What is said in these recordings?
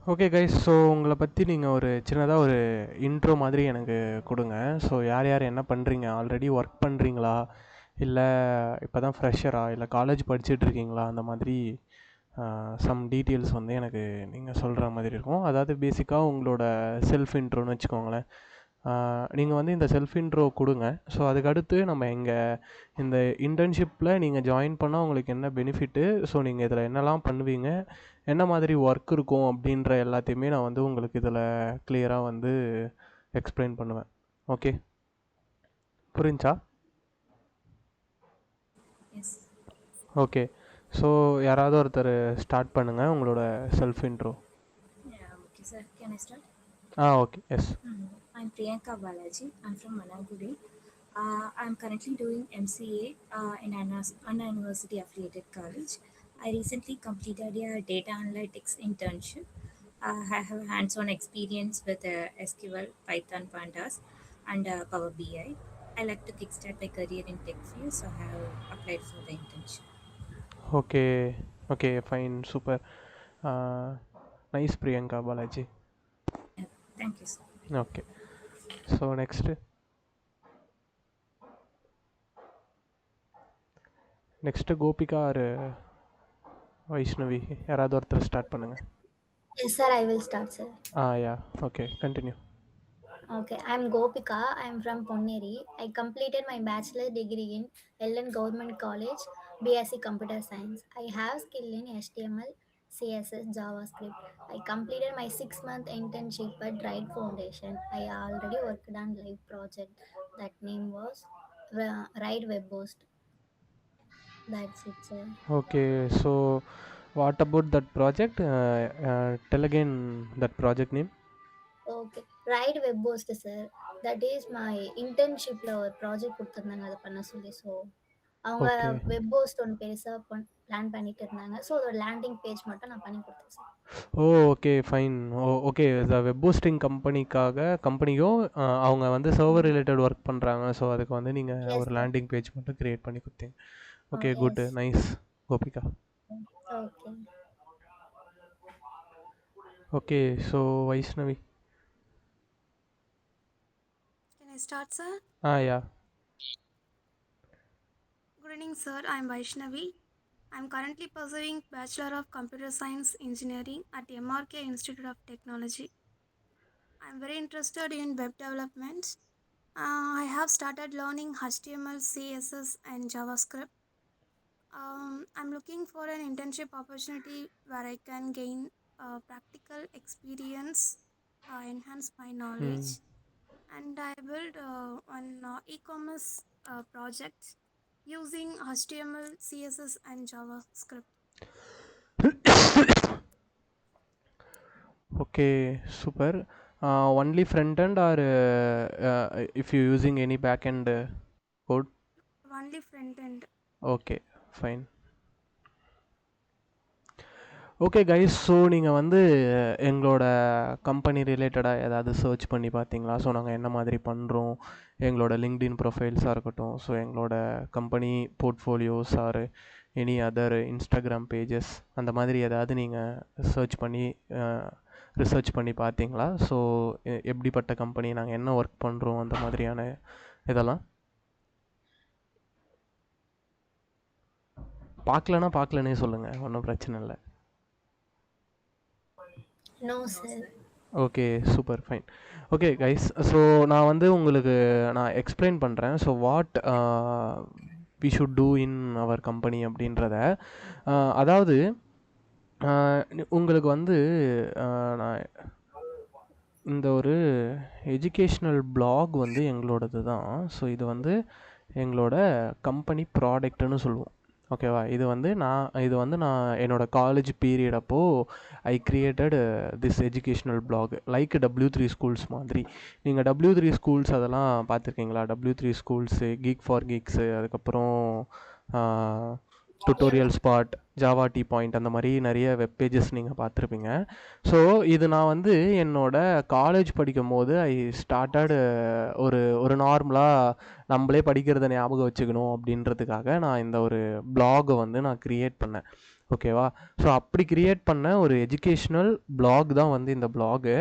Okay guys, so உங்களை பற்றி நீங்கள் ஒரு சின்னதாக ஒரு இன்ட்ரோ மாதிரி எனக்கு கொடுங்க. ஸோ யார் யார் என்ன பண்ணுறீங்க, ஆல்ரெடி ஒர்க் பண்ணுறீங்களா, இல்லை இப்போ தான் ஃப்ரெஷரா, இல்லை காலேஜ் படிச்சுட்ருக்கீங்களா, அந்த மாதிரி சம் டீட்டெயில்ஸ் வந்து எனக்கு நீங்கள் சொல்கிற மாதிரி இருக்கும். அதாவது பேசிக்காக உங்களோட செல்ஃப் இன்ட்ரோன்னு வச்சுக்கோங்களேன். நீங்கள் வந்து இந்த செல்ஃப் இன்ட்ரோ கொடுங்க. ஸோ அதுக்கடுத்து நம்ம இந்த இன்டர்ன்ஷிப்பில் நீங்கள் ஜாயின் பண்ணால் உங்களுக்கு என்ன பெனிஃபிட்டு, ஸோ நீங்கள் இதில் என்னெல்லாம் பண்ணுவீங்க, என்ன மாதிரி ஒர்க் இருக்கும் அப்படின்ற எல்லாத்தையுமே நான் வந்து உங்களுக்கு இதில் கிளியராக வந்து எக்ஸ்பிளைன் பண்ணுவேன். ஓகே, புரிஞ்சா? ஓகே, ஸோ யாராவது ஒருத்தர் ஸ்டார்ட் பண்ணுங்கள் உங்களோட self intro. Okay, sir. Can I start? Okay, yes. I'm Priyanka Balaji. I'm from Managudi. I'm currently doing MCA in Anna University affiliated college. I recently completed a data analytics internship. I have hands-on experience with SQL, Python, Pandas, and Power BI. I like to kickstart my career in tech field, so I have applied for the internship. Okay okay, fine, super, nice Priyanka Balaji. Yeah, thank you, sir. Okay, so next Gopika or Vaishnavi, யாராவது ஒருத்தர் start பண்ணுங்கள். Yes, sir. I will start, sir. Yeah, okay, continue. Okay, I'm Gopika. I'm from Ponneri. I completed my bachelor degree in Ellen Government College, BSc Computer Science. I have skill in HTML, CSS, JavaScript. I completed my 6-month internship at Ride Foundation. I already worked on live project. That name was Ride Web Boost. That's it, sir. Okay, so what about that project? Tell again that project name. Okay, right web post sir. That is my இன்டர்ன்ஷிப்பில் ஒரு project கொடுத்துருந்தாங்க அதை பண்ண சொல்லி. So அவங்க okay web post ஒன்று பெருசாக plan பண்ணிட்டு இருந்தாங்க. ஸோ அதோட லேண்டிங் பேஜ் மட்டும் நான் பண்ணி கொடுத்தேன் சார். Okay, fine. ஓகே, இந்த வெப் போஸ்டிங் கம்பெனிக்கும் அவங்க வந்து சர்வர் ரிலேட்டட் ஒர்க் பண்ணுறாங்க. ஸோ அதுக்கு வந்து நீங்கள் ஒரு லேண்டிங் பேஜ் மட்டும் க்ரியேட் பண்ணி கொடுத்தீங்க. Okay, good, nice Gopika. Okay okay, so Vaishnavi. Can I start, sir? Yeah. Good evening, sir. I'm Vaishnavi. I'm currently pursuing Bachelor of Computer Science Engineering at MRK Institute of Technology. I'm very interested in web development. I have started learning HTML, CSS, and JavaScript. I'm looking for an internship opportunity where I can gain practical experience, enhance my knowledge, and I build one e-commerce project using HTML, CSS, and JavaScript. Okay, super. Only front end or if you using any back end code? Only front end. Okay, fine. Okay guys, so நீங்கள் வந்து எங்களோட company ரிலேட்டடாக ஏதாவது search பண்ணி பார்த்தீங்களா? So நாங்கள் என்ன மாதிரி பண்ணுறோம், எங்களோட லிங்க்டின் ப்ரொஃபைல்ஸாக இருக்கட்டும், ஸோ எங்களோட company portfolios or any other Instagram pages, அந்த மாதிரி ஏதாவது நீங்கள் ரிசர்ச் பண்ணி பார்த்தீங்களா? ஸோ எப்படிப்பட்ட கம்பெனி, நாங்கள் என்ன ஒர்க் பண்ணுறோம், அந்த மாதிரியான இதெல்லாம் பார்க்கலன்னே சொல்லுங்கள், ஒன்றும் பிரச்சனை இல்லை. No sir. Okay, super, fine. Okay guys, so நான் வந்து உங்களுக்கு எக்ஸ்பிளைன் பண்ணுறேன். So what we should do in our company அப்படின்றத. அதாவது உங்களுக்கு வந்து நான் இந்த ஒரு எஜுகேஷ்னல் பிளாக் வந்து எங்களோடது தான். ஸோ இது வந்து எங்களோட கம்பெனி ப்ராடக்ட்டுன்னு சொல்லுவோம். ஓகேவா? இது வந்து நான் என்னோடய காலேஜ் பீரியட் அப்போது I created this educational blog like W3 schools மாதிரி. நீங்கள் W3 ஸ்கூல்ஸ் அதெல்லாம் பார்த்துருக்கீங்களா? W3 ஸ்கூல்ஸு, கீக் ஃபார் கீக்ஸு, அதுக்கப்புறம் tutorial spot, Java tea point, அந்த மாதிரி நிறைய வெப் பேஜஸ் நீங்கள் பார்த்துருப்பீங்க. ஸோ இது நான் வந்து என்னோடய காலேஜ் படிக்கும் போது ஐ ஸ்டார்டட் ஒரு நார்மலாக நம்மளே படிக்கிறத ஞாபகம் வச்சுக்கணும் அப்படின்றதுக்காக நான் இந்த ஒரு பிளாகை வந்து நான் க்ரியேட் பண்ணேன். ஓகேவா? ஸோ அப்படி கிரியேட் பண்ண ஒரு எஜுகேஷ்னல் பிளாக் தான் வந்து இந்த பிளாகு.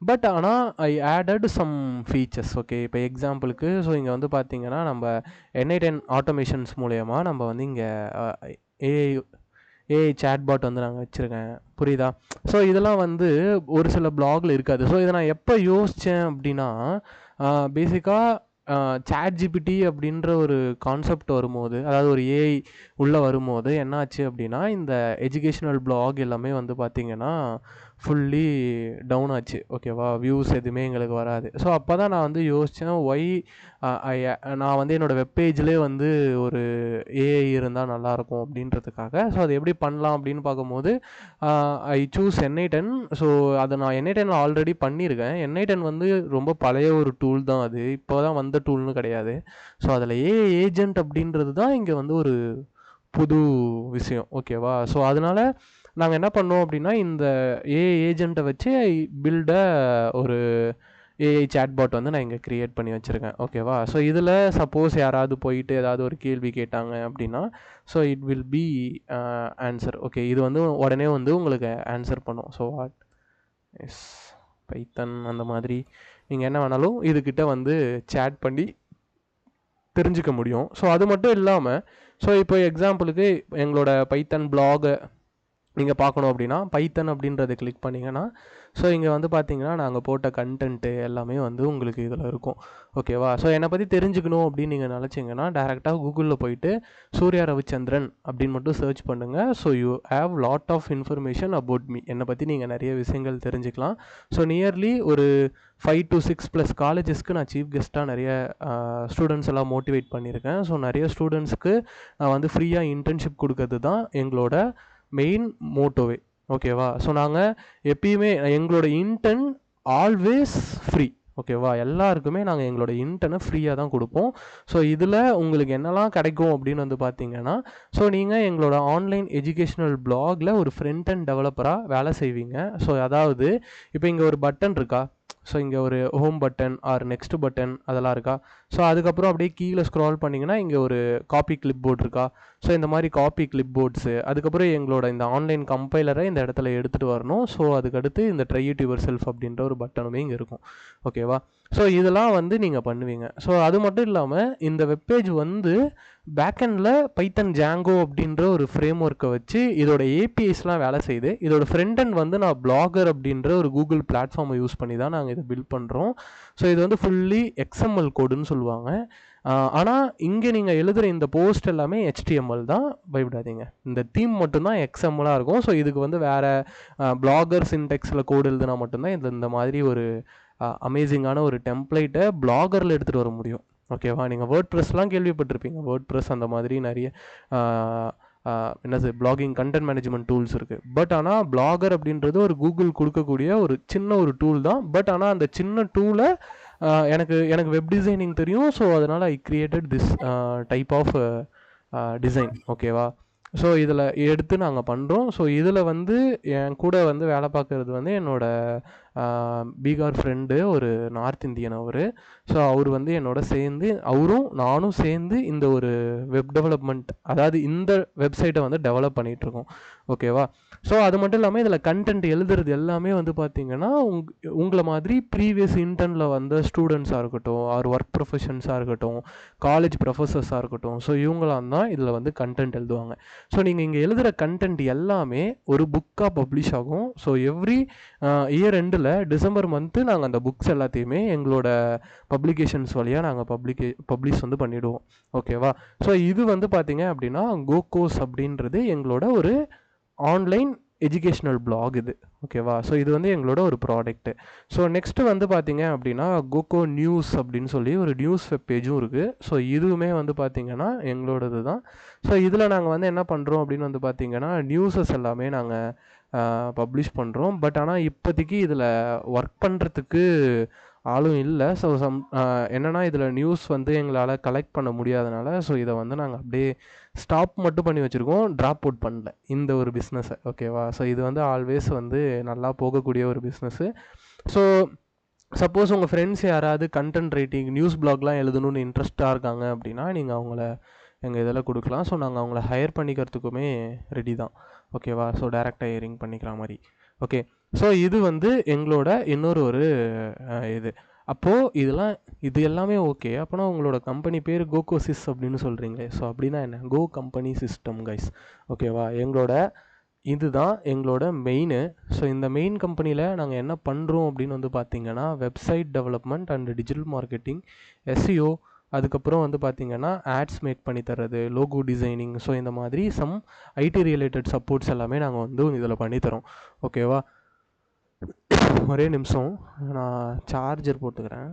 பட் ஆனால் ஐ ஆடட் சம் ஃபீச்சர்ஸ். ஓகே, இப்போ எக்ஸாம்பிளுக்கு ஸோ இங்கே வந்து பார்த்தீங்கன்னா நம்ம N8N ஆட்டோமேஷன்ஸ் மூலயமா நம்ம வந்து இங்கே ஏஐ சேட்பாட் வந்து நாங்கள் வச்சுருக்கேன். புரியுதா? ஸோ இதெல்லாம் வந்து ஒரு சில பிளாகில் இருக்காது. ஸோ இதை நான் எப்போ யோசித்தேன் அப்படின்னா, பேசிக்காக ChatGPT அப்படின்ற ஒரு கான்செப்ட் வரும்போது, அதாவது ஒரு ஏஐ உள்ளே வரும்போது என்னாச்சு அப்படின்னா, இந்த எஜுகேஷ்னல் பிளாக் எல்லாமே வந்து பார்த்திங்கன்னா ஃபுல்லி டவுன் ஆச்சு. ஓகேவா? வியூஸ் எதுவுமே எங்களுக்கு வராது. ஸோ அப்போ தான் நான் வந்து யோசித்தேன், ஒய் நான் வந்து என்னோடய வெப்பேஜ்லேயே வந்து ஒரு ஏஐ இருந்தால் நல்லாயிருக்கும் அப்படின்றதுக்காக. ஸோ அது எப்படி பண்ணலாம் அப்படின்னு பார்க்கும்போது ஐ சூஸ் N8N. ஸோ அதை நான் N8Nல ஆல்ரெடி பண்ணியிருக்கேன். N8N வந்து ரொம்ப பழைய ஒரு டூல் தான் அது, இப்போ தான் வந்த டூல்னு கிடையாது. ஸோ அதில் ஏஐ ஏஜென்ட் அப்படின்றது தான் இங்கே வந்து ஒரு புது விஷயம். ஓகேவா? ஸோ அதனால் நாங்கள் என்ன பண்ணோம் அப்படின்னா, இந்த ஏஐ ஏஜெண்ட்டை வச்சு பில்ட ஒரு ஏஐ சேட்பாட் வந்து நான் இங்கே க்ரியேட் பண்ணி வச்சுருக்கேன். ஓகேவா? ஸோ இதில் சப்போஸ் யாராவது போயிட்டு ஏதாவது ஒரு கேள்வி கேட்டாங்க அப்படின்னா, so it will be answer. Okay, இது வந்து உடனே வந்து உங்களுக்கு ஆன்சர் பண்ணும். ஸோ வாட் எஸ் பைத்தன் அந்த மாதிரி நீங்கள் என்ன வேணாலும் இதுக்கிட்ட வந்து சேட் பண்ணி தெரிஞ்சுக்க முடியும். ஸோ அது மட்டும் இல்லாமல், ஸோ இப்போ எக்ஸாம்பிளுக்கு எங்களோட பைத்தன் பிளாகை நீங்கள் பார்க்கணும் அப்படின்னா, பைத்தன் அப்படின்றத கிளிக் பண்ணிங்கன்னா, ஸோ இங்கே வந்து பார்த்தீங்கன்னா நாங்கள் போட்ட கண்டென்ட்டு எல்லாமே வந்து உங்களுக்கு இதில் இருக்கும். ஓகேவா? ஸோ என்னை பற்றி தெரிஞ்சுக்கணும் அப்படின்னு நீங்கள் நினச்சிங்கன்னா, டேரெக்டாக கூகுளில் போயிட்டு சூர்யா ரவிச்சந்திரன் அப்படின்னு மட்டும் சர்ச் பண்ணுங்கள். So you have lot of information about me. என்னை பற்றி நீங்கள் நிறைய விஷயங்கள் தெரிஞ்சுக்கலாம். ஸோ நியர்லி ஒரு 5 to 6+ காலேஜஸ்க்கு நான் சீஃப் கெஸ்ட்டாக நிறைய ஸ்டூடெண்ட்ஸ் எல்லாம் மோட்டிவேட் பண்ணியிருக்கேன். ஸோ நிறைய ஸ்டூடெண்ட்ஸ்க்கு நான் வந்து ஃப்ரீயாக இன்டர்ன்ஷிப் கொடுக்கறது தான் எங்களோட மெயின் மோட்டோவே. ஓகேவா? ஸோ நாங்கள் எப்பயுமே எங்களோட இன்டர்ன் ஆல்வேஸ் ஃப்ரீ. ஓகேவா? எல்லாருக்குமே நாங்கள் எங்களோட இன்டர்னை ஃப்ரீயாக தான் கொடுப்போம். ஸோ இதில் உங்களுக்கு என்னெல்லாம் கிடைக்கும் அப்படின்னு வந்து பார்த்தீங்கன்னா, ஸோ நீங்கள் எங்களோட ஆன்லைன் எஜுகேஷ்னல் பிளாகில் ஒரு ஃப்ரண்ட் அண்ட் டெவலப்பராக வேலை செய்வீங்க. ஸோ அதாவது இப்போ இங்கே ஒரு பட்டன் இருக்கா? ஸோ இங்கே ஒரு home button or next button அதெல்லாம் இருக்கா? ஸோ அதுக்கப்புறம் அப்படியே கீழே ஸ்க்ரால் பண்ணிங்கன்னா இங்கே ஒரு காப்பி கிளிப் போர்ட் இருக்கா? ஸோ இந்த மாதிரி காப்பி கிளிப் போர்ட்ஸு, அதுக்கப்புறம் எங்களோட இந்த ஆன்லைன் கம்பைலரை இந்த இடத்துல எடுத்துகிட்டு வரணும். ஸோ அதுக்கடுத்து இந்த ட்ரை இட் யுவர் செல்ஃப் அப்படின்ற ஒரு பட்டனுமே இங்கே இருக்கும். ஓகேவா? ஸோ இதெல்லாம் வந்து நீங்கள் பண்ணுவீங்க. ஸோ அது மட்டும் இல்லாமல் இந்த வெப்பேஜ் வந்து பேக்கெண்டில் பைத்தன் ஜாங்கோ அப்படின்ற ஒரு ஃப்ரேம் ஒர்க்கை வச்சு இதோட ஏபிஐஸ்லாம் வேலை செய்யுது. இதோட ஃப்ரண்ட் அண்ட் வந்து நான் பிளாகர் அப்படின்ற ஒரு கூகுள் பிளாட்ஃபார்மை யூஸ் பண்ணி தான் நாங்கள் இதை பில்ட் பண்ணுறோம். ஸோ இது வந்து ஃபுல்லி XML கோடுன்னு சொல்லுவாங்க. ஆனால் இங்கே நீங்கள் எழுதுகிற இந்த போஸ்ட் எல்லாமே HTML தான், பயப்படாதீங்க. இந்த தீம் மட்டும்தான் XML-ஆக இருக்கும். ஸோ இதுக்கு வந்து வேறு பிளாகர் சின்டெக்ஸில் கோடு எழுதுனா மட்டும்தான் இந்த மாதிரி ஒரு அமேசிங்கான ஒரு டெம்ப்ளேட்டை பிளாகரில் எடுத்துகிட்டு வர முடியும். ஓகேவா? நீங்கள் வேர்ட்ப்ரெஸ்லாம் கேள்விப்பட்டிருப்பீங்க. வேர்ட்ப்ரெஸ் அந்த மாதிரி நிறைய என்னது பிளாகிங் கண்டென்ட் மேனேஜ்மெண்ட் டூல்ஸ் இருக்குது. பட் ஆனால் பிளாகர் அப்படின்றது ஒரு கூகுள் கொடுக்கக்கூடிய ஒரு சின்ன ஒரு டூல் தான். பட் ஆனால் அந்த சின்ன டூலை எனக்கு வெப் டிசைனிங் தெரியும். ஸோ அதனால் I created this type of design. ஓகேவா? ஸோ இதில் எடுத்து நாங்கள் பண்ணுறோம். ஸோ இதில் வந்து என் கூட வந்து வேலை பார்க்குறது வந்து என்னோடய பீகார் ஃப்ரெண்டு, ஒரு நார்த் இந்தியன் அவர். ஸோ அவர் வந்து என்னோட சேர்ந்து அவரும் நானும் சேர்ந்து இந்த ஒரு வெப் டெவலப்மெண்ட், அதாவது இந்த வெப்சைட்டை வந்து டெவலப் பண்ணிகிட்ருக்கோம். ஓகேவா? ஸோ அது மட்டும் இல்லாமல் இதில் கண்டென்ட் எழுதுறது எல்லாமே வந்து பார்த்திங்கன்னா உங்களை மாதிரி ப்ரீவியஸ் இன்டர்னில் வந்த ஸ்டூடெண்ட்ஸாக இருக்கட்டும், ஆர் ஒர்க் ப்ரொஃபஷன்ஸாக இருக்கட்டும், காலேஜ் ப்ரொஃபஸர்ஸாக இருக்கட்டும், ஸோ இவங்களாம் தான் இதில் வந்து கண்டென்ட் எழுதுவாங்க. ஸோ நீங்கள் இங்கே எழுதுகிற கண்டென்ட் எல்லாமே ஒரு புக்காக பப்ளிஷ் ஆகும். ஸோ எவ்ரி இயர் எண்டில் டிசம்பர் மந்த்து நாங்கள் அந்த புக்ஸ் எல்லாத்தையுமே எங்களோட பப்ளிகேஷன்ஸ் வழியாக நாங்கள் பப்ளிஷ் வந்து பண்ணிவிடுவோம். ஓகேவா? ஸோ இது வந்து பார்த்திங்க அப்படின்னா கோகோஸ் அப்படின்றது எங்களோட ஒரு ஆன்லைன் எஜுகேஷ்னல் பிளாக் இது. ஓகேவா? ஸோ இது வந்து எங்களோட ஒரு ப்ராடக்ட்டு. ஸோ நெக்ஸ்ட்டு வந்து பார்த்திங்க அப்படின்னா கோகோ நியூஸ் அப்படின்னு சொல்லி ஒரு நியூஸ் வெப் பேஜும் இருக்குது. ஸோ இதுவுமே வந்து பார்த்திங்கன்னா எங்களோடது தான். ஸோ இதில் நாங்கள் வந்து என்ன பண்ணுறோம் அப்படின்னு வந்து பார்த்திங்கன்னா நியூஸஸ் எல்லாமே நாங்கள் பப்ளிஷ் பண்ணுறோம். பட் ஆனால் இப்போதைக்கு இதில் ஒர்க் பண்ணுறதுக்கு ஆளும் இல்லை. ஸோ என்னென்னா இதில் நியூஸ் வந்து எங்களால் கலெக்ட் பண்ண முடியாதனால ஸோ இதை வந்து நாங்கள் அப்படியே ஸ்டாப் மட்டும் பண்ணி வச்சுருக்கோம், ட்ராப் அவுட் பண்ணல இந்த ஒரு பிஸ்னஸை. ஓகேவா? ஸோ இது வந்து ஆல்வேஸ் வந்து நல்லா போகக்கூடிய ஒரு பிஸ்னஸ்ஸு. ஸோ சப்போஸ் உங்கள் ஃப்ரெண்ட்ஸ் யாராவது கண்டென்ட் ரைட்டிங், நியூஸ் பிளாக்லாம் எழுதணும்னு இன்ட்ரெஸ்ட்டாக இருக்காங்க அப்படின்னா நீங்கள் அவங்கள எங்கள் இதில் கொடுக்கலாம். ஸோ நாங்கள் அவங்கள ஹையர் பண்ணிக்கிறதுக்குமே ரெடி தான். ஓகேவா. ஸோ டைரக்ட் ஹையரிங் பண்ணிக்கலாம் மாதிரி. ஓகே. ஸோ இது வந்து எங்களோட இன்னொரு ஒரு இது. அப்போது இது எல்லாமே ஓகே. அப்போனா உங்களோட கம்பெனி பேர் கோகோசிஸ் அப்படின்னு சொல்கிறீங்களே, ஸோ அப்படின்னா என்ன? கோ கம்பெனி சிஸ்டம் கைஸ். ஓகேவா. இதுதான் எங்களோட மெயின். ஸோ இந்த மெயின் கம்பெனியில் நாங்கள் என்ன பண்ணுறோம் அப்படின்னு வந்து பார்த்தீங்கன்னா, website development and digital marketing, SEO, அதுக்கப்புறம் வந்து பார்த்தீங்கன்னா ஆட்ஸ் மேக் பண்ணி தர்றது, லோகோ டிசைனிங், ஸோ இந்த மாதிரி சம் ஐடி ரிலேட்டட் சப்போர்ட்ஸ் எல்லாமே நாங்கள் வந்து இதில் பண்ணித்தரோம். ஓகேவா. ஒரே நிமிஷம், நான் சார்ஜர் போட்டுக்கிறேன்.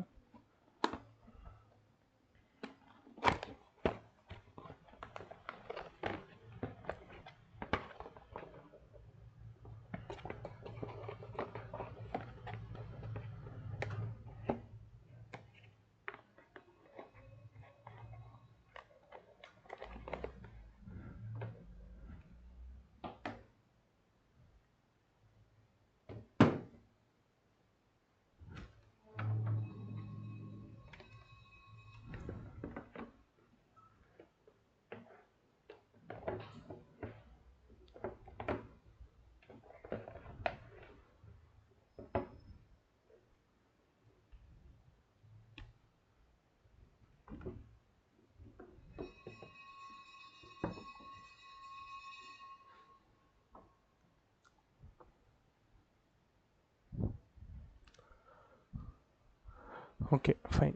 Okay fine.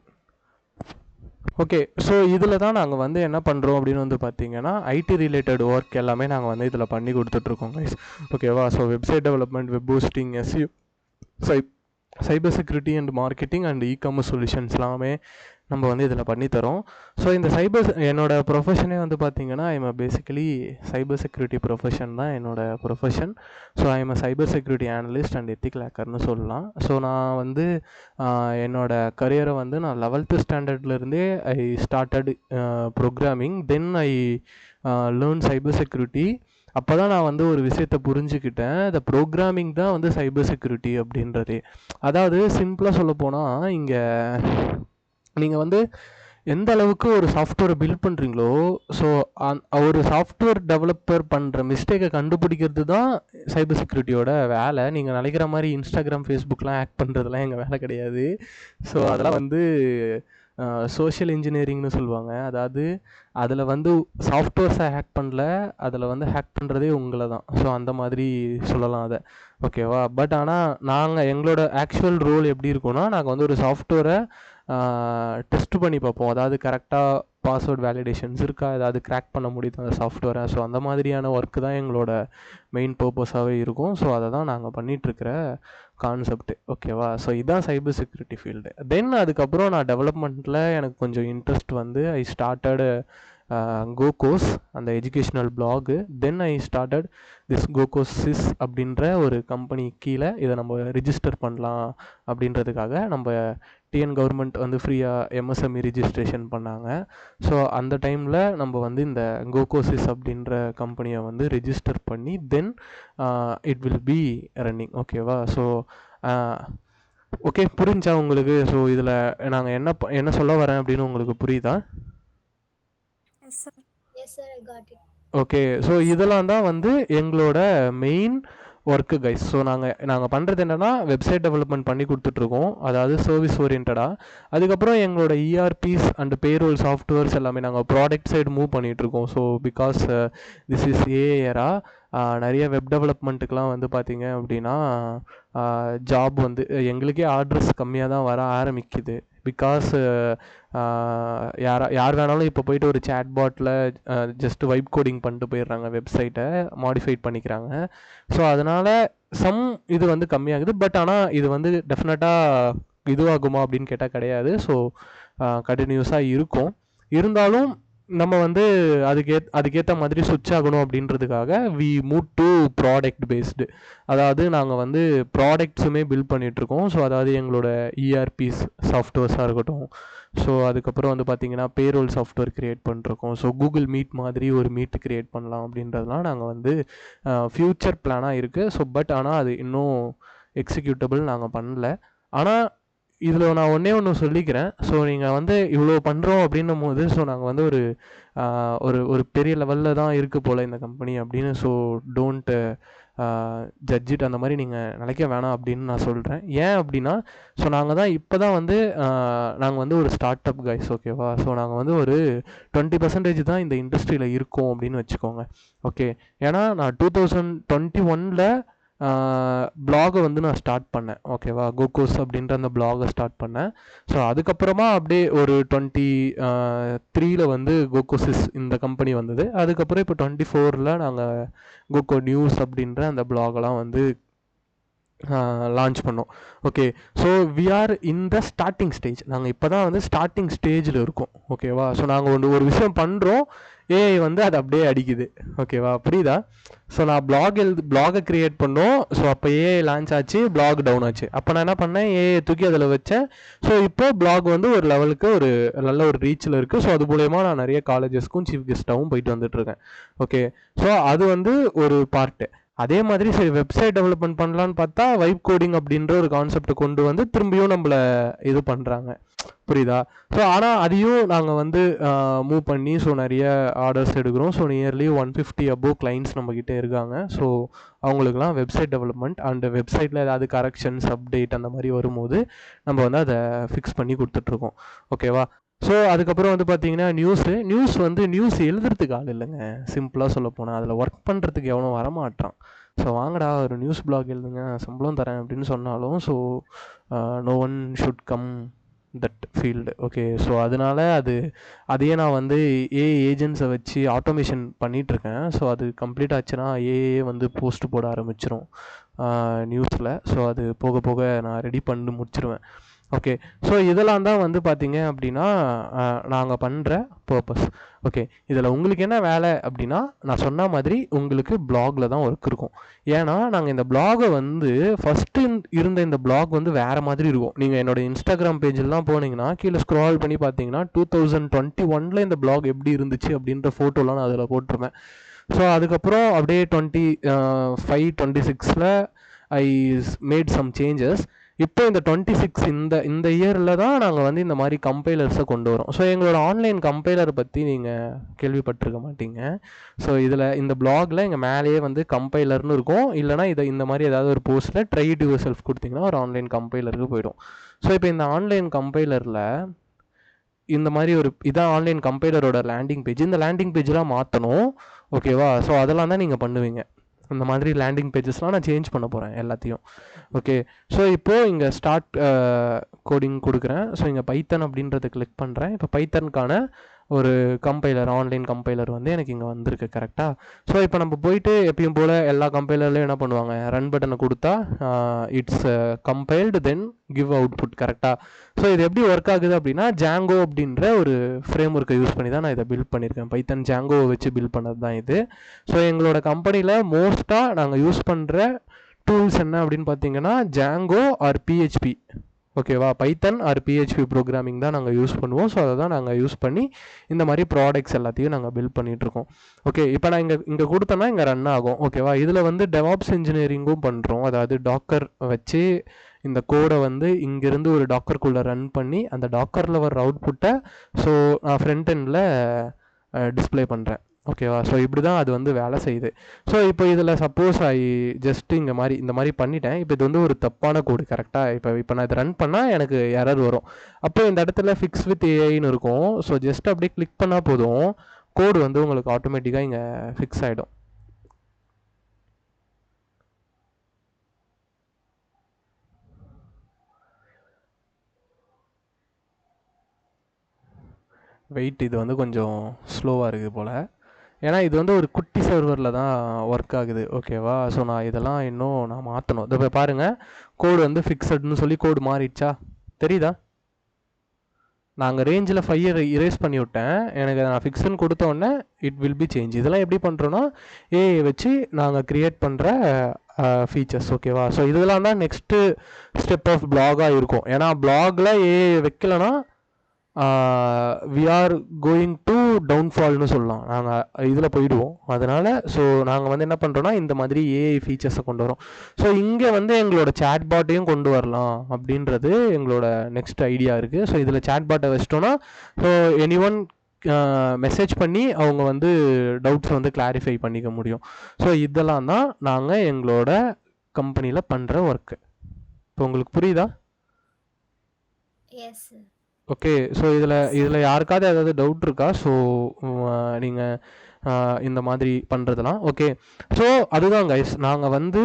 ஓகே. ஸோ இதில் தான் நாங்கள் வந்து என்ன பண்ணுறோம் அப்படின்னு வந்து பார்த்தீங்கன்னா, ஐடி ரிலேட்டட் ஒர்க் எல்லாமே நாங்கள் வந்து இதில் பண்ணி கொடுத்துட்ருக்கோம் கைஸ். ஓகேவா. So website development, web boosting, SEO, cyber security and marketing and ecommerce solutions எல்லாமே நம்ம வந்து இதில் பண்ணித்தரோம். ஸோ இந்த என்னோட ப்ரொஃபஷனே வந்து பார்த்தீங்கன்னா, I'm basically cyber security profession தான் என்னோட profession. So I'm cyber security analyst and ethical ஹேக்கர்னு சொல்லலாம். ஸோ நான் வந்து என்னோட கரியரை வந்து நான் 11th ஸ்டாண்டர்ட்லேருந்தே I started programming. Then I learn cyber security. அப்போ தான் நான் வந்து ஒரு விஷயத்தை புரிஞ்சுக்கிட்டேன், இந்த ப்ரோக்ராமிங் தான் வந்து சைபர் செக்யூரிட்டி அப்படின்றதே. அதாவது சிம்பிளாக சொல்லப்போனால், இங்கே நீங்கள் வந்து எந்த அளவுக்கு ஒரு சாஃப்ட்வேரை பில்ட் பண்ணுறீங்களோ, ஸோ ஒரு சாஃப்ட்வேர் டெவலப்பர் பண்ணுற மிஸ்டேக்கை கண்டுபிடிக்கிறது தான் சைபர் செக்யூரிட்டியோட வேலை. நீங்கள் நினைக்கிற மாதிரி இன்ஸ்டாகிராம், ஃபேஸ்புக்லாம் ஹேக் பண்ணுறதுலாம் எங்கள் வேலை கிடையாது. ஸோ அதெல்லாம் வந்து சோஷியல் இன்ஜினியரிங்னு சொல்லுவாங்க. அதாவது அதில் வந்து சாஃப்ட்வேர்ஸை ஹேக் பண்ணல, அதில் வந்து ஹேக் பண்ணுறதே உங்களை தான். ஸோ அந்த மாதிரி சொல்லலாம் அதை. ஓகேவா. பட் ஆனால் எங்களோட ஆக்சுவல் ரோல் எப்படி இருக்கும்னா, நாங்கள் வந்து ஒரு சாஃப்ட்வேரை டெஸ்ட் பண்ணி பார்ப்போம். அதாவது கரெக்டாக பாஸ்வேர்ட் வேலிடேஷன்ஸ் இருக்கா, ஏதாவது கிராக் பண்ண முடியுது அந்த சாஃப்ட்வேரை. ஸோ அந்த மாதிரியான ஒர்க்கு தான் எங்களோட மெயின் பர்பஸாகவே இருக்கும். ஸோ அதை தான் நாங்கள் பண்ணிகிட்ருக்கிற கான்செப்ட். ஓகேவா. ஸோ இதுதான் சைபர் செக்யூரிட்டி ஃபீல்டு. தென் அதுக்கப்புறம் நான் டெவலப்மெண்ட்டில் எனக்கு கொஞ்சம் இன்ட்ரெஸ்ட் வந்து ஐ ஸ்டார்டட் கோகோஸ், அந்த educational blog. Then I started this Kokosys அப்படின்ற ஒரு கம்பெனி கீழே இதை நம்ம ரிஜிஸ்டர் பண்ணலாம் அப்படின்றதுக்காக நம்ம டிஎன் கவர்மெண்ட் வந்து ஃப்ரீயாக எம்எஸ்எம்இ ரிஜிஸ்ட்ரேஷன் பண்ணாங்க. ஸோ அந்த டைமில் நம்ம வந்து இந்த கோகோசிஸ் அப்படின்ற கம்பெனியை வந்து ரிஜிஸ்டர் பண்ணி then it will be running. ஓகேவா. ஸோ ஓகே, புரிஞ்சா உங்களுக்கு? ஸோ இதில் நாங்கள் என்ன சொல்ல வரேன் அப்படின்னு உங்களுக்கு புரியுதா? Yes sir, I got it. Okay. So இதெல்லாம் தான் வந்து எங்களோட மெயின் ஒர்க்கு கைஸ். ஸோ நாங்கள் பண்ணுறது என்னென்னா, வெப்சைட் டெவலப்மெண்ட் பண்ணி கொடுத்துட்ருக்கோம், அதாவது சர்வீஸ் ஓரியன்டாக. அதுக்கப்புறம் எங்களோட இஆர்பிஸ் அண்ட் பேரோல் சாஃப்ட்வேர்ஸ் எல்லாமே நாங்கள் ப்ராடக்ட் சைடு மூவ் பண்ணிகிட்ருக்கோம். ஸோ பிகாஸ் திஸ் இஸ் ஏஏரா, நிறைய வெப் டெவலப்மெண்ட்டுக்கெலாம் வந்து பார்த்திங்க அப்படின்னா ஜாப் வந்து எங்களுக்கே ஆர்டர்ஸ் கம்மியாக தான் வர ஆரம்பிக்குது. பிகாஸ் யார் வேணாலும் இப்போ போயிட்டு ஒரு சேட் பாட்டில் ஜஸ்ட் வைப் கோடிங் பண்ணிட்டு போயிடுறாங்க, வெப்சைட்டை மாடிஃபைட் பண்ணிக்கிறாங்க. ஸோ அதனால் இது வந்து கம்மியாகுது. பட் ஆனால் இது வந்து டெஃபினட்டாக இதுவாகுமா அப்படின்னு கேட்டால் கிடையாது. ஸோ கண்டினியூஸாக இருக்கும். இருந்தாலும் நம்ம வந்து அதுக்கேற்ற மாதிரி சுவிட்ச் ஆகணும் அப்படின்றதுக்காக we move to product based. அதாவது நாங்கள் வந்து ப்ராடக்ட்ஸுமே பில்ட் பண்ணிகிட்ருக்கோம். ஸோ அதாவது எங்களோட இஆர்பிஸ் சாஃப்ட்வேர்ஸாக இருக்கட்டும், ஸோ அதுக்கப்புறம் வந்து பார்த்திங்கன்னா பேரோல் சாஃப்ட்வேர் க்ரியேட் பண்ணிருக்கோம். ஸோ கூகுள் மீட் மாதிரி ஒரு மீட் க்ரியேட் பண்ணலாம் அப்படின்றதுலாம் நாங்கள் வந்து ஃப்யூச்சர் பிளானாக இருக்குது. ஸோ பட் ஆனால் அது இன்னும் எக்ஸிக்யூட்டபிள் நாங்கள் பண்ணல. ஆனால் இதில் நான் ஒன்று சொல்லிக்கிறேன். ஸோ நீங்கள் வந்து இவ்வளோ பண்ணுறோம் அப்படின்னும் போது, ஸோ நாங்கள் வந்து ஒரு ஒரு பெரிய லெவலில் தான் இருக்குது போல் இந்த கம்பெனி அப்படின்னு. ஸோ டோன்ட் ஜட்ஜ் இட், அந்த மாதிரி நீங்கள் நினைக்க வேணாம் அப்படின்னு நான் சொல்கிறேன். ஏன் அப்படின்னா, ஸோ நாங்கள் தான் இப்போ தான் வந்து நாங்கள் வந்து ஒரு ஸ்டார்ட் அப் கைஸ், ஓகேவா. ஸோ நாங்கள் வந்து ஒரு 20% தான் இந்த இண்டஸ்ட்ரியில் இருக்கோம் அப்படின்னு வச்சுக்கோங்க. ஓகே, ஏன்னா நான் 2021 பிளாகை வந்து நான் ஸ்டார்ட் பண்ணேன், ஓகேவா. கோகோஸ் அப்படின்ற அந்த பிளாகை ஸ்டார்ட் பண்ணேன். ஸோ அதுக்கப்புறமா அப்படியே ஒரு 23 வந்து கோகோசிஸ் இந்த கம்பெனி வந்தது. அதுக்கப்புறம் இப்போ 24 நாங்கள் கோகோ நியூஸ் அப்படின்ற அந்த பிளாகெல்லாம் வந்து லான்ச் பண்ணோம். Okay, so we are in the starting stage. நாங்கள் இப்போ தான் வந்து ஸ்டார்டிங் ஸ்டேஜில் இருக்கோம், ஓகேவா. ஸோ நாங்கள் ஒரு விஷயம் பண்ணுறோம், ஏஐ வந்து அது அப்படியே அடிக்குது, ஓகேவா, புரியுதா. ஸோ நான் பிளாகை க்ரியேட் பண்ணோம். ஸோ அப்போ ஏஐ லான்ச் ஆச்சு, பிளாக் டவுன் ஆச்சு. அப்போ நான் என்ன பண்ணேன், ஏஐ தூக்கி அதில் வச்சேன். ஸோ இப்போ பிளாக் வந்து ஒரு லெவலுக்கு ஒரு நல்ல ஒரு ரீச்சில் இருக்குது. ஸோ அது மூலயமா நான் நிறைய காலேஜஸ்க்கும் சீஃப் கெஸ்ட்டாகவும் போயிட்டு வந்துட்டுருக்கேன். ஓகே, ஸோ அது வந்து ஒரு பார்ட்டு. அதே மாதிரி சரி வெப்சைட் டெவலப்மெண்ட் பண்ணலான்னு பார்த்தா வைப் கோடிங் அப்படின்ற ஒரு கான்செப்டை கொண்டு வந்து திரும்பியும் நம்மளை இது பண்ணுறாங்க, புரியுதா. ஸோ ஆனால் அதையும் நாங்கள் வந்து மூவ் பண்ணி ஸோ நிறைய ஆர்டர்ஸ் எடுக்கிறோம். ஸோ நியர்லி 150 above கிளைண்ட்ஸ் நம்மக்கிட்ட இருக்காங்க. ஸோ அவங்களுக்குலாம் வெப்சைட் டெவலப்மெண்ட் அண்ட் வெப்சைட்டில் ஏதாவது கரெக்ஷன்ஸ் அப்டேட் அந்த மாதிரி வரும்போது நம்ம வந்து அதை ஃபிக்ஸ் பண்ணி கொடுத்துட்ருக்கோம், ஓகேவா. ஸோ அதுக்கப்புறம் வந்து பார்த்தீங்கன்னா நியூஸ் எழுதுறதுக்கு ஆள் இல்லைங்க, சிம்பிளாக சொல்ல போனால். அதில் ஒர்க் பண்ணுறதுக்கு எவனும் வரமாட்டான். ஸோ வாங்கடா ஒரு நியூஸ் பிளாக் எழுதுங்க, சம்பளம் தரேன் அப்படின்னு சொன்னாலும் so no one should come that field, okay. So அதனால அதையே நான் வந்து ஏஐ ஏஜென்ட்ஸை வச்சு ஆட்டோமேஷன் பண்ணிகிட்ருக்கேன். ஸோ அது கம்ப்ளீட் ஆச்சுன்னா ஏஏ வந்து போஸ்ட் போட ஆரம்பிச்சிடும் நியூஸில். ஸோ அது போக போக நான் ரெடி பண்ணி முடிச்சிருவேன், ஓகே. ஸோ இதெல்லாம் தான் வந்து பார்த்தீங்க அப்படின்னா நாங்கள் பண்ணுற பர்பஸ், ஓகே. இதில் உங்களுக்கு என்ன வேலை அப்படின்னா, நான் சொன்ன மாதிரி உங்களுக்கு பிளாகில் தான் ஒர்க் இருக்கும். ஏன்னா நாங்கள் இந்த பிளாகை வந்து ஃபஸ்ட்டு இருந்த இந்த பிளாக் வந்து வேறு மாதிரி இருக்கும். நீங்கள் என்னோடய இன்ஸ்டாகிராம் பேஜெல்லாம் போனீங்கன்னா கீழே ஸ்க்ரால் பண்ணி பார்த்தீங்கன்னா 2021 இந்த பிளாக் எப்படி இருந்துச்சு அப்படின்ற ஃபோட்டோலாம் நான் அதில் போட்டிருப்பேன். ஸோ அதுக்கப்புறம் அப்படியே 25-26 ஐ மேட் சம் சேஞ்சஸ். இப்போ இந்த 26 இந்த இயரில் தான் நாங்கள் வந்து இந்த மாதிரி கம்பைலர்ஸை கொண்டு வரோம். ஸோ எங்களோட ஆன்லைன் கம்பைலரை பற்றி நீங்கள் கேள்விப்பட்டிருக்க மாட்டீங்க. ஸோ இதில் இந்த பிளாகில் எங்கள் மேலேயே வந்து கம்பைலர்னு இருக்கும். இல்லைனா இந்த மாதிரி ஏதாவது ஒரு போஸ்ட்டில் ட்ரை டு யுவர் செல்ஃப் கொடுத்தீங்கன்னா ஒரு ஆன்லைன் கம்பைலருக்கு போயிடும். ஸோ இப்போ இந்த ஆன்லைன் கம்பைலரில் இந்த மாதிரி இதான் ஆன்லைன் கம்பைலரோட லேண்டிங் பேஜ். இந்த லேண்டிங் பேஜெலாம் மாற்றணும், ஓகேவா. ஸோ அதெல்லாம் தான் நீங்கள் பண்ணுவீங்க. இந்த மாதிரி லேண்டிங் பேஜஸ்லாம் நான் சேஞ்ச் பண்ண போகிறேன் எல்லாத்தையும், ஓகே. ஸோ இப்போது இங்கே ஸ்டார்ட் கோடிங் கொடுக்குறேன். ஸோ இங்கே பைத்தன் அப்படின்றத கிளிக் பண்ணுறேன். இப்போ பைத்தனுக்கான ஒரு கம்பைலர், ஆன்லைன் கம்பைலர் வந்து எனக்கு இங்கே வந்திருக்கு, கரெக்டாக. ஸோ இப்போ நம்ம போயிட்டு எப்பயும் போல் எல்லா கம்பைலர்லையும் என்ன பண்ணுவாங்க, ரன் பட்டனை கொடுத்தா it's compiled then give output, கரெக்டாக. ஸோ இது எப்படி ஒர்க் ஆகுது அப்படின்னா, ஜாங்கோ அப்படின்ற ஒரு ஃப்ரேம் ஒர்க்கை யூஸ் பண்ணி தான் நான் இதை பில்ட் பண்ணியிருக்கேன். பைத்தன் ஜாங்கோவை வச்சு பில்ட் பண்ணது தான் இது. ஸோ எங்களோட கம்பெனியில் மோஸ்ட்டாக நாங்கள் யூஸ் பண்ணுற டூல்ஸ் என்ன அப்படின்னு பார்த்தீங்கன்னா ஜாங்கோ ஆர் பிஹெச்பி, ஓகேவா. பைத்தன் ஆர் பிஹெச்பி ப்ரோக்ராமிங் தான் நாங்கள் யூஸ் பண்ணுவோம். ஸோ அதை தான் நாங்கள் யூஸ் பண்ணி இந்த மாதிரி ப்ராடக்ட்ஸ் எல்லாத்தையும் நாங்கள் பில்ட் பண்ணிகிட்ருக்கோம், ஓகே. இப்போ நான் இங்கே கொடுத்தோன்னா இங்கே ரன் ஆகும், ஓகேவா. இதில் வந்து டெவாப்ஸ் இன்ஜினியரிங்கும் பண்ணுறோம். அதாவது டாக்கர் வச்சு இந்த கோடை வந்து இங்கேருந்து ஒரு டாக்கருக்குள்ளே ரன் பண்ணி அந்த டாக்கரில் வர அவுட்புட்டை ஸோ நான் ஃப்ரண்ட் எண்டில் டிஸ்பிளே பண்ணுறேன், ஓகேவா. ஸோ இப்படி தான் அது வந்து வேலை செய்யுது. ஸோ இப்போ இதில் சப்போஸ் ஜஸ்ட்டு இந்த மாதிரி பண்ணிட்டேன். இப்போ இது வந்து ஒரு தப்பான கோடு, கரெக்டாக. இப்போ நான் இதை ரன் பண்ணால் எனக்கு எரர் வரும். அப்போ இந்த இடத்துல ஃபிக்ஸ் வித் ஏஐன்னு இருக்கும். ஸோ ஜஸ்ட் அப்படியே கிளிக் பண்ணால் போதும், கோடு வந்து உங்களுக்கு ஆட்டோமேட்டிக்காக இங்கே ஃபிக்ஸ் ஆகிடும். வெயிட், இது வந்து கொஞ்சம் ஸ்லோவாக இருக்குது போல். ஏன்னா இது வந்து ஒரு குட்டி சர்வரில் தான் ஒர்க் ஆகுது, ஓகேவா. ஸோ நான் இதெல்லாம் இன்னும் நான் மாற்றணும். இதை போய் பாருங்கள், கோடு வந்து ஃபிக்ஸட்னு சொல்லி கோடு மாறிடுச்சா, தெரியுதா. நாங்கள் ரேஞ்சில் 5 இரேஸ் பண்ணி விட்டேன். எனக்கு நான் ஃபிக்ஸ்ன்னு கொடுத்த உடனே இட் வில் பி சேஞ்ச். இதெல்லாம் எப்படி பண்ணுறோன்னா ஏஐ வச்சு நாங்கள் க்ரியேட் பண்ணுற ஃபீச்சர்ஸ், ஓகேவா. ஸோ இதெல்லாம் தான் நெக்ஸ்ட்டு ஸ்டெப் ஆஃப் பிளாகாக இருக்கும். ஏன்னா பிளாகில் ஏஐ வைக்கலைன்னா வி ஆர் கோயிங் டு டவுன்ஃபால்னு சொல்லலாம். நாங்கள் இதில் போயிடுவோம். அதனால் ஸோ நாங்கள் வந்து என்ன பண்ணுறோன்னா இந்த மாதிரி ஏஐ ஃபீச்சர்ஸை கொண்டு வரோம். ஸோ இங்கே வந்து எங்களோட சேட்பாட்டையும் கொண்டு வரலாம் அப்படின்றது எங்களோட நெக்ஸ்ட் ஐடியா இருக்குது. ஸோ இதில் சேட்பாட்டை வச்சிட்டோன்னா ஸோ எனி ஒன் மெசேஜ் பண்ணி அவங்க வந்து டவுட்ஸை வந்து கிளாரிஃபை பண்ணிக்க முடியும். ஸோ இதெல்லாம் தான் நாங்கள் எங்களோட கம்பெனியில் பண்ணுற ஒர்க்கு. இப்போ உங்களுக்கு புரியுதா? Yes sir. ஓகே. ஸோ இதில் யாருக்காவது ஏதாவது டவுட் இருக்கா? ஸோ நீங்கள் இந்த மாதிரி பண்ணுறதுலாம் ஓகே. ஸோ அதுதான் கைஸ், நாங்கள் வந்து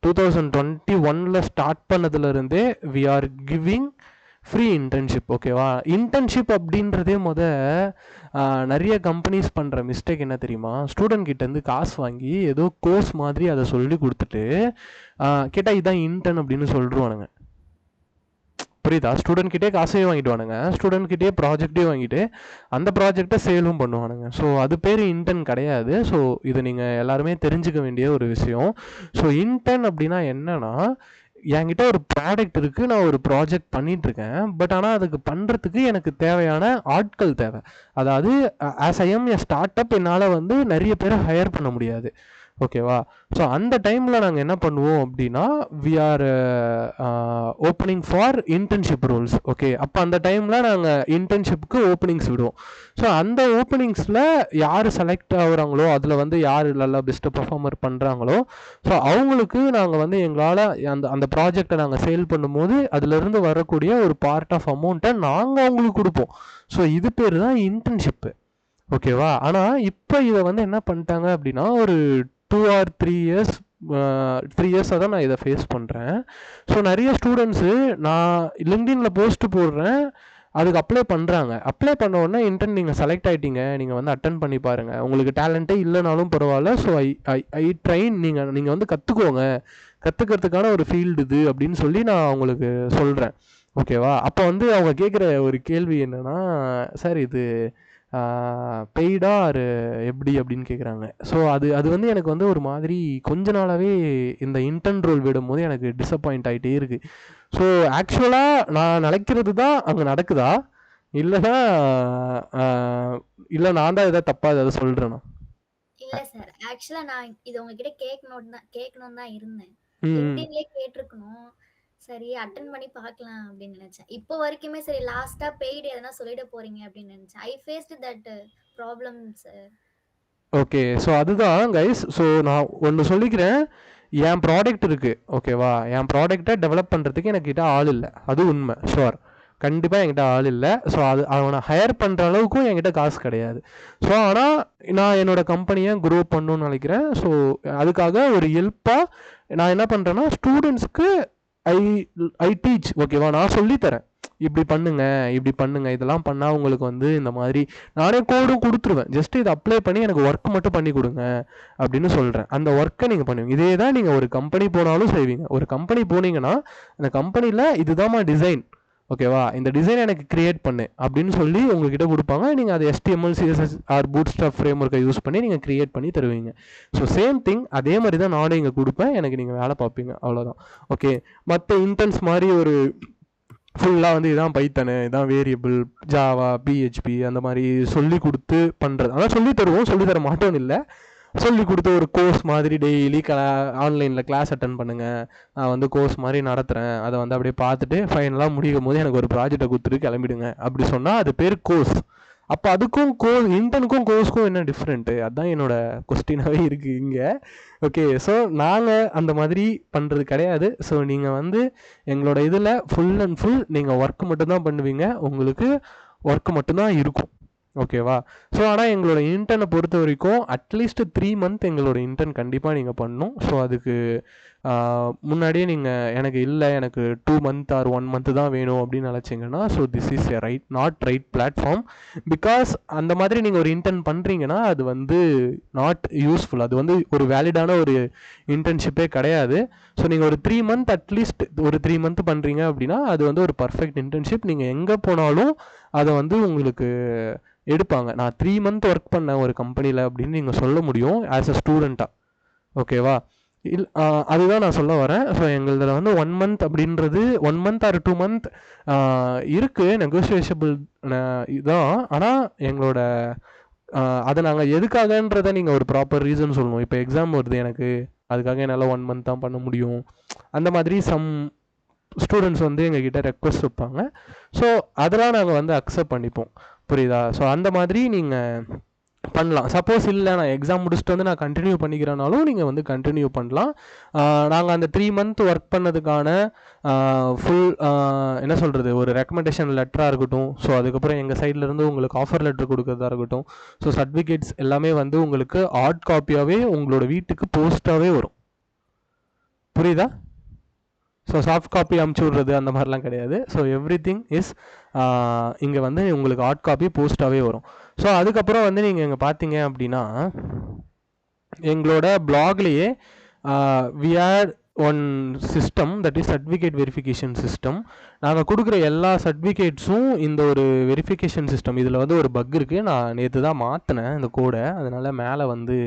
2021 ஸ்டார்ட் பண்ணதுலேருந்தே we are giving free internship. ஓகேவா? இன்டர்ன்ஷிப் அப்படின்றதே நிறைய கம்பெனிஸ் பண்ணுற மிஸ்டேக் என்ன தெரியுமா? ஸ்டூடெண்ட் கிட்டேருந்து காசு வாங்கி ஏதோ கோர்ஸ் மாதிரி அதை சொல்லி கொடுத்துட்டு கேட்டால் இதான் இன்டர்ன் அப்படின்னு சொல்லிடுவானுங்க. புரியுதா? ஸ்டூடெண்ட் கிட்டே காசையும் வாங்கிடுவானுங்க, ஸ்டூடெண்ட் கிட்டே ப்ராஜெக்டையும் வாங்கிட்டு அந்த ப்ராஜெக்டை சேலும் பண்ணுவானுங்க. ஸோ அது பேர் இன்டர்ன் கிடையாது. ஸோ இது நீங்கள் எல்லாருமே தெரிஞ்சுக்க வேண்டிய ஒரு விஷயம். ஸோ இன்டர்ன் அப்படின்னா என்னன்னா, என்கிட்ட ஒரு ப்ராடக்ட் இருக்குது, நான் ஒரு ப்ராஜெக்ட் பண்ணிகிட்ருக்கேன். பட் ஆனால் அதுக்கு பண்ணுறதுக்கு எனக்கு தேவையான ஆட்கள் தேவை. அதாவது as I M a start up, என்னால் வந்து நிறைய பேரை ஹையர் பண்ண முடியாது. ஓகேவா? ஸோ அந்த டைமில் நாங்கள் என்ன பண்ணுவோம் அப்படின்னா, we are opening for internship roles. Okay, அப்போ அந்த டைமில் நாங்கள் இன்டர்ன்ஷிப்புக்கு ஓப்பனிங்ஸ் விடுவோம். ஸோ அந்த ஓப்பனிங்ஸில் யார் செலக்ட் ஆகுறாங்களோ, அதில் வந்து யார் நல்லா பெஸ்ட்டு பர்ஃபார்மர் பண்ணுறாங்களோ, ஸோ அவங்களுக்கு நாங்கள் வந்து எங்களால் அந்த ப்ராஜெக்டை நாங்கள் சேல் பண்ணும்போது அதிலிருந்து வரக்கூடிய ஒரு பார்ட் ஆஃப் அமௌண்ட்டை நாங்கள் அவங்களுக்கு கொடுப்போம். ஸோ இது பேர் தான் இன்டர்ன்ஷிப்பு. ஓகேவா? ஆனால் இப்போ இதை வந்து என்ன பண்ணிட்டாங்க அப்படின்னா, ஒரு 2 or 3 இயர்ஸ் 3 இயர்ஸாக தான் நான் இதை ஃபேஸ் பண்ணுறேன். ஸோ நிறைய ஸ்டூடெண்ட்ஸு நான் லிங்க்டினில் போஸ்ட்டு போடுறேன், அதுக்கு அப்ளை பண்ணுறாங்க. அப்ளை பண்ண உடனே இன்டர்ன் நீங்கள் செலக்ட் ஆகிட்டீங்க, நீங்கள் வந்து அட்டன் பண்ணி பாருங்கள், உங்களுக்கு டேலண்ட்டே இல்லைனாலும் பரவாயில்ல, ஸோ ஐ ட்ரைன், நீங்கள் வந்து கற்றுக்கோங்க, கற்றுக்கிறதுக்கான ஒரு ஃபீல்டு இது அப்படின்னு சொல்லி நான் அவங்களுக்கு சொல்கிறேன். ஓகேவா? அப்போ வந்து அவங்க கேட்குற ஒரு கேள்வி என்னென்னா, சார் இது பெய்டா ஆர் எப்படி அப்படின்னு கேட்குறாங்க. ஸோ அது வந்து எனக்கு வந்து ஒரு மாதிரி கொஞ்ச நாளாகவே இந்த இன்டர்ன் ரோல் விடும்போது எனக்கு டிசப்பாயிண்ட் ஆகிட்டே இருக்குது. ஸோ ஆக்சுவலாக நான் நினைக்கிறது தான் அங்கே நடக்குதா, இல்லைனா இல்லை நான் தான் எதாவது தப்பாக ஏதாவது சொல்கிறேன்னா? இல்ல சார், ஆக்சுவலா நான் இது உங்ககிட்ட கேட்கணும் தான் இருந்தேன். லிங்க்டின்லயே கேட்டிருக்கணும். சரி அட்டன் பண்ணி பார்க்கலாம் அப்படின்னு நினைச்சேன். இப்போ வரைக்குமே சரி லாஸ்டா பெய்டு எதனா சொல்லிட போறீங்க அப்படின்னு நினைச்சேன். I faced that problem sir. Okay. So அதுதான் கைஸ். ஸோ நான் ஒன்று சொல்லிக்கிறேன், என் ப்ராடக்ட் இருக்குது. ஓகேவா? என் ப்ராடக்டை டெவலப் பண்ணுறதுக்கு என்கிட்ட ஆள் இல்லை, அது உண்மை, ஷுவர். கண்டிப்பாக என்கிட்ட ஆள் இல்லை. ஸோ அவனை ஹையர் பண்ணுற அளவுக்கும் என்கிட்ட காசு கிடையாது. ஸோ ஆனால் நான் என்னோடய கம்பெனியை க்ரோ பண்ணணும்னு நினைக்கிறேன். ஸோ அதுக்காக ஒரு ஹெல்ப்பாக நான் என்ன பண்ணுறேன்னா, ஸ்டூடெண்ட்ஸ்க்கு ஐ டீச். ஓகேவா? நான் சொல்லித்தரேன், இப்படி பண்ணுங்க, இதெல்லாம் பண்ணால் உங்களுக்கு வந்து இந்த மாதிரி நானே கோடும் கொடுத்துருவேன். ஜஸ்ட் இதை அப்ளை பண்ணி எனக்கு ஒர்க் மட்டும் பண்ணி கொடுங்க அப்படின்னு சொல்கிறேன். அந்த ஒர்க்கை நீங்கள் பண்ணுவீங்க. இதே தான் நீங்கள் ஒரு கம்பெனி போனாலும் செய்வீங்க. ஒரு கம்பெனி போனீங்கன்னா அந்த கம்பெனியில் இதுதான்மா டிசைன், ஓகேவா, இந்த டிசைன் எனக்கு கிரியேட் பண்ணு அப்படின்னு சொல்லி உங்ககிட்ட கொடுப்பாங்க. நீங்கள் அதை HTML CSS ஆர் பூட்ஸ்ட்ராப் ஃப்ரேம் ஒர்க்கை யூஸ் பண்ணி நீங்கள் கிரியேட் பண்ணி தருவீங்க. ஸோ சேம் திங் அதே மாதிரி தான் நானும் இங்கே கொடுப்பேன், எனக்கு நீங்கள் வேலை பார்ப்பீங்க, அவ்வளோதான். ஓகே. மற்ற இன்டர்ன்ஸ் மாதிரி ஒரு ஃபுல்லாக வந்து இதான் பைத்தனு, இதான் வேரியபிள், ஜாவா, PHP அந்த மாதிரி சொல்லி கொடுத்து பண்ணுறது, அதான் சொல்லி தருவோம், சொல்லித்தர மாட்டோன்னு இல்லை, சொல்லி கொடுத்து ஒரு கோர்ஸ் மாதிரி டெய்லி ஆன்லைனில் கிளாஸ் அட்டன் பண்ணுங்கள், நான் வந்து கோர்ஸ் மாதிரி நடத்துகிறேன், அதை வந்து அப்படியே பார்த்துட்டு ஃபைனலாக முடிக்கும் போது எனக்கு ஒரு ப்ராஜெக்டை கொடுத்துட்டு கிளம்பிடுங்க அப்படி சொன்னால் அது பேர் கோர்ஸ். அப்போ அதுக்கும் இன்டர்னுக்கும் கோர்ஸ்க்கும் என்ன டிஃப்ரெண்ட்டு? அதுதான் என்னோட கொஸ்டினாகவே இருக்குது இங்கே. ஓகே. ஸோ நாங்கள் அந்த மாதிரி பண்ணுறது கிடையாது. ஸோ நீங்கள் வந்து எங்களோட இதில் ஃபுல் அண்ட் ஃபுல் நீங்கள் ஒர்க் மட்டும்தான் பண்ணுவீங்க, உங்களுக்கு ஒர்க் மட்டும்தான் இருக்கும். ஓகேவா? ஸோ ஆனால் எங்களோட இன்டர்னை பொறுத்த வரைக்கும் அட்லீஸ்ட் 3 மந்த் எங்களோட இன்டர்ன் கண்டிப்பாக நீங்கள் பண்ணணும். ஸோ அதுக்கு முன்னாடியே நீங்கள் எனக்கு இல்லை, எனக்கு 2 மந்த் ஆர் 1 மந்த் தான் வேணும் அப்படின்னு நினச்சிங்கன்னா, so this is a not right platform. Because அந்த மாதிரி நீங்கள் ஒரு இன்டர்ன் பண்ணுறீங்கன்னா அது வந்து நாட் யூஸ்ஃபுல், அது வந்து ஒரு வேலிடான ஒரு இன்டர்ன்ஷிப்பே கிடையாது. ஸோ நீங்கள் ஒரு 3 மந்த் அட்லீஸ்ட் ஒரு 3 மந்த் பண்ணுறீங்க அப்படின்னா அது வந்து ஒரு பர்ஃபெக்ட் இன்டர்ன்ஷிப். நீங்கள் எங்கே போனாலும் அதை வந்து உங்களுக்கு எடுப்பாங்க. நான் 3 மந்த் ஒர்க் பண்ணேன் ஒரு கம்பெனியில் அப்படின்னு நீங்கள் சொல்ல முடியும் ஆஸ் அ ஸ்டூடெண்ட்டாக. ஓகேவா? அதுதான் நான் சொல்ல வரேன். ஸோ எங்களதில் வந்து 1 மந்த் அப்படின்றது 1 மந்த் ஆர் 2 மந்த் இருக்குது, நெகோஷியேஷபிள் இதான். ஆனால் எங்களோட அதை நாங்கள் எதுக்காகன்றதை நீங்கள் ஒரு ப்ராப்பர் ரீசன் சொல்லணும். இப்போ எக்ஸாம் வருது எனக்கு, அதுக்காக என்னால் 1 மந்த் தான் பண்ண முடியும். அந்த மாதிரி சம் ஸ்டூடெண்ட்ஸ் வந்து எங்ககிட்ட ரெக்வஸ்ட் வைப்பாங்க. ஸோ அதெல்லாம் நாங்கள் வந்து அக்செப்ட் பண்ணிப்போம். புரியுதா? ஸோ அந்த மாதிரி நீங்கள் பண்ணலாம். சப்போஸ் இல்லை நான் எக்ஸாம் முடிச்சுட்டு வந்து நான் கண்டினியூ பண்ணிக்கிறேனாலும் நீங்கள் வந்து கண்டினியூ பண்ணலாம். நாங்கள் அந்த 3 மந்த் ஒர்க் பண்ணதுக்கான ஃபுல் என்ன சொல்கிறது, ஒரு ரெக்கமெண்டேஷன் லெட்டராக இருக்கட்டும், ஸோ அதுக்கப்புறம் எங்கள் சைட்லேருந்து உங்களுக்கு ஆஃபர் லெட்டர் கொடுக்கறதா இருக்கட்டும், ஸோ சர்டிஃபிகேட்ஸ் எல்லாமே வந்து உங்களுக்கு ஹார்ட் காப்பியாகவே உங்களோட வீட்டுக்கு போஸ்ட்டாகவே வரும். புரியுதா? ஸோ சாஃப்ட் காப்பி அமுச்சு விட்றது அந்த மாதிரிலாம் கிடையாது. ஸோ எவ்ரி திங் இஸ் இங்கே வந்து உங்களுக்கு ஹார்ட் காப்பி போஸ்ட்டாகவே வரும். ஸோ அதுக்கப்புறம் வந்து நீங்கள் இங்கே பார்த்தீங்க அப்படின்னா எங்களோட பிளாக்லேயே we are one system, that is certificate verification system. நாங்கள் கொடுக்குற எல்லா சர்டிஃபிகேட்ஸும் இந்த ஒரு வெரிஃபிகேஷன் சிஸ்டம். இதில் வந்து ஒரு பக் இருக்குது, நான் நேற்று தான் மாற்றினேன் இந்த கோடை, அதனால் மேலே வந்து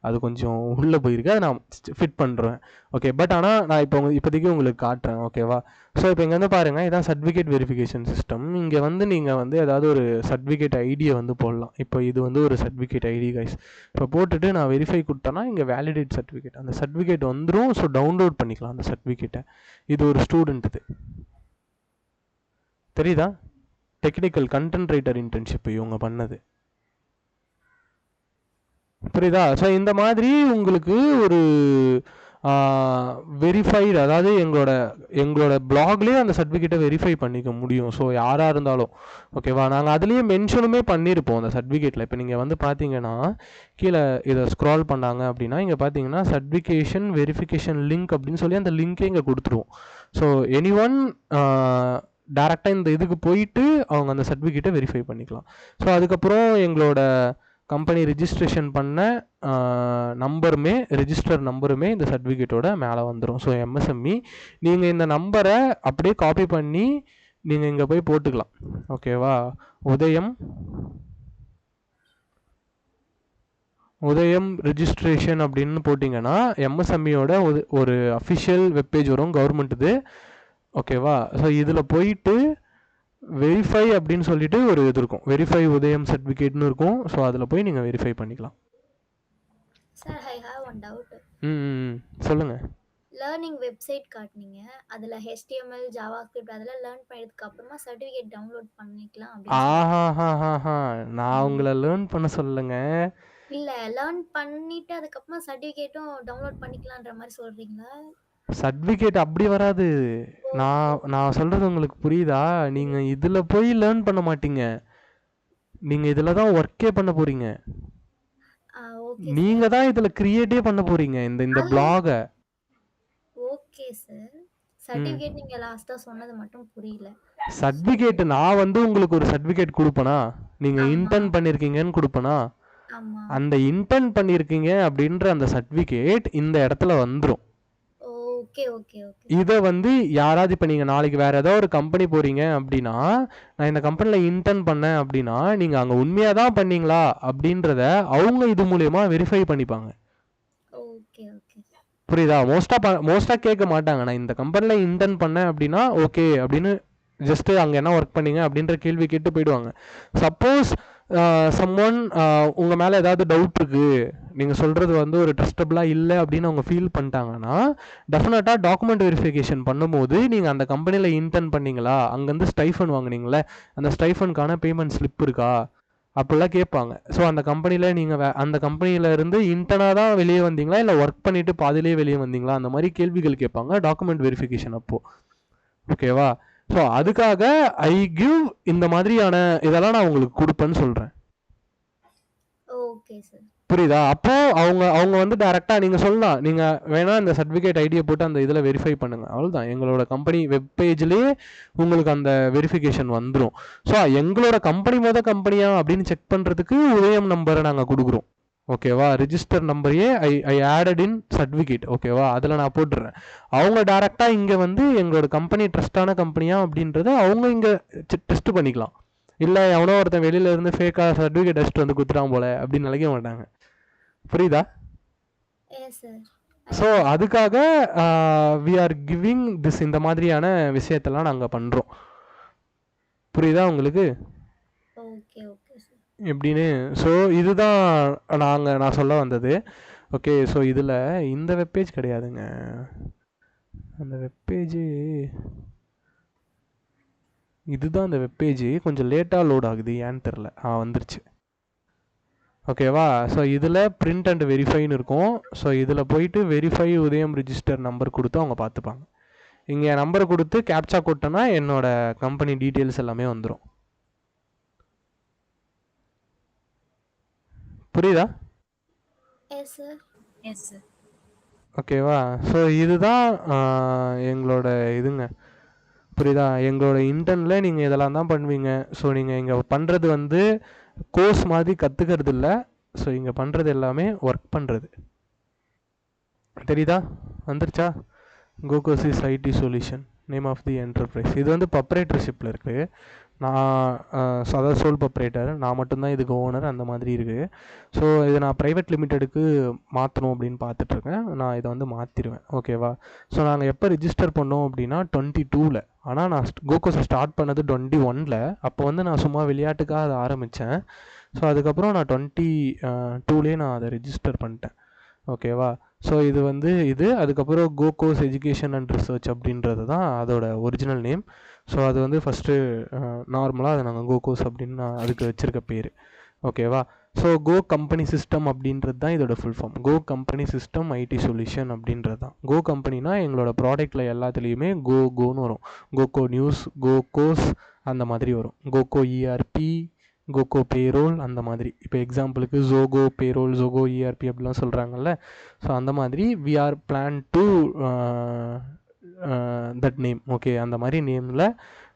அது கொஞ்சம் உள்ளே போயிருக்கு, அதை நான் ஃபிட் பண்ணுறேன். ஓகே, பட் ஆனால் நான் இப்போதைக்கு உங்களுக்கு காட்டுறேன். ஓகேவா? ஸோ இப்போ இங்கே வந்து பாருங்கள், இதான் சர்டிஃபிகேட் வெரிஃபிகேஷன் சிஸ்டம். இங்கே வந்து நீங்கள் வந்து ஏதாவது ஒரு சர்டிஃபிகேட் ஐடியை வந்து போடலாம். இப்போ இது வந்து ஒரு சர்டிஃபிகேட் ஐடி கைஸ். இப்போ போட்டுட்டு நான் வெரிஃபை கொடுத்தேன்னா இங்கே வேலிடேட் சர்டிஃபிகேட், அந்த சர்டிஃபிகேட் வந்துடும். ஸோ டவுன்லோட் பண்ணிக்கலாம் அந்த சர்டிஃபிகேட்டை. இது ஒரு ஸ்டூடெண்ட், இது தெரியுதா? டெக்னிக்கல் கண்டென்ட் ரைட்டர் இன்டர்ன்ஷிப் இவங்க பண்ணது. புரியுதா? ஸோ இந்த மாதிரி உங்களுக்கு ஒரு வெரிஃபைடு, அதாவது எங்களோட பிளாக்லேயே அந்த சர்டிஃபிகேட்டை வெரிஃபை பண்ணிக்க முடியும். ஸோ யாராக இருந்தாலும் ஓகேவா? நாங்கள் அதுலேயே மென்ஷனுமே பண்ணியிருப்போம் அந்த சர்டிஃபிகேட்டில். இப்போ நீங்கள் வந்து பார்த்தீங்கன்னா கீழே இதை ஸ்க்ரால் பண்ணாங்க அப்படின்னா இங்கே பார்த்தீங்கன்னா சர்டிஃபிகேஷன் வெரிஃபிகேஷன் லிங்க் அப்படின்னு சொல்லி அந்த லிங்க்கே இங்கே கொடுத்துருவோம். ஸோ எனி ஒன் டேரெக்டாக இந்த இதுக்கு போயிட்டு அவங்க அந்த சர்டிஃபிகேட்டை வெரிஃபை பண்ணிக்கலாம். ஸோ அதுக்கப்புறம் எங்களோட கம்பெனி ரிஜிஸ்ட்ரேஷன் பண்ண நம்பருமே, ரெஜிஸ்டர் நம்பருமே இந்த சர்டிஃபிகேட்டோட மேலே வந்துடும். ஸோ எம்எஸ்எம்இ நீங்கள் இந்த நம்பரை அப்படியே காப்பி பண்ணி நீங்கள் இங்கே போய் போட்டுக்கலாம். ஓகேவா? உதயம் ரிஜிஸ்ட்ரேஷன் அப்படின்னு போட்டிங்கன்னா எம்எஸ்எம்இயோட ஒரு அஃபிஷியல் வெப்பேஜ் வரும், கவர்மெண்ட் இது. ஓகேவா? ஸோ இதில் போயிட்டு வெரிஃபை அப்படின்னு சொல்லிட்டு ஒரு இது இருக்கும், வெரிஃபை உதயம் சர்டிஃபிகேட்னு இருக்கும். ஸோ அதில் போய் நீங்கள் வெரிஃபை பண்ணிக்கலாம். Sir, I have one doubt. சொல்லுங்கள். லேர்னிங் வெப்சைட் காட்டினீங்க, அதில் HTML ஜாவாஸ்கிரிப்ட் அதெல்லாம் லேர்ன் பண்ணதுக்கு அப்புறமா சர்டிஃபிகேட் டவுன்லோட் பண்ணிக்கலாம் அப்படின்னு. நான் உங்களை லேர்ன் பண்ண சொல்லுங்க. இல்லை, லேர்ன் பண்ணிட்டு அதுக்கப்புறமா சர்டிஃபிகேட்டும் டவுன்லோட் பண்ணிக்கலான்ற மாதிரி சொல்கிறீங்களா? சர்டிஃபிகேட் அப்படி வராது. நான் சொல்கிறது உங்களுக்கு புரியுதா? நீங்கள் இதில் போய் லேர்ன் பண்ண மாட்டீங்க, நீங்கள் இதில் தான் ஒர்க்கே பண்ண போகிறீங்க. நீங்கள் தான் இதில் கிரியேட்டே பண்ண போகிறீங்க இந்த பிளாகை. ஓகே சார், சர்டிஃபிகேட் நீங்கள் லாஸ்ட்டாக சொன்னது மட்டும் புரியல. சர்டிஃபிகேட் நான் வந்து உங்களுக்கு ஒரு சர்டிஃபிகேட் கொடுப்பேனா, நீங்கள் இன்டர்ன் பண்ணியிருக்கீங்கன்னு கொடுப்பேனா? அந்த இன்டர்ன் பண்ணியிருக்கீங்க அப்படின்ற அந்த சர்டிஃபிகேட் இந்த இடத்துல வந்துடும். இதை வந்து யாராவது இப்போ நீங்கள் நாளைக்கு வேறு ஏதாவது ஒரு கம்பெனி போகிறீங்க அப்படின்னா, நான் இந்த கம்பெனியில் இன்டர்ன் பண்ணேன் அப்படின்னா நீங்கள் அங்கே உண்மையாக தான் பண்ணீங்களா அப்படின்றத அவங்க இது மூலயமா வெரிஃபை பண்ணிப்பாங்க. புரியுதா? மோஸ்ட்டாக கேட்க மாட்டாங்க. நான் இந்த கம்பெனியில் இன்டர்ன் பண்ணேன் அப்படின்னா ஓகே அப்படின்னு ஜஸ்ட்டு அங்கே என்ன ஒர்க் பண்ணீங்க அப்படின்ற கேள்வி கேட்டு போயிடுவாங்க. சப்போஸ் சம்ஒன் உங்கள் மேலே ஏதாவது டவுட் இருக்குது, நீங்கள் சொல்கிறது வந்து ஒரு ட்ரஸ்டபுளாக இல்லை அப்படின்னு அவங்க ஃபீல் பண்ணிட்டாங்கன்னா டெஃபினட்டாக டாக்குமெண்ட் வெரிஃபிகேஷன் பண்ணும்போது நீங்கள் அந்த கம்பெனியில் இன்டர்ன் பண்ணீங்களா, அங்கேருந்து ஸ்டைஃபன் வாங்கினீங்களே, அந்த ஸ்டைஃபனுக்கான பேமெண்ட் ஸ்லிப் இருக்கா அப்படிலாம் கேட்பாங்க. ஸோ அந்த கம்பெனியில் நீங்கள் அந்த கம்பெனியில் இருந்து இன்டர்னாக தான் வெளியே வந்தீங்களா இல்லை ஒர்க் பண்ணிவிட்டு பாதிலே வெளியே வந்தீங்களா, அந்த மாதிரி கேள்விகள் கேட்பாங்க டாக்குமெண்ட் வெரிஃபிகேஷன் அப்போது. ஓகேவா? ஸோ அதுக்காக ஐ கிவ் இந்த மாதிரியான இதெல்லாம் நான் உங்களுக்கு கொடுப்பேன்னு சொல்கிறேன். புரியுதா? அப்போ அவங்க வந்து டைரெக்டாக நீங்கள் சொல்லலாம், நீங்கள் வேணால் இந்த சர்டிஃபிகேட் ஐடியை போட்டு அந்த இதில் வெரிஃபை பண்ணுங்கள், அவ்வளோதான். எங்களோட கம்பெனி வெப்பேஜ்லேயே உங்களுக்கு அந்த வெரிஃபிகேஷன் வந்துடும். ஸோ எங்களோட கம்பெனி கம்பெனியா அப்படின்னு செக் பண்ணுறதுக்கு உதயம் நம்பரை நாங்கள் கொடுக்குறோம். ஓகேவா? ரிஜிஸ்டர் நம்பரையே ஐ ஆடட் இன் சர்டிஃபிகேட். ஓகேவா? அதில் நான் போட்டுடுறேன். அவங்க டைரெக்டாக இங்கே வந்து எங்களோட கம்பெனி ட்ரஸ்டான கம்பெனியா அப்படின்றத அவங்க இங்கே டெஸ்ட் பண்ணிக்கலாம். இல்லை எவனோ ஒருத்தன் வெளியில இருந்து ஃபேக்காக சர்டிஃபிகேட் டெஸ்ட் வந்து கொடுத்துட்டான் போல அப்படின்னு நினைக்க மாட்டாங்க. புரியுதா? ஸோ அதுக்காக வி ஆர் கிவிங் திஸ், இந்த மாதிரியான விஷயத்தெல்லாம் நாங்கள் பண்ணுறோம். புரியுதா உங்களுக்கு ஓகே ஓகே சார். எப்படின்னு? ஸோ இதுதான் நான் சொல்ல வந்தது. ஓகே, ஸோ இதில் இந்த வெப்பேஜ் கிடையாதுங்க, அந்த வெப்பேஜு இதுதான். அந்த வெப்பேஜ் கொஞ்சம் லேட்டாக லோட் ஆகுது, ஏன்னு தெரில. வந்துருச்சு. ஓகேவா? ஸோ இதில் பிரிண்ட் அண்ட் வெரிஃபைன்னு இருக்கும். ஸோ இதில் போயிட்டு வெரிஃபை உதயம் ரிஜிஸ்டர் நம்பர் கொடுத்து அவங்க பார்த்துப்பாங்க. இங்கே நம்பர் கொடுத்து கேப்சா கொடுத்தோன்னா என்னோட கம்பெனி டீட்டெயில்ஸ் எல்லாமே வந்துடும். புரியுதா? Yes sir. Yes sir. ஓகேவா? ஸோ இதுதான் எங்களோட இதுங்க. புரியுதா? எங்களோட இன்டர்னில் நீங்கள் இதெல்லாம் தான் பண்ணுவீங்க. ஸோ நீங்கள் இங்கே பண்ணுறது வந்து கோர்ஸ் மாதிரி கற்றுக்கிறது இல்லை. ஸோ இங்கே பண்ணுறது எல்லாமே ஒர்க் பண்ணுறது. தெரியுதா? வந்துருச்சா? Kokosys IT solution, name of the enterprise. இது வந்து ப்ரொப்ரைட்டர்ஷிப்பில் இருக்குது. நான் அதாவது சோல் ப்ரொப்ரைட்டர், நான் மட்டும்தான் இதுக்கு ஓனர், அந்த மாதிரி இருக்குது. ஸோ இதை நான் ப்ரைவேட் லிமிட்டெடுக்கு மாற்றணும் அப்படின்னு பார்த்துட்ருக்கேன். நான் இதை வந்து மாற்றிடுவேன். ஓகேவா? ஸோ நாங்கள் எப்போ ரிஜிஸ்டர் பண்ணோம் அப்படின்னா 22ல். ஆனால் நான் கோகோஸை ஸ்டார்ட் பண்ணது 21ல். அப்போ வந்து நான் சும்மா விளையாட்டுக்காக அதை ஆரம்பித்தேன். ஸோ அதுக்கப்புறம் நான் 22லேயே நான் அதை ரிஜிஸ்டர் பண்ணிட்டேன். ஓகேவா? ஸோ இது வந்து அதுக்கப்புறம் கோகோஸ் எஜுகேஷன் அண்ட் ரிசர்ச் அப்படின்றது தான் அதோட ஒரிஜினல் நேம். ஸோ அது வந்து ஃபஸ்ட்டு நார்மலாக அதை நாங்கள் கோகோஸ் அப்படின்னு நான் அதுக்கு வச்சுருக்க பேர். ஓகேவா? ஸோ கோ கம்பெனி சிஸ்டம் அப்படின்றது தான் இதோட full form. Co company system IT solution அப்படின்றது தான். கோ கம்பெனினா எங்களோட ப்ராடக்ட்டில் எல்லாத்துலேயுமே கோன்னு வரும். கோகோ நியூஸ், கோகோஸ் அந்த மாதிரி வரும். கோகோ இஆர்பி, கோகோ பேரோல், அந்த மாதிரி. இப்போ எக்ஸாம்பிளுக்கு ஜோகோ பேரோல், ஜோகோ இஆர்பி அப்படிலாம் சொல்கிறாங்கல்ல. ஸோ அந்த மாதிரி we are plan to that name. Okay, அந்த மாதிரி நேமில்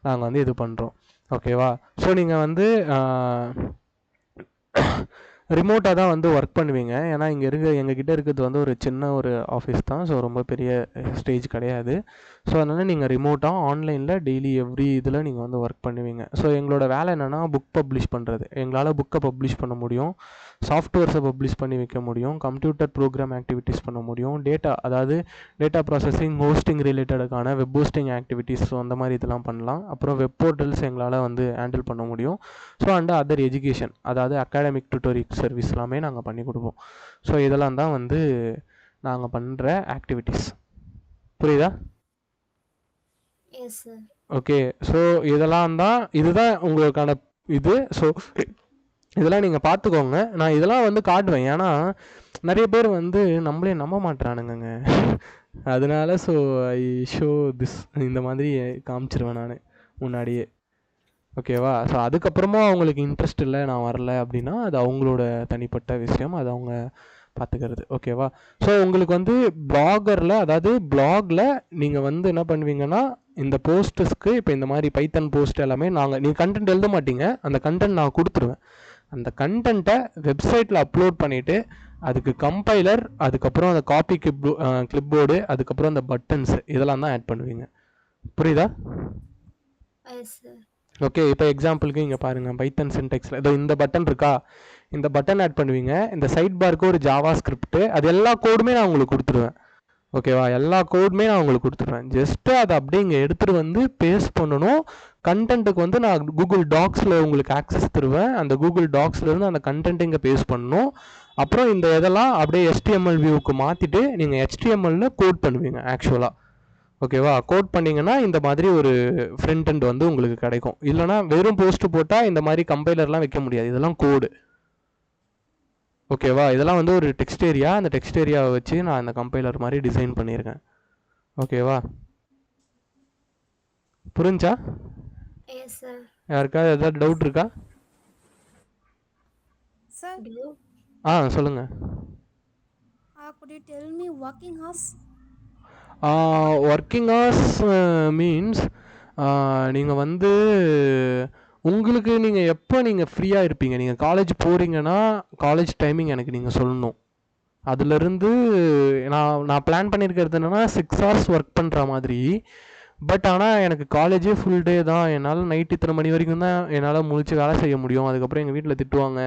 நாங்கள் வந்து இது பண்ணுறோம். ஓகேவா? ஸோ நீங்கள் வந்து ரிமோட்டாக தான் வந்து ஒர்க் பண்ணுவீங்க. ஏன்னா இங்கே எங்ககிட்ட இருக்கிறது வந்து ஒரு சின்ன ஒரு ஆஃபீஸ் தான். ஸோ ரொம்ப பெரிய ஸ்டேஜ் கிடையாது. ஸோ அதனால் நீங்கள் ரிமோட்டாக ஆன்லைனில் டெய்லி எவ்ரி இதில் நீங்கள் வந்து ஒர்க் பண்ணுவீங்க. ஸோ எங்களோட வேலை என்னென்னா புக் பப்ளிஷ் பண்ணுறது. எங்களால் புக்கை பப்ளிஷ் பண்ண முடியும், சாஃப்ட்வேர்ஸை பப்ளிஷ் பண்ணி வைக்க முடியும், கம்ப்யூட்டர் ப்ரோக்ராம் ஆக்டிவிட்டீஸ் பண்ண முடியும், அதாவது டேட்டா ப்ராசஸிங், ஹோஸ்டிங் ரிலேட்டடுக்கான வெப் ஹோஸ்டிங் ஆக்டிவிட்டீஸ், ஸோ அந்த மாதிரி இதெல்லாம் பண்ணலாம். அப்புறம் வெப் போர்ட்டல்ஸ் எங்களால் வந்து ஹேண்டில் பண்ண முடியும். ஸோ அண்ட் அதர் எஜுகேஷன், அதாவது அகாடமிக் டியூட்டோரியல் சர்வீஸ் எல்லாமே நாங்கள் பண்ணி கொடுப்போம். ஸோ இதெல்லாம் தான் வந்து நாங்கள் பண்ணுற ஆக்டிவிட்டீஸ். புரியுதா? Yes sir. ஓகே, ஸோ இதுதான் உங்களுக்கான இது. ஸோ இதெல்லாம் நீங்கள் பார்த்துக்கோங்க. நான் இதெல்லாம் வந்து காட்டுவேன், ஏன்னா நிறைய பேர் வந்து நம்மளே நம்ப மாட்டுறானுங்க. அதனால ஸோ ஐ ஷோ திஸ், இந்த மாதிரி காமிச்சிருவேன் நான் முன்னாடியே. ஓகேவா? ஸோ அதுக்கப்புறமா அவங்களுக்கு இன்ட்ரெஸ்ட் இல்லை, நான் வரல அப்படின்னா அது அவங்களோட தனிப்பட்ட விஷயம், அது அவங்க பார்த்துக்கிறது. ஓகேவா? ஸோ உங்களுக்கு வந்து பிளாகில் நீங்கள் வந்து என்ன பண்ணுவீங்கன்னா, இந்த போஸ்டர்ஸ்க்கு இப்போ இந்த மாதிரி பைத்தன் போஸ்ட் எல்லாமே நீங்கள் கண்டென்ட் எழுத மாட்டீங்க, அந்த கண்டென்ட் நான் கொடுத்துருவேன். அந்த கண்டென்ட்டை வெப்சைட்டில் அப்லோட் பண்ணிவிட்டு அதுக்கு கம்பைலர், அதுக்கப்புறம் அந்த காப்பி கிளிப்போர்டு, அதுக்கப்புறம் அந்த பட்டன்ஸ், இதெல்லாம் தான் ஆட் பண்ணுவீங்க. புரியுதா? Yes sir. ஓகே, இப்போ எக்ஸாம்பிளுக்கு இங்கே பாருங்கள், பைத்தன் சின்டெக்ஸில் இதோ இந்த பட்டன் இருக்கா, இந்த பட்டன் ஆட் பண்ணுவீங்க. இந்த சைட் பாருக்கு ஒரு ஜாவா ஸ்கிரிப்ட், அது எல்லா கோடுமே நான் உங்களுக்கு கொடுத்துருவேன். ஓகேவா? எல்லா கோடுமே நான் உங்களுக்கு கொடுத்துருவேன். ஜஸ்ட்டு அதை அப்படியே இங்கே எடுத்துகிட்டு வந்து பேஸ்ட் பண்ணணும். கண்டென்ட்டுக்கு வந்து நான் கூகுள் டாக்ஸில் உங்களுக்கு ஆக்சஸ் தருவேன். அந்த கூகுள் டாக்ஸ்லேருந்து அந்த கண்டென்ட் இங்கே பேஸ்ட் பண்ணணும். அப்புறம் இந்த இதெல்லாம் அப்படியே HTML வியூவுக்கு மாற்றிட்டு நீங்கள் HTML கோட் பண்ணுவீங்க ஆக்சுவலாக. ஓகேவா? கோட் பண்ணிங்கன்னா இந்த மாதிரி ஒரு ஃப்ரண்ட் எண்ட் வந்து உங்களுக்கு கிடைக்கும். இல்லைனா வெறும் போஸ்ட்டு போட்டால் இந்த மாதிரி கம்பைலர்லாம் வைக்க முடியாது, இதெல்லாம் கோடு. ஓகேவா? இதெல்லாம் வந்து ஒரு டெக்ஸ்ட் ஏரியா, அந்த டெக்ஸ்ட் ஏரியாவை வச்சு நான் அந்த கம்பைலர் மாதிரி டிசைன் பண்ணியிருக்கேன். ஓகேவா? புரிஞ்சா? Yes sir. யாருக்காவது ஏதாவது டவுட் இருக்கா? சார், சொல்லுங்கள். could you tell me working hours? Working hours means நீங்கள் வந்து உங்களுக்கு நீங்கள் எப்போ நீங்கள் ஃப்ரீயாக இருப்பீங்க, நீங்கள் காலேஜ் போகிறீங்கன்னா காலேஜ் டைமிங் எனக்கு நீங்கள் சொல்லணும். அதுலேருந்து நான் பிளான் பண்ணியிருக்கிறது என்னென்னா 6 hours ஒர்க் பண்ணுற மாதிரி. பட் ஆனால் எனக்கு காலேஜே ஃபுல் டே தான். என்னால் நைட் இத்தனை மணி வரைக்கும் தான் என்னால் முழிச்சு வேலை செய்ய முடியும். அதுக்கப்புறம் எங்கள் வீட்டில் திட்டுவாங்க.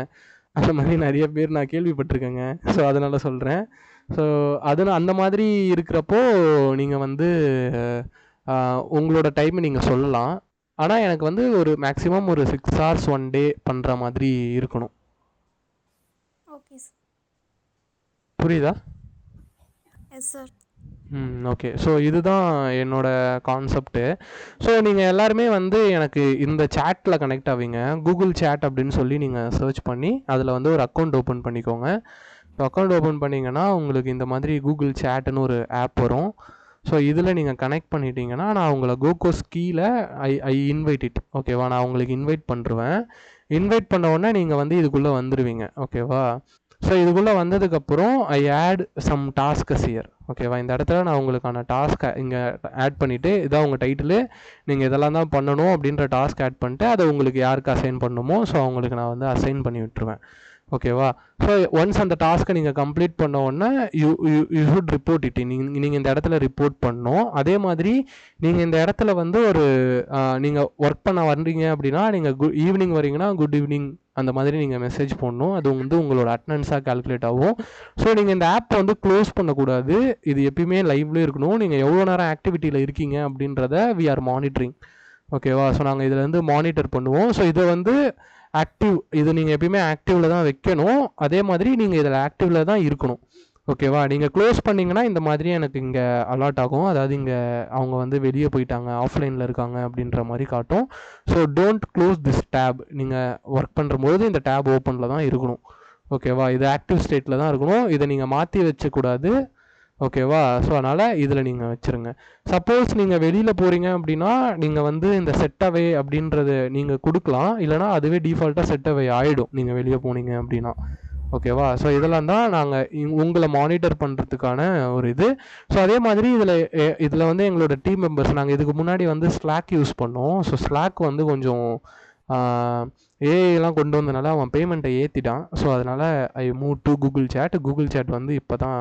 அந்த மாதிரி நிறைய பேர் நான் கேள்விப்பட்டிருக்கேங்க. ஸோ அதனால் சொல்கிறேன். ஸோ அந்த மாதிரி இருக்கிறப்போ நீங்கள் வந்து உங்களோட டைமை நீங்கள் சொல்லலாம். ஆனால் எனக்கு வந்து ஒரு மேக்ஸிமம் ஒரு 6 hours 1 day பண்ணுற மாதிரி இருக்கணும். Okay sir. புரியுதா? Yes sir. ஓகே. ஸோ இதுதான் என்னோட கான்செப்ட்டு. ஸோ நீங்கள் எல்லாருமே வந்து எனக்கு இந்த சேட்டில் கனெக்ட் ஆவீங்க. கூகுள் சேட் அப்படின்னு சொல்லி நீங்கள் சர்ச் பண்ணி அதில் வந்து ஒரு அக்கௌண்ட் ஓப்பன் பண்ணிக்கோங்க. ஸோ அக்கௌண்ட் ஓப்பன் பண்ணிங்கன்னா உங்களுக்கு இந்த மாதிரி கூகுள் சேட்டுன்னு ஒரு ஆப் வரும். ஸோ இதில் நீங்கள் கனெக்ட் பண்ணிட்டீங்கன்னா நான் உங்களை கோகோஸ் கீழே ஐ இன்வைட் இட். ஓகேவா? நான் உங்களுக்கு இன்வைட் பண்ணுறேன். இன்வைட் பண்ண உடனே நீங்கள் வந்து இதுக்குள்ளே வந்துடுவீங்க. ஓகேவா? ஸோ இதுக்குள்ளே வந்ததுக்கப்புறம் ஐ ஆட் சம் டாஸ்கஸ் ஹியர். ஓகேவா? இந்த இடத்துல நான் உங்களுக்கான டாஸ்க்கை இங்கே ஆட் பண்ணிவிட்டு இதான் உங்கள் டைட்டிலு, நீங்கள் இதெல்லாம் தான் பண்ணணும் அப்படின்ற டாஸ்க் ஆட் பண்ணிட்டு அதை உங்களுக்கு யாருக்கு அசைன் பண்ணணுமோ ஸோ அவங்களுக்கு நான் வந்து அசைன் பண்ணி விட்டுருவேன். ஓகேவா? ஸோ ஒன்ஸ் அந்த டாஸ்க்கை நீங்கள் கம்ப்ளீட் பண்ண உடனே யூ ஷுட் ரிப்போர்ட் இட். நீங்கள் இந்த இடத்துல ரிப்போர்ட் பண்ணணும். அதே மாதிரி நீங்கள் இந்த இடத்துல வந்து ஒரு நீங்கள் ஒர்க் பண்ண வர்றீங்க அப்படின்னா நீங்கள் ஈவினிங் வரீங்கன்னா குட் ஈவினிங் அந்த மாதிரி நீங்கள் மெசேஜ் பண்ணணும். அது வந்து உங்களோட அட்டனன்ஸாக கால்குலேட் ஆகும். ஸோ நீங்கள் இந்த ஆப்பை வந்து க்ளோஸ் பண்ணக்கூடாது. இது எப்பயுமே லைவ்லேயே இருக்கணும். நீங்கள் எவ்வளோ நேரம் ஆக்டிவிட்டியில் இருக்கீங்க அப்படின்றத வி ஆர் மானிட்டரிங். ஓகேவா? ஸோ நாங்கள் இதில் வந்து மானிட்டர் பண்ணுவோம். ஸோ இதை வந்து ஆக்டிவ், இது நீங்கள் எப்பயுமே ஆக்டிவில் தான் வைக்கணும். அதே மாதிரி நீங்கள் இதில் ஆக்டிவில் தான் இருக்கணும். ஓகேவா? நீங்கள் க்ளோஸ் பண்ணிங்கன்னா இந்த மாதிரி எனக்கு இங்கே அலாட் ஆகும். அதாவது இங்கே அவங்க வந்து வெளியே போயிட்டாங்க, ஆஃப்லைனில் இருக்காங்க அப்படின்ற மாதிரி காட்டும். So don't close this tab. நீங்கள் ஒர்க் பண்ணும்போது இந்த டேப் ஓப்பனில் தான் இருக்கணும். ஓகேவா? இது ஆக்டிவ் ஸ்டேட்டில் தான் இருக்கணும். இதை நீங்கள் மாற்றி வச்சக்கூடாது. ஓகேவா? ஸோ அதனால் இதில் நீங்கள் வச்சுருங்க. சப்போஸ் நீங்கள் வெளியில் போகிறீங்க அப்படின்னா நீங்கள் வந்து இந்த செட் அவே அப்படின்றது நீங்கள் கொடுக்கலாம். இல்லைனா அதுவே டிஃபால்ட்டாக செட் அவே ஆகிடும் நீங்கள் வெளியே போனீங்க அப்படின்னா. ஓகேவா? ஸோ இதெல்லாம் தான் நாங்கள் உங்களை மானிட்டர் பண்ணுறதுக்கான ஒரு இது. ஸோ அதே மாதிரி இதில் வந்து எங்களோட டீம் மெம்பர்ஸ் நாங்கள் இதுக்கு முன்னாடி வந்து ஸ்லாக் யூஸ் பண்ணோம். ஸோ ஸ்லாக் வந்து கொஞ்சம் ஏஐலாம் கொண்டு வந்தனால அவன் பேமெண்ட்டை ஏற்றிட்டான். ஸோ அதனால் I move to Google chat. Google chat வந்து இப்போ தான்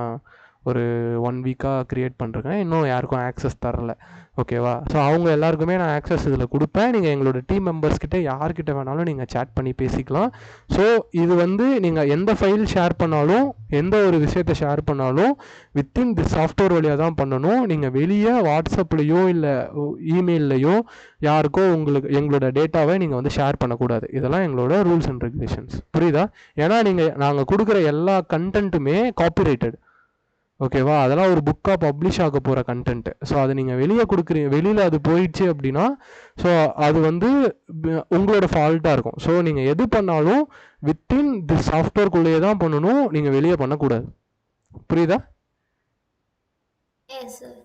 ஒரு 1 வீக்காக க்ரியேட் பண்ணிருக்கேன். இன்னும் யாருக்கும் ஆக்சஸ் தரல. ஓகேவா? ஸோ அவங்க எல்லாருக்குமே நான் ஆக்சஸ் இதில் கொடுப்பேன். நீங்கள் எங்களோட டீம் மெம்பர்ஸ்கிட்ட யார்கிட்ட வேணாலும் நீங்கள் சேட் பண்ணி பேசிக்கலாம். ஸோ இது வந்து நீங்கள் எந்த ஃபைல் ஷேர் பண்ணாலும், எந்த ஒரு விஷயத்தை ஷேர் பண்ணாலும் வித்தின் தி சாஃப்ட்வேர் வழியாக தான் பண்ணணும். நீங்கள் வெளியே வாட்ஸ்அப்லேயோ இல்லை இமெயில்லையோ யாருக்கோ எங்களோட டேட்டாவை நீங்கள் வந்து ஷேர் பண்ணக்கூடாது. இதெல்லாம் எங்களோட ரூல்ஸ் அண்ட் ரெகுலேஷன்ஸ். புரியுதா? ஏன்னா நாங்கள் கொடுக்குற எல்லா கண்டென்ட்டுமே காப்பிரைட்டட். ஓகேவா? அதெல்லாம் ஒரு புக்காக பப்ளிஷ் ஆக போகிற கண்டென்ட்டு. ஸோ அது நீங்கள் வெளியே கொடுக்குறீங்க, வெளியில் அது போயிடுச்சு அப்படின்னா ஸோ அது வந்து உங்களோட ஃபால்ட்டாக இருக்கும். ஸோ நீங்கள் எது பண்ணாலும் வித்தின் தி சாஃப்ட்வேர்க்குள்ளேயே தான் பண்ணணும். நீங்கள் வெளியே பண்ணக்கூடாது. புரியுதா? Yes sir.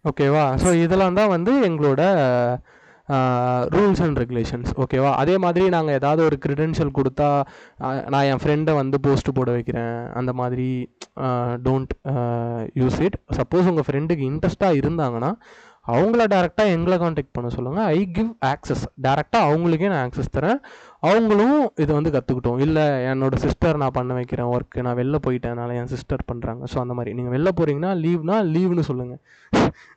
ஓகேவா? ஸோ இதெல்லாம் தான் வந்து எங்களோட ரூல்ஸ் அண்ட் ரெகுலேஷன்ஸ். ஓகேவா? அதே மாதிரி நாங்கள் ஏதாவது ஒரு க்ரிடென்ஷியல் கொடுத்தா நான் என் ஃப்ரெண்டை வந்து போஸ்ட் போட வைக்கிறேன் அந்த மாதிரி டோன்ட் யூஸ் இட். சப்போஸ் உங்கள் ஃப்ரெண்டுக்கு இன்ட்ரெஸ்ட்டாக இருந்தாங்கன்னா அவங்கள டேரெக்டாக எங்களை காண்டாக்ட் பண்ண சொல்லுங்கள். I give access. டேரெக்டாக அவங்களுக்கே நான் ஆக்சஸ் தரேன். அவங்களும் இதை வந்து கற்றுக்கிட்டோம். இல்லை என்னோடய சிஸ்டர் நான் பண்ண வைக்கிறேன் ஒர்க்கு, நான் வெளில போயிட்டேன், அதனால் என் சிஸ்டர் பண்ணுறாங்க. ஸோ அந்த மாதிரி நீங்கள் வெளில போகிறீங்கன்னா லீவ்னு சொல்லுங்கள்.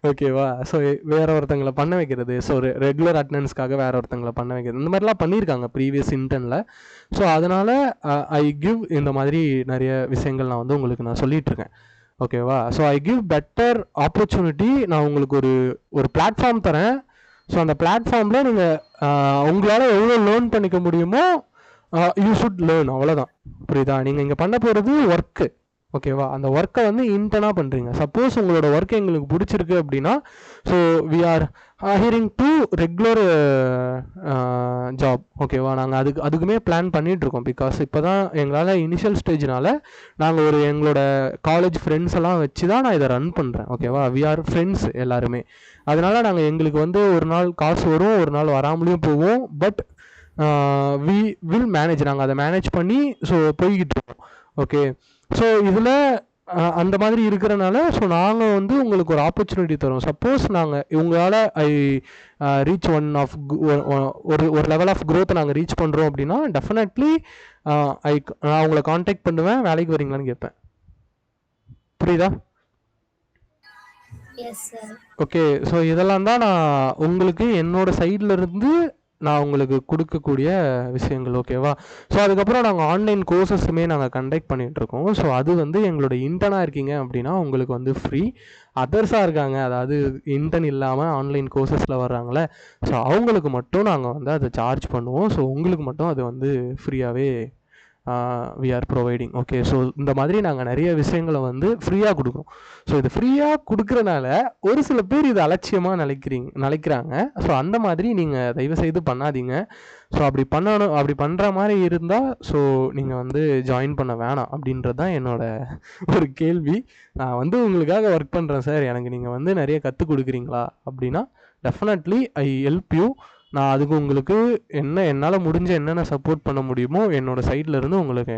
ஓகேவா? ஸோ வேற ஒருத்தங்களை பண்ண வைக்கிறது, ஸோ ரெகுலர் அட்டண்டன்ஸ்க்காக வேற ஒருத்தங்களை பண்ண வைக்கிறது, இந்த மாதிரிலாம் பண்ணியிருக்காங்க ப்ரீவியஸ் இன்டர்னில். ஸோ அதனால் ஐ கிவ் இந்த மாதிரி நிறைய விஷயங்கள் நான் வந்து உங்களுக்கு நான் சொல்லிகிட்ருக்கேன். ஓகேவா? So I give better opportunity. நான் உங்களுக்கு ஒரு பிளாட்ஃபார்ம் தரேன். ஸோ அந்த பிளாட்ஃபார்மில் நீங்கள் உங்களால் எவ்வளோ லேர்ன் பண்ணிக்க முடியுமோ யூ ஷுட் லேர்ன். அவ்வளோதான். புரியுதா? நீங்கள் இங்கே பண்ண போகிறது ஒர்க்கு. ஓகேவா? அந்த ஒர்க்கை வந்து இன்டர்னாக பண்ணுறீங்க. சப்போஸ் உங்களோட ஒர்க் எங்களுக்கு பிடிச்சிருக்கு அப்படின்னா so we are hiring to regular job. ஓகேவா? நாங்கள் அதுக்குமே பிளான் பண்ணிகிட்ருக்கோம். பிகாஸ் இப்போ தான் எங்களால் இனிஷியல் ஸ்டேஜ்னால நாங்கள் எங்களோட காலேஜ் ஃப்ரெண்ட்ஸ் எல்லாம் வச்சு தான் நான் இதை ரன் பண்ணுறேன். ஓகேவா? வி ஆர் ஃப்ரெண்ட்ஸ் எல்லாருமே. அதனால் நாங்கள் எங்களுக்கு வந்து ஒரு நாள் காசு வரும், ஒரு நாள் வராமலேயும் போவோம். But we will manage. நாங்கள் அதை மேனேஜ் பண்ணி ஸோ போய்கிட்டு இருக்கோம். ஓகே. ஸோ இதில் அந்த மாதிரி இருக்கிறனால ஸோ நாங்கள் வந்து உங்களுக்கு ஒரு ஆப்பர்ச்சுனிட்டி தரோம். சப்போஸ் நாங்கள் உங்களால் ரீச் ஒரு லெவல் ஆஃப் க்ரோத்தை நாங்கள் ரீச் பண்ணுறோம் அப்படின்னா டெஃபினெட்லி நான் உங்களை காண்டாக்ட் பண்ணுவேன். வேலைக்கு வரீங்களான்னு கேட்பேன். புரியுதா? Yes sir. ஓகே. ஸோ இதெல்லாம் தான் நான் உங்களுக்கு என்னோட சைடில் இருந்து நான் உங்களுக்கு கொடுக்கக்கூடிய விஷயங்கள். ஓகேவா? ஸோ அதுக்கப்புறம் நாங்கள் ஆன்லைன் கோர்சஸுமே நாங்கள் கண்டக்ட் பண்ணிகிட்ருக்கோம். ஸோ அது வந்து எங்களோட இன்டர்னாக இருக்கீங்க அப்படின்னா உங்களுக்கு வந்து ஃப்ரீ. அதர்ஸாக இருக்காங்க, அதாவது இன்டர்ன் இல்லாமல் ஆன்லைன் கோர்சஸில் வர்றாங்களே, ஸோ அவங்களுக்கு மட்டும் நாங்கள் வந்து அதை சார்ஜ் பண்ணுவோம். ஸோ உங்களுக்கு மட்டும் அது வந்து ஃப்ரீயாகவே we are providing. Okay, so இந்த மாதிரி நாங்கள் நிறைய விஷயங்களை வந்து ஃப்ரீயாக கொடுக்குறோம். ஸோ இது ஃப்ரீயாக கொடுக்குறனால ஒரு சில பேர் இது அலட்சியமாக நினைக்கிறாங்க. ஸோ அந்த மாதிரி நீங்கள் தயவுசெய்து பண்ணாதீங்க. ஸோ அப்படி பண்ணுற மாதிரி இருந்தால் ஸோ நீங்கள் வந்து ஜாயின் பண்ண வேணாம் அப்படின்றது தான் என்னோட ஒரு கேள்வி. நான் வந்து உங்களுக்காக ஒர்க் பண்ணுறேன் சார், எனக்கு நீங்கள் வந்து நிறைய கற்றுக் கொடுக்குறீங்களா அப்படின்னா டெஃபினெட்லி ஐ ஹெல்ப் யூ. நான் அதுக்கு உங்களுக்கு என்னால் முடிஞ்ச என்னென்ன சப்போர்ட் பண்ண முடியுமோ என்னோட சைடில் இருந்து உங்களுக்கு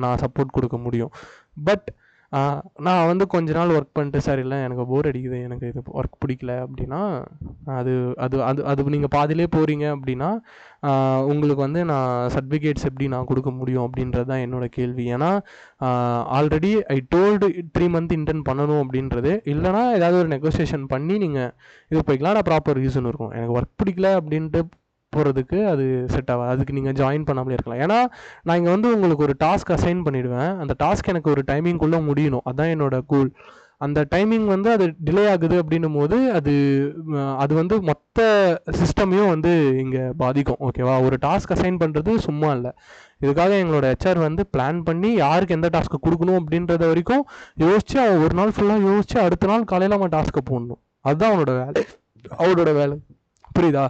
நான் சப்போர்ட் கொடுக்க முடியும். பட் நான் வந்து கொஞ்ச நாள் ஒர்க் பண்ணிட்டு சார் இல்லை எனக்கு போர் அடிக்குது, எனக்கு இது ஒர்க் பிடிக்கல அப்படின்னா அது அது அது அது நீங்கள் பாதியிலே போகிறீங்க அப்படின்னா உங்களுக்கு வந்து நான் சர்டிஃபிகேட்ஸ் எப்படி நான் கொடுக்க முடியும் அப்படின்றது தான் என்னோட கேள்வி. ஏன்னா already I told 3 month intern பண்ணணும் அப்படின்றது. இல்லைனா ஏதாவது ஒரு நெகோசியேஷன் பண்ணி நீங்கள் இது போய்க்கலாம். நான் ப்ராப்பர் ரீசன் இருக்கும், எனக்கு ஒர்க் பிடிக்கல அப்படின்ட்டு போகிறதுக்கு அது செட் ஆகாது. அதுக்கு நீங்கள் ஜாயின் பண்ணாமலே இருக்கலாம். ஏன்னா நான் இங்கே வந்து உங்களுக்கு ஒரு டாஸ்க் அசைன் பண்ணிவிடுவேன். அந்த டாஸ்க் எனக்கு ஒரு டைமிங்குள்ளே முடியணும், அதுதான் என்னோட கோல். அந்த டைமிங் வந்து அது டிலே ஆகுது அப்படின்னும் போது அது வந்து மொத்த சிஸ்டமையும் வந்து இங்கே பாதிக்கும். ஓகேவா? ஒரு டாஸ்க் அசைன் பண்ணுறது சும்மா இல்லை. இதுக்காக எங்களோட ஹெச்ஆர் வந்து பிளான் பண்ணி யாருக்கு எந்த டாஸ்க்கு கொடுக்கணும் அப்படின்றத வரைக்கும் யோசிச்சு அவன் ஒரு நாள் ஃபுல்லாக யோசிச்சு அடுத்த நாள் காலையில் அவன் டாஸ்க்கை போடணும். அதுதான் அவனோட வேலை. புரியுதா?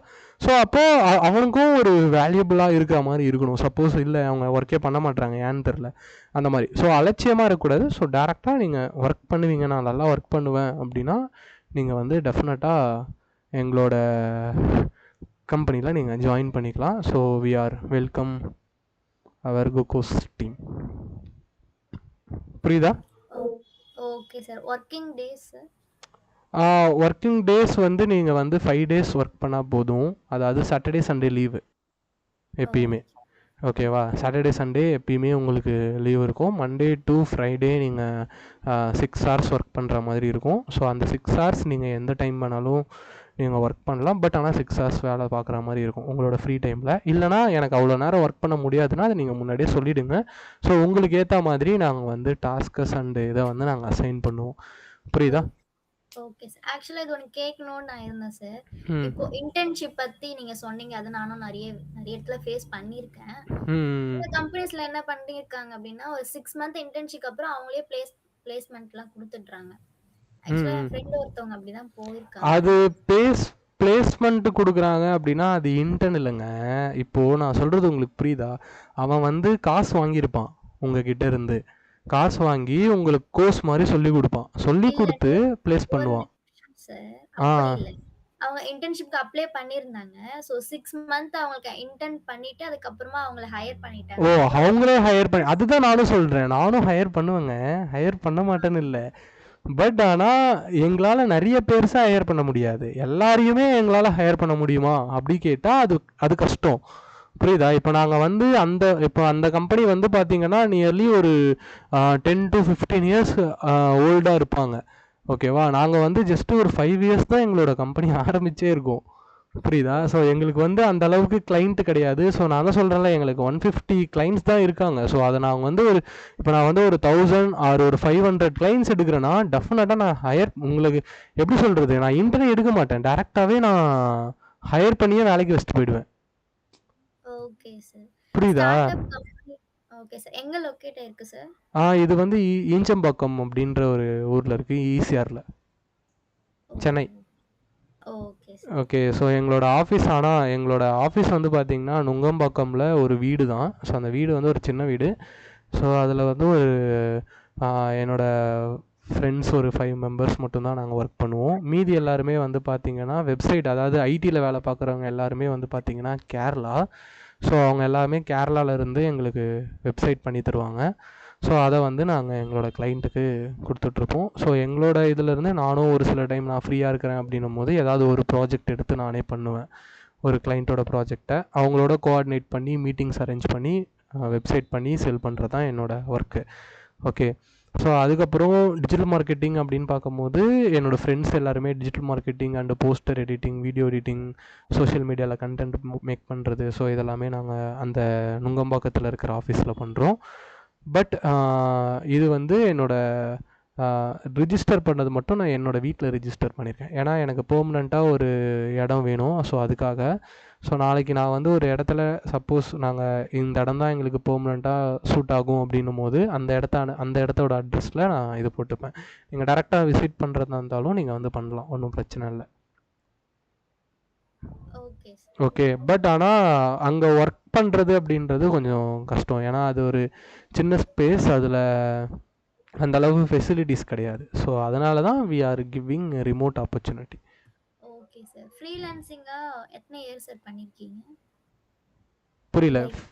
ஸோ அப்போது அவனுக்கும் ஒரு வேல்யூபிளாக இருக்கிற மாதிரி இருக்கணும். சப்போஸ் இல்லை அவங்க ஒர்க்கே பண்ண மாட்டாங்க, ஏன்னு தெரில, அந்த மாதிரி. ஸோ அலட்சியமாக இருக்கக்கூடாது. ஸோ டேரெக்டாக நீங்கள் ஒர்க் பண்ணுவீங்க, நான் நல்லா ஒர்க் பண்ணுவேன் அப்படின்னா நீங்கள் வந்து டெஃபினட்டாக எங்களோட கம்பெனியில் நீங்கள் ஜாயின் பண்ணிக்கலாம். So we are welcome our Kokos team. புரியுதா? Okay sir. Working days sir? Working days வந்து நீங்கள் வந்து 5 days ஒர்க் பண்ணால் போதும். அதாவது சாட்டர்டே சண்டே லீவு எப்பயுமே. ஓகேவா? சாட்டர்டே சண்டே எப்பயுமே உங்களுக்கு லீவ் இருக்கும். மண்டே டு ஃப்ரைடே நீங்கள் 6 hours ஒர்க் பண்ணுற மாதிரி இருக்கும். ஸோ அந்த 6 hours நீங்கள் எந்த டைம் வேணாலும் நீங்கள் ஒர்க் பண்ணலாம். பட் ஆனால் 6 hours வேலை பார்க்குற மாதிரி இருக்கும் உங்களோட ஃப்ரீ டைமில். இல்லைனா எனக்கு அவ்வளோ நேரம் ஒர்க் பண்ண முடியாதுன்னா அதை நீங்கள் முன்னாடியே சொல்லிவிடுங்க. ஸோ உங்களுக்கு ஏற்ற மாதிரி நாங்கள் வந்து டாஸ்கஸ் அண்டு இதை வந்து நாங்கள் அசைன் பண்ணுவோம். புரியுதா? Okay sir. ஆக்சுவலா இது ஒன்று கேட்கணும்னு நான் இருந்தேன் சார். இப்போ இன்டர்ன்ஷிப் பத்தி நீங்க சொன்னீங்க, அது நானும் நிறைய இடத்துல ஃபேஸ் பண்ணியிருக்கேன். இந்த கம்பெனிஸ்ல என்ன பண்ணிருக்காங்க அப்படின்னா ஒரு 6 month இன்டர்ன்ஷிப் அப்புறம் அவங்களே பிளேஸ்மெண்ட்லாம் கொடுத்துட்றாங்க. ஆக்சுவலா என் ஃப்ரெண்ட் ஒருத்தவங்க அப்படிதான் போயிருக்காங்க. அது பிளேஸ்மெண்ட் கொடுக்குறாங்க அப்படின்னா அது இன்டர்ன் இல்லைங்க. இப்போது நான் சொல்கிறது உங்களுக்கு புரியுதா? அவன் வந்து காசு வாங்கியிருப்பான் உங்ககிட்ட இருந்து, காசு வாங்கி உங்களுக்கு கோர்ஸ் மாதிரி சொல்லி கொடுப்பான், சொல்லி கொடுத்து பிளேஸ் பண்ணுவான். அவங்க இன்டர்ன்ஷிப்க்கு அப்ளை பண்ணிருந்தாங்க. சோ 6 month அவங்களுக்கு இன்டர்ன் பண்ணிட்டு அதுக்கப்புறமா அவங்கள ஹையர் பண்ணிட்டாங்க. ஓ, அவங்களே ஹையர் பண்ணி, அதுதான் நானும் சொல்றேன், நானும் ஹையர் பண்ணுவேங்க, ஹையர் பண்ண மாட்டேன்னு இல்லை. பட் ஆனால் எங்களால் நிறைய பேர்ஸாக ஹையர் பண்ண முடியாது. எல்லாரையுமே எங்களால் ஹையர் பண்ண முடியுமா அப்படி கேட்டால் அது கஷ்டம். புரியுதா? இப்போ நாங்கள் வந்து அந்த கம்பெனி வந்து பார்த்தீங்கன்னா நியர்லி ஒரு 10 to 15 years ஓல்டாக இருப்பாங்க. ஓகேவா? நாங்கள் வந்து ஜஸ்ட்டு ஒரு 5 years தான் எங்களோட கம்பெனி ஆரம்பிச்சே இருக்கோம். புரியுதா? ஸோ எங்களுக்கு வந்து அந்த அளவுக்கு கிளைண்ட் கிடையாது. ஸோ நான் தான் சொல்கிறேன்ல, எங்களுக்கு 150 clients தான் இருக்காங்க. ஸோ அதை நான் வந்து இப்போ நான் வந்து ஒரு 1000 ஆர் ஒரு 500 clients எடுக்கிறேன்னா டெஃபினட்டாக நான் உங்களுக்கு எப்படி சொல்கிறது, நான் இன்டர்வியூ எடுக்க மாட்டேன், டேரெக்டாகவே நான் ஹையர் பண்ணியே வேலைக்கு வச்சுட்டு போயிடுவேன். Okay sir. புரியுதா? Okay sir. எங்க லொகேட் ஆயிருக்கு சார்? இது வந்து ஈஞ்சம்பாக்கம் அப்படின்ற ஒரு ஊரில் இருக்குது, ஈசிஆரில், சென்னை. ஓகே. ஸோ எங்களோட ஆஃபீஸ் வந்து பார்த்திங்கன்னா நுங்கம்பாக்கமில் ஒரு வீடு தான். ஸோ அந்த வீடு வந்து ஒரு சின்ன வீடு. ஸோ அதில் வந்து என்னோட ஃப்ரெண்ட்ஸ் ஒரு 5 members மட்டும்தான் நாங்கள் ஒர்க் பண்ணுவோம். மீதி எல்லாருமே வந்து பார்த்திங்கன்னா வெப்சைட், அதாவது ஐடியில் வேலை பார்க்குறவங்க எல்லாருமே வந்து பார்த்திங்கன்னா கேரளா. ஸோ அவங்க எல்லாமே கேரளாவிலேருந்து எங்களுக்கு வெப்சைட் பண்ணி தருவாங்க. ஸோ அதை வந்து நாங்கள் எங்களோட கிளைண்ட்டுக்கு கொடுத்துட்ருப்போம். ஸோ எங்களோட இதிலேருந்து நானும் ஒரு சில டைம் நான் ஃப்ரீயாக இருக்கிறேன் அப்படின்னும் போது ஏதாவது ஒரு ப்ராஜெக்ட் எடுத்து நானே பண்ணுவேன். ஒரு கிளைண்ட்டோட ப்ராஜெக்டை அவங்களோட கோஆர்டினேட் பண்ணி மீட்டிங்ஸ் அரேஞ்ச் பண்ணி வெப்சைட் பண்ணி செல் பண்ணுறது தான் என்னோடய ஒர்க்கு. ஓகே. ஸோ அதுக்கப்புறம் டிஜிட்டல் மார்க்கெட்டிங் அப்படின்னு பார்க்கும்போது என்னோடய ஃப்ரெண்ட்ஸ் எல்லாருமே digital marketing and poster editing, video editing, social மீடியாவில் கண்டென்ட் மேக் பண்ணுறது, ஸோ இதெல்லாமே நாங்கள் அந்த நுங்கம்பாக்கத்தில் இருக்கிற ஆஃபீஸில் பண்ணுறோம். பட் இது வந்து என்னோடய ரிஜிஸ்டர் பண்ணது மட்டும் நான் என்னோடய வீட்டில் ரிஜிஸ்டர் பண்ணியிருக்கேன். ஏன்னா எனக்கு பெர்மனெண்ட்டாக ஒரு இடம் வேணும். ஸோ அதுக்காக ஸோ நாளைக்கு நான் வந்து ஒரு இடத்துல சப்போஸ் நாங்கள் இந்த இடம் தான் எங்களுக்கு பெர்மனெண்ட்டாக சூட் ஆகும் அப்படின்னும் போது அந்த இடத்தோட அட்ரஸில் நான் இது போட்டுப்பேன். நீங்கள் டேரெக்டாக விசிட் பண்ணுறதா இருந்தாலும் நீங்கள் வந்து பண்ணலாம், ஒன்றும் பிரச்சனை இல்லை. Okay sir. ஓகே. பட் ஆனால் அங்கே ஒர்க் பண்ணுறது அப்படின்றது கொஞ்சம் கஷ்டம். ஏன்னா அது ஒரு சின்ன ஸ்பேஸ், அதில் அந்த அளவு ஃபெசிலிட்டிஸ் கிடையாது. ஸோ அதனால தான் we are giving remote opportunity. Okay sir. ஃப்ரீலான்சிங்கா எத்தனை இயர் சார் பண்ணியிருக்கீங்க? புரியல. லைக்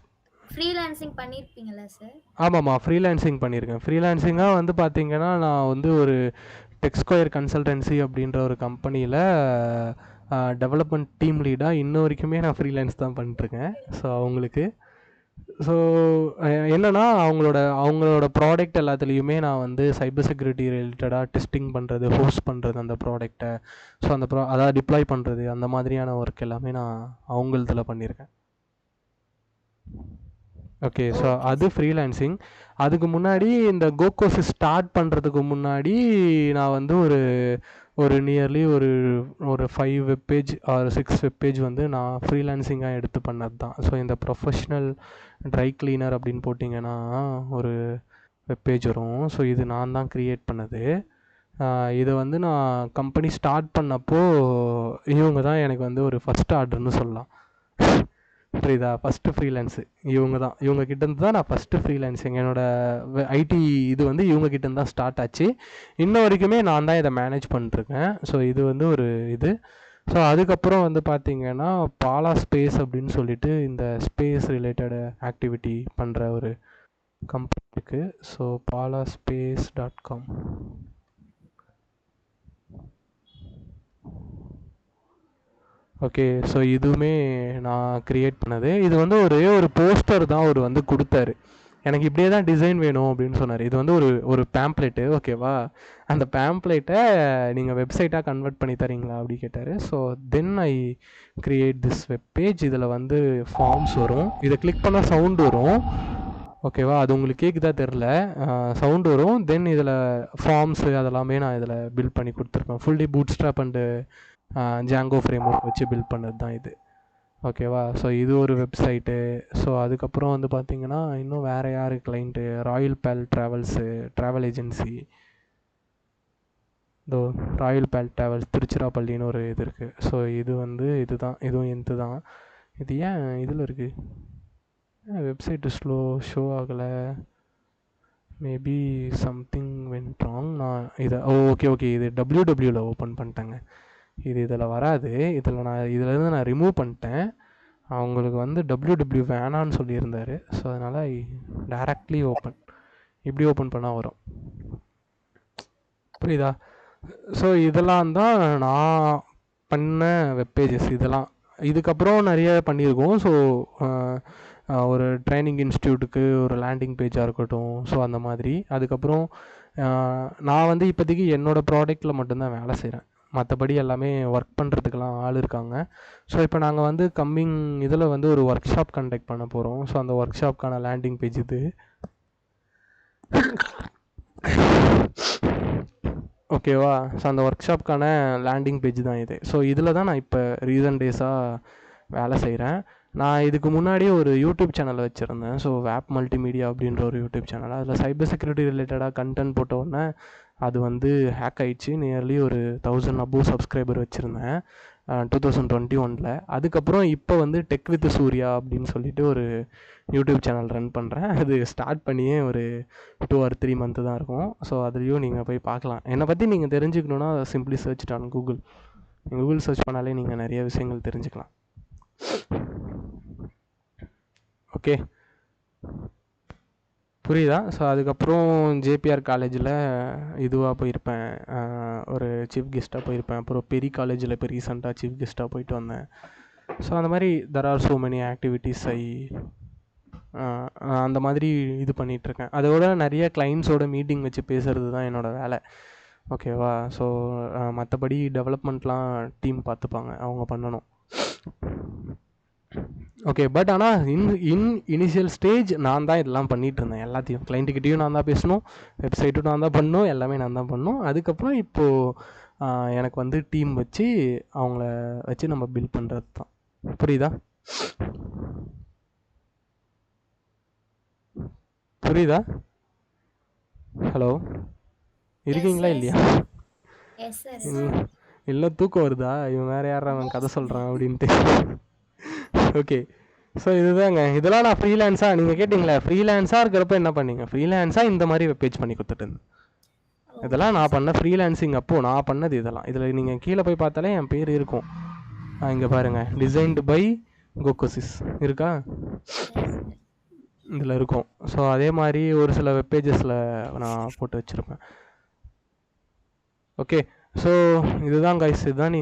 ஃப்ரீலான்சிங் பண்ணியிருப்பீங்களா சார்? ஆமாம்மா, ஃப்ரீலான்சிங் பண்ணியிருக்கேன். ஃப்ரீலான்சிங்காக வந்து பார்த்தீங்கன்னா நான் வந்து ஒரு டெக்ஸ்கொயர் கன்சல்டன்சி அப்படின்ற ஒரு கம்பெனியில் டெவலப்மெண்ட் டீம் லீடாக இன்ன வரைக்குமே நான் ஃப்ரீலான்ஸ் தான் பண்ணிட்டுருக்கேன். ஸோ அவங்களுக்கு ஸோ என்னென்னா அவங்களோட ப்ராடக்ட் எல்லாத்துலேயுமே நான் வந்து சைபர் செக்யூரிட்டி ரிலேட்டடாக டெஸ்டிங் பண்ணுறது, ஹோஸ்ட் பண்ணுறது அந்த ப்ராடக்டை, ஸோ அந்த அதாவது டிப்ளாய் பண்ணுறது, அந்த மாதிரியான ஒர்க் எல்லாமே நான் அவங்களதில் பண்ணியிருக்கேன். ஓகே. ஸோ அது ஃப்ரீலான்சிங். அதுக்கு முன்னாடி இந்த கோகோஸ் ஸ்டார்ட் பண்ணுறதுக்கு முன்னாடி நான் வந்து ஒரு நியர்லி ஒரு 5 வெப்பேஜ் ஆர் 6 வெப்பேஜ் வந்து நான் ஃப்ரீலான்சிங்காக எடுத்து பண்ணது தான். ஸோ இந்த ப்ரொஃபஷ்னல் ட்ரை கிளீனர் அப்படின்னு போட்டிங்கன்னா ஒரு வெப்பேஜ் வரும். ஸோ இது நான் தான் க்ரியேட் பண்ணது. இதை வந்து நான் கம்பெனி ஸ்டார்ட் பண்ணப்போ இவங்க தான் எனக்கு வந்து ஒரு ஃபஸ்ட் ஆர்டர்னு சொல்லலாம். புரியுதா? ஃபஸ்ட்டு ஃப்ரீலான்ஸு இவங்க கிட்டேருந்து தான் நான் ஃபஸ்ட்டு ஃப்ரீலான்ஸிங் என்னோடய ஐடி இது வந்து இவங்க கிட்டேருந்து தான் ஸ்டார்ட் ஆச்சு. இன்ன வரைக்குமே நான் தான் இதை மேனேஜ் பண்ணிட்டுருக்கேன். ஸோ இது வந்து ஒரு இது. ஸோ அதுக்கப்புறம் வந்து பார்த்திங்கன்னா பாலா ஸ்பேஸ் அப்படின்னு சொல்லிட்டு இந்த ஸ்பேஸ் ரிலேட்டட் ஆக்டிவிட்டி பண்ணுற ஒரு கம்பெனி இருக்குது. So palaspace.com. ஓகே. ஸோ இதுவுமே நான் க்ரியேட் பண்ணது. இது வந்து ஒரு போஸ்டர் தான் அவர் வந்து கொடுத்தாரு. எனக்கு இப்படியே தான் டிசைன் வேணும் அப்படின்னு சொன்னார். இது வந்து ஒரு பேம்ப்ளெட்டு, ஓகேவா? அந்த பேம்ப்ளெட்டை நீங்கள் வெப்சைட்டாக கன்வெர்ட் பண்ணி தரீங்களா அப்படி கேட்டார். So then I create this web page. இதில் வந்து ஃபார்ம்ஸ் வரும். இதை கிளிக் பண்ணால் சவுண்டு வரும், ஓகேவா? அது உங்களுக்கு கேட்குதா தெரில, சவுண்டு வரும். தென் இதில் ஃபார்ம்ஸு அதெல்லாமே நான் இதில் பில்ட் பண்ணி கொடுத்துருப்பேன். Fully bootstrap and Django frame work வச்சு பில்ட் பண்ணது தான் இது, ஓகேவா? ஸோ இது ஒரு வெப்சைட்டு. ஸோ அதுக்கப்புறம் வந்து பார்த்திங்கன்னா இன்னும் வேறு யார் கிளைண்ட்டு, ராயல் பேல் ட்ராவல் ஏஜென்சி. இதோ ராயல் பேல் ட்ராவல்ஸ் திருச்சிராப்பள்ளின்னு ஒரு இது இருக்குது. ஸோ இது வந்து இதுவும் எந்த தான். இது ஏன் இதில் இருக்குது வெப்சைட்டு ஷோ ஆகலை? Maybe something went wrong. நான் இதை ஓகே இது WWல ஓப்பன் பண்ணிட்டேங்க. இதில் வராது. இதிலேருந்து நான் ரிமூவ் பண்ணிட்டேன். அவங்களுக்கு வந்து WW வேணான்னு சொல்லியிருந்தார். ஸோ அதனால் டைரக்ட்லி இப்படி ஓப்பன் பண்ணால் வரும், புரியுதா? ஸோ இதெல்லாம் தான் நான் பண்ண வெப்பேஜஸ். இதுக்கப்புறம் நிறைய பண்ணியிருக்கோம். ஸோ ஒரு ட்ரைனிங் இன்ஸ்டியூட்டுக்கு ஒரு லேண்டிங் பேஜாக இருக்கட்டும், ஸோ அந்த மாதிரி. அதுக்கப்புறம் நான் வந்து இப்போதைக்கு என்னோடய ப்ராடக்டில் மட்டும்தான் வேலை செய்கிறேன். மற்றபடி எல்லாமே ஒர்க் பண்ணுறதுக்கெல்லாம் ஆள் இருக்காங்க. ஸோ இப்போ நாங்கள் வந்து இதில் வந்து ஒரு ஒர்க் ஷாப் கண்டக்ட் பண்ண போகிறோம். ஸோ அந்த ஒர்க் ஷாப்க்கான லேண்டிங் பேஜ் இது, ஓகேவா? ஸோ அந்த ஒர்க் ஷாப்க்கான லேண்டிங் பேஜ் தான் இது. ஸோ இதில் தான் நான் இப்போ ரீசன்ட் டேஸாக வேலை செய்கிறேன். நான் இதுக்கு முன்னாடி ஒரு யூடியூப் சேனல் வச்சுருந்தேன். ஸோ வேப் மல்டிமீடியா அப்படின்ற ஒரு யூடியூப் சேனல். அதில் சைபர் செக்யூரிட்டி ரிலேட்டடாக கண்டென்ட் போட்டோடனே அது வந்து ஹேக் ஆகிடுச்சு. நியர்லி ஒரு 1000 அபோவ் சப்ஸ்கிரைபர் வச்சுருந்தேன் 2021. அதுக்கப்புறம் இப்போ வந்து டெக் வித் சூர்யா அப்படின்னு சொல்லிட்டு ஒரு யூடியூப் சேனல் ரன் பண்ணுறேன். அது ஸ்டார்ட் பண்ணியே ஒரு 2 or 3 மந்த்து தான் இருக்கும். ஸோ அதுலேயும் நீங்கள் போய் பார்க்கலாம். என்னை பற்றி நீங்கள் தெரிஞ்சுக்கணுன்னா simply search on Google search பண்ணாலே நீங்கள் நிறைய விஷயங்கள் தெரிஞ்சுக்கலாம். ஓகே, புரியுதா? ஸோ அதுக்கப்புறம் JPR காலேஜில் இதுவாக போயிருப்பேன், ஒரு சீஃப் கெஸ்ட்டாக போயிருப்பேன். அப்புறம் பெரிய காலேஜில் இப்போ ரீசெண்டாக சீஃப் கெஸ்ட்டாக போயிட்டு வந்தேன். ஸோ அந்த மாதிரி there are so many activities ஐ அந்த மாதிரி இது பண்ணிகிட்ருக்கேன். அதோட நிறைய கிளைண்ட்ஸோட மீட்டிங் வச்சு பேசுகிறது தான் என்னோடய வேலை. ஓகேவா? ஸோ மற்றபடி டெவலப்மெண்ட்லாம் டீம் பார்த்துப்பாங்க, அவங்க பண்ணணும். ஓகே. பட் ஆனால் இனிஷியல் ஸ்டேஜ் நான் தான் இதெல்லாம் பண்ணிகிட்டு இருந்தேன். எல்லாத்தையும் கிளைண்ட்டுக்கிட்டேயும் நான் தான் பேசணும், வெப்சைட்டும் நான் தான் பண்ணணும், எல்லாமே நான் தான் பண்ணணும். அதுக்கப்புறம் இப்போது எனக்கு வந்து டீம் வச்சு அவங்கள வச்சு நம்ம பில்ட் பண்ணுறது தான். புரியுதா? புரியுதா? ஹலோ, இருக்கீங்களா yes, இல்லையா? yes, sir. இல்லை, தூக்கம் வருதா? இவன் வேறு யாரா அவன் கதை சொல்கிறான் அப்படின்ட்டு. ஓகே. ஸோ இதுதாங்க, இதெல்லாம் நான் ஃப்ரீலான்ஸாக, நீங்கள் கேட்டிங்களே ஃப்ரீலான்ஸாக இருக்கிறப்ப என்ன பண்ணீங்க, ஃப்ரீலான்ஸாக இந்த மாதிரி வெப்பேஜ் பண்ணி கொடுத்துட்டு இருந்தேன். இதெல்லாம் நான் பண்ண ஃப்ரீலான்சிங் அப்போது நான் பண்ணது இதெல்லாம். இதில் நீங்கள் கீழே போய் பார்த்தாலே என் பேர் இருக்கும். இங்கே பாருங்கள், டிசைன்டு பை கோகோசிஸ் இருக்கா, இதில் இருக்கும். ஸோ அதே மாதிரி ஒரு சில வெப்பேஜஸில் நான் போட்டு வச்சுருப்பேன். ஓகே. ஸோ இதுதான் கைஸ், இதுதான்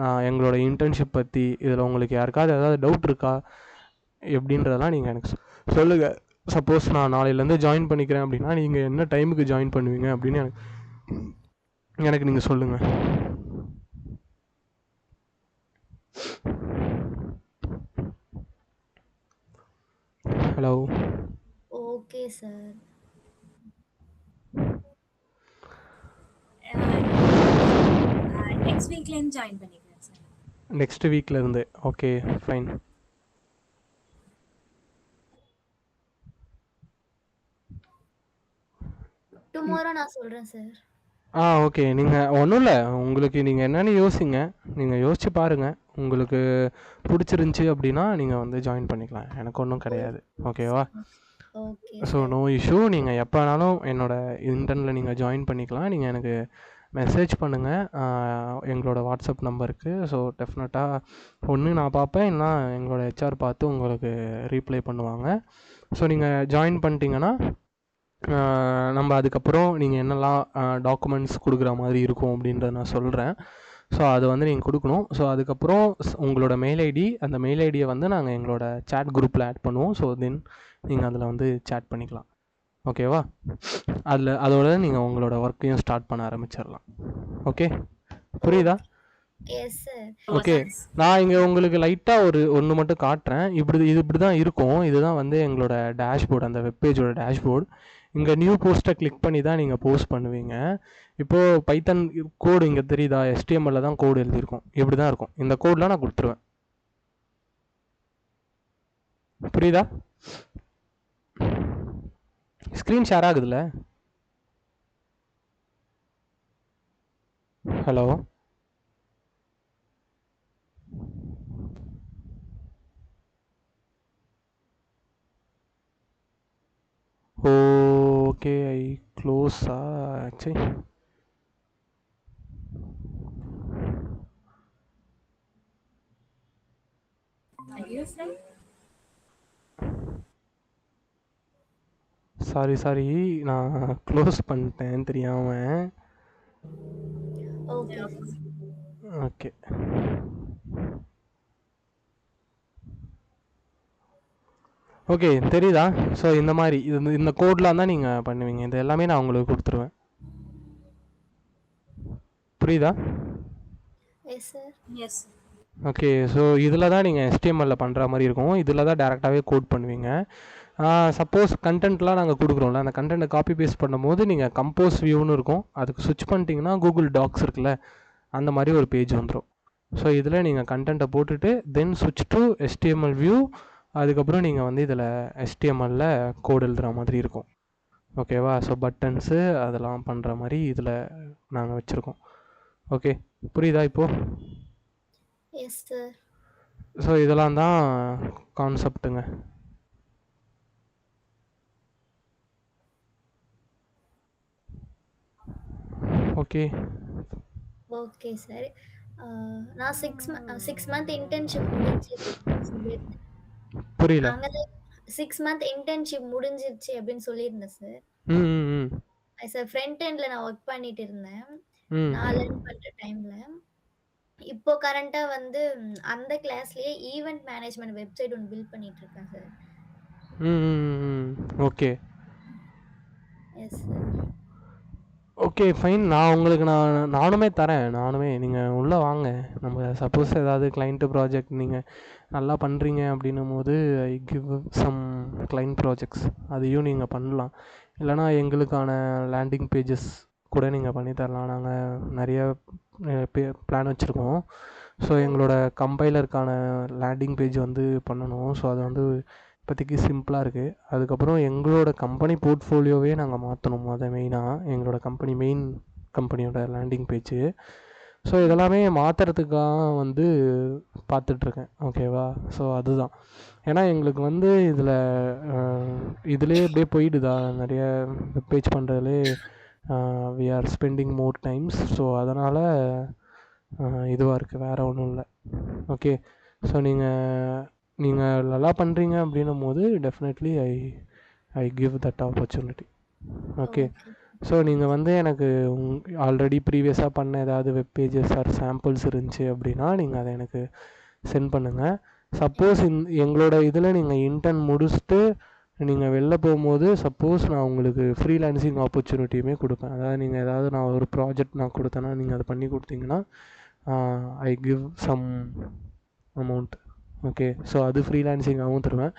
நான் எங்களோட இன்டர்ன்ஷிப் பற்றி. இதில் உங்களுக்கு யாருக்காவது ஏதாவது டவுட் இருக்கா எப்படின்றதெல்லாம் நீங்கள் எனக்கு சொல்லுங்கள். சப்போஸ் நான் நாளையிலேருந்து ஜாயின் பண்ணிக்கிறேன் அப்படின்னா நீங்கள் என்ன டைமுக்கு ஜாயின் பண்ணுவீங்க அப்படின்னு எனக்கு நீங்கள் சொல்லுங்கள். ஹலோ. Okay sir. நெக்ஸ்ட் வீக்லேருந்து ஜாயின் பண்ணிக்கிறேன் சார். நெக்ஸ்ட் வீக்லேருந்து? Okay, fine. டுமாரோ நான் சொல்கிறேன் சார். ஓகே. நீங்கள் ஒன்றும் இல்லை, உங்களுக்கு நீங்கள் என்னென்னு யோசிங்க, நீங்கள் யோசிச்சு பாருங்கள். உங்களுக்கு பிடிச்சிருந்துச்சி அப்படின்னா நீங்கள் வந்து ஜாயின் பண்ணிக்கலாம், எனக்கு ஒன்றும் கிடையாது. ஓகேவா? ஓகே. So no issue. நீங்கள் எப்போ வேணாலும் என்னோடய இன்டர்னில் நீங்கள் ஜாயின் பண்ணிக்கலாம். நீங்கள் எனக்கு மெசேஜ் பண்ணுங்கள் எங்களோட வாட்ஸ்அப் நம்பருக்கு. ஸோ டெஃபினட்டாக ஒன்று நான் பார்ப்பேன், இல்லைனா எங்களோட ஹெச்ஆர் பார்த்து உங்களுக்கு ரீப்ளை பண்ணுவாங்க. ஸோ நீங்கள் ஜாயின் பண்ணிட்டீங்கன்னா நம்ம அதுக்கப்புறம் நீங்கள் என்னெல்லாம் டாக்குமெண்ட்ஸ் கொடுக்குற மாதிரி இருக்கும் அப்படின்றத நான் சொல்கிறேன். ஸோ அது வந்து நீங்கள் கொடுக்கணும். ஸோ அதுக்கப்புறம் உங்களோட மெயில் ஐடி, அந்த மெயில் ஐடியை வந்து நாங்கள் எங்களோட சேட் குரூப்பில் ஆட் பண்ணுவோம். ஸோ தென் நீங்கள் அதில் வந்து சேட் பண்ணிக்கலாம். ஓகேவா? அதோட நீங்கள் உங்களோட ஒர்க்கையும் ஸ்டார்ட் பண்ண ஆரம்பிச்சிடலாம். ஓகே, புரியுதா? Yes sir. ஓகே. நான் இங்கே உங்களுக்கு லைட்டாக ஒன்று மட்டும் காட்டுறேன். இப்படி தான் இருக்கும். இதுதான் வந்து எங்களோட டேஷ்போர்டு, அந்த வெப்பேஜோட டேஷ்போர்டு. இங்கே நியூ போஸ்ட்டை கிளிக் பண்ணி தான் நீங்கள் போஸ்ட் பண்ணுவீங்க. இப்போது பைத்தன் கோடு இங்கே தெரியுதா? HTML தான் கோடு எழுதியிருக்கும். இப்படி தான் இருக்கும். இந்த கோடெலாம் நான் கொடுத்துருவேன். புரியுதா? ஸ்க்ரீன் ஷேர் ஆகுதுல்ல? ஹலோ. ஓகே, ஐ க்ளோஸ் ஆச்சு. சாரி, நான் க்ளோஸ் பண்ணிட்டேன் தெரியாமல். ஓகே. ஓகே. ஓகே, தெரியுதா? ஸோ இந்த மாதிரி இந்த கோட்லாம் தான் நீங்கள் பண்ணுவீங்க. இது எல்லாமே நான் உங்களுக்கு கொடுத்துருவேன். புரியுதா? Yes sir. Yes. Okay. So இதில் தான் நீங்கள் HTML பண்ணுற மாதிரி இருக்கும். இதில் தான் டேரெக்டாகவே கோட் பண்ணுவீங்க. சப்போஸ் கண்டென்ட்லாம் நாங்கள் கொடுக்குறோம்ல, அந்த கண்டென்ட்டை காப்பி பேஸ்ட் பண்ணும்போது நீங்கள் கம்போஸ் வியூன்னு இருக்கும், அதுக்கு ஸ்விட்ச் பண்ணிட்டீங்கன்னா கூகுள் டாக்ஸ் இருக்குல்ல, அந்த மாதிரி ஒரு பேஜ் வந்துடும். ஸோ இதில் நீங்கள் கண்டென்ட்டை போட்டுட்டு தென் ஸ்விட்ச் டு HTML வியூ. அதுக்கப்புறம் நீங்கள் வந்து இதில் HTML கோட் எழுதுகிற மாதிரி இருக்கும். ஓகேவா? ஸோ பட்டன்ஸு அதெல்லாம் பண்ணுற மாதிரி இதில் நாங்கள் வச்சுருக்கோம். ஓகே, புரியுதா இப்போது? Yes sir. ஸோ இதெல்லாம் தான் கான்செப்ட்டுங்க. ஓகே. Okay sir. நான் 6 மந்த் இன்டர்ன்ஷிப் முடிஞ்சிருச்சு. புரியல. 6 மந்த் இன்டர்ன்ஷிப் முடிஞ்சிருச்சு அப்படின்னு சொல்லியிருந்தேன் சார். சார் ஃப்ரண்ட் எண்டில் நான் ஒர்க் பண்ணிட்டு இருந்தேன் நான் லேர்ன் பண்ணுற டைமில். இப்போ கரண்ட்டாக வந்து அந்த கிளாஸ்லேயே ஈவெண்ட் மேனேஜ்மெண்ட் வெப்சைட் ஒன்று பில்ட் பண்ணிட்டு இருக்கேன் sir. Okay yes sir. Okay fine. நானுமே தரேன். நீங்கள் உள்ளே வாங்க. நம்ம சப்போஸ் ஏதாவது கிளைண்ட்டு ப்ராஜெக்ட் நீங்கள் நல்லா பண்ணுறீங்க அப்படின்னும் போது I give some client projects, அதையும் நீங்கள் பண்ணலாம். இல்லைனா எங்களுக்கான லேண்டிங் பேஜஸ் கூட நீங்கள் பண்ணித்தரலாம். நாங்கள் நிறைய பிளான் வச்சுருக்கோம். ஸோ எங்களோட கம்பைலருக்கான லேண்டிங் பேஜ் வந்து பண்ணணும். ஸோ அது வந்து இப்போதைக்கு சிம்பிளாக இருக்குது. அதுக்கப்புறம் எங்களோட கம்பெனி போர்ட்ஃபோலியோவே நாங்கள் மாற்றணும். அதை மெயினாக எங்களோட மெயின் கம்பெனியோட லேண்டிங் பேஜ். ஸோ இதெல்லாமே மாற்றுறதுக்காக வந்து பார்த்துட்ருக்கேன். ஓகேவா? ஸோ அதுதான். ஏன்னா எங்களுக்கு வந்து இதிலே அப்படியே போயிடுதா நிறைய வெப்பேஜ் பண்ணுறதுலே we are spending more times. So அதனால் இதுவாக இருக்குது, வேறு ஒன்றும் இல்லை. ஓகே. ஸோ நீங்கள் நல்லா பண்ணுறீங்க அப்படின்னும் போது definitely I give that opportunity. Okay. So நீங்கள் வந்து எனக்கு ஆல்ரெடி ப்ரீவியஸாக பண்ண ஏதாவது வெப்பேஜஸ் ஆர் சாம்பிள்ஸ் இருந்துச்சு அப்படின்னா நீங்கள் அதை எனக்கு சென்ட் பண்ணுங்கள். சப்போஸ் எங்களோட இதில் நீங்கள் இன்டர்ன் முடிச்சுட்டு நீங்கள் வெளில போகும்போது சப்போஸ் நான் உங்களுக்கு ஃப்ரீலான்சிங் ஆப்பர்ச்சுனிட்டியுமே கொடுப்பேன். அதாவது நீங்கள் ஏதாவது நான் ஒரு ப்ராஜெக்ட் நான் கொடுத்தேன்னா நீங்கள் அதை பண்ணி கொடுத்தீங்கன்னா I give some amount. Okay. So அது ஃப்ரீலான்சிங்காகவும் தருவேன்.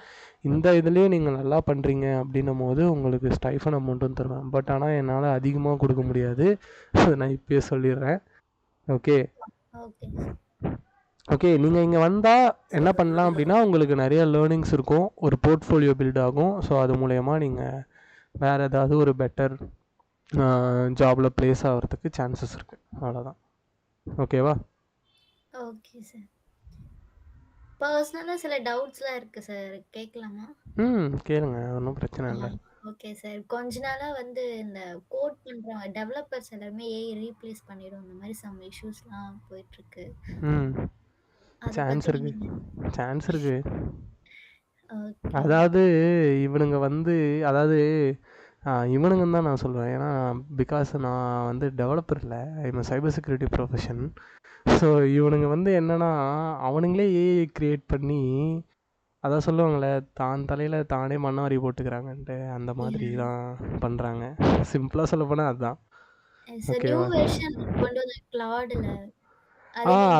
இந்த இதுலேயே நீங்கள் நல்லா பண்ணுறீங்க அப்படின்னும் போது உங்களுக்கு ஸ்டைஃபன் அமௌண்ட்டும் தருவேன். பட் ஆனால் என்னால் அதிகமாக கொடுக்க முடியாது, அதை நான் இப்போயே சொல்லிடுறேன். ஓகே. ஓகே. நீங்கள் இங்கே வந்தால் என்ன பண்ணலாம் அப்படின்னா உங்களுக்கு நிறைய லேர்னிங்ஸ் இருக்கும், ஒரு போர்ட்ஃபோலியோ பில்ட் ஆகும். ஸோ அது மூலயமா நீங்கள் வேறு ஏதாவது ஒரு பெட்டர் ஜாபில் ப்ளேஸ் ஆகிறதுக்கு சான்சஸ் இருக்குது. அவ்வளோதான். ஓகேவா? Okay sir. பர்சனலாக சில டவுட்ஸ்லாம் இருக்குது சார், கேட்கலாமா? கேளுங்க, ஒன்றும் பிரச்சனை இல்லை. Okay sir. கொஞ்ச நாளாக வந்து இந்த கோட் பண்ணுற டெவலப்பர்ஸ் எல்லாருமே ஏஐ ரீப்ளேஸ் பண்ணிடும், இந்த மாதிரி சம் இஷ்யூஸ்லாம் போயிட்டுருக்கு. சான்ஸ் இருக்கு. அதாவது இவனுங்கன்னு தான் நான் சொல்லுவேன். ஏன்னா பிகாஸ் நான் வந்து டெவலப்பர் இல்லை, I'm cyber security profession. So இவனுங்க வந்து என்னென்னா அவனுங்களே ஏஐ க்ரியேட் பண்ணி அதான் சொல்லுவாங்களே தான் தலையில் தானே மண்ணாரி போட்டுக்கிறாங்கன்ட்டு, அந்த மாதிரி தான் பண்ணுறாங்க. சிம்பிளாக சொல்ல போனால் அதுதான்.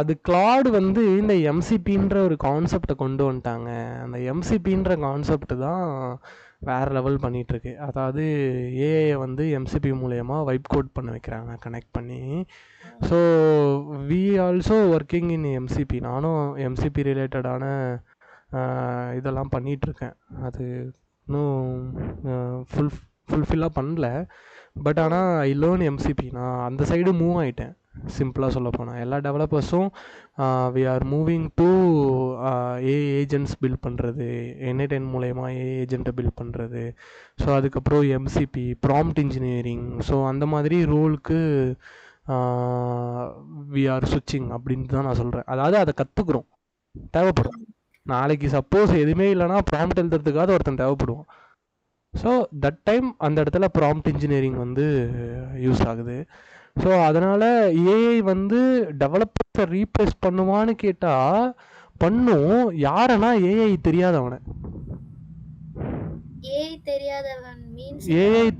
அது கிளாடு வந்து இந்த எம்சிபின்ற ஒரு கான்செப்டை கொண்டு வந்துட்டாங்க. அந்த எம்சிபின்ற கான்செப்ட் தான் வேறு லெவல் பண்ணிகிட்ருக்கு. அதாவது ஏஐயை வந்து எம்சிபி மூலயமா வைப் கோட் பண்ண வைக்கிறாங்க கனெக்ட் பண்ணி. So we also working in MCP. நானும் எம்சிபி ரிலேட்டடான இதெல்லாம் பண்ணிகிட்ருக்கேன். அது இன்னும் ஃபுல்ஃபில்லாக பண்ணல. பட் ஆனால் ஐ லேர்ன் எம்சிபி. நான் அந்த சைடு மூவ் ஆகிட்டேன். சிம்பிளாக சொல்ல போனால் எல்லா டெவலப்பர்ஸும் we are moving to AI agents build பண்ணுறது, N8N மூலயமா ஏஐ ஏஜென்ட்டை பில்ட் பண்ணுறது. ஸோ அதுக்கப்புறம் எம்சிபி, ப்ராம்ப்ட் இன்ஜினியரிங். ஸோ அந்த மாதிரி ரோலுக்கு வி ஆர் சுவிட்சிங் அப்படின்ட்டு தான் நான் சொல்கிறேன். அதாவது அதை கற்றுக்குறோம், தேவைப்படும். நாளைக்கு சப்போஸ் எதுவுமே இல்லைனா ப்ராம்ப்ட் எழுதுறதுக்காக ஒருத்தன் தேவைப்படுவான். ஸோ தட் டைம் அந்த இடத்துல ப்ராம்ப்ட் இன்ஜினியரிங் வந்து யூஸ் ஆகுது. ஸோ அதனால் ஏஐ வந்து டெவலப்பர்ஸை ரீப்ளேஸ் பண்ணுவான்னு கேட்டால் பண்ணும். யாரனா ஏஐ தெரியாதவனை. ஏஐ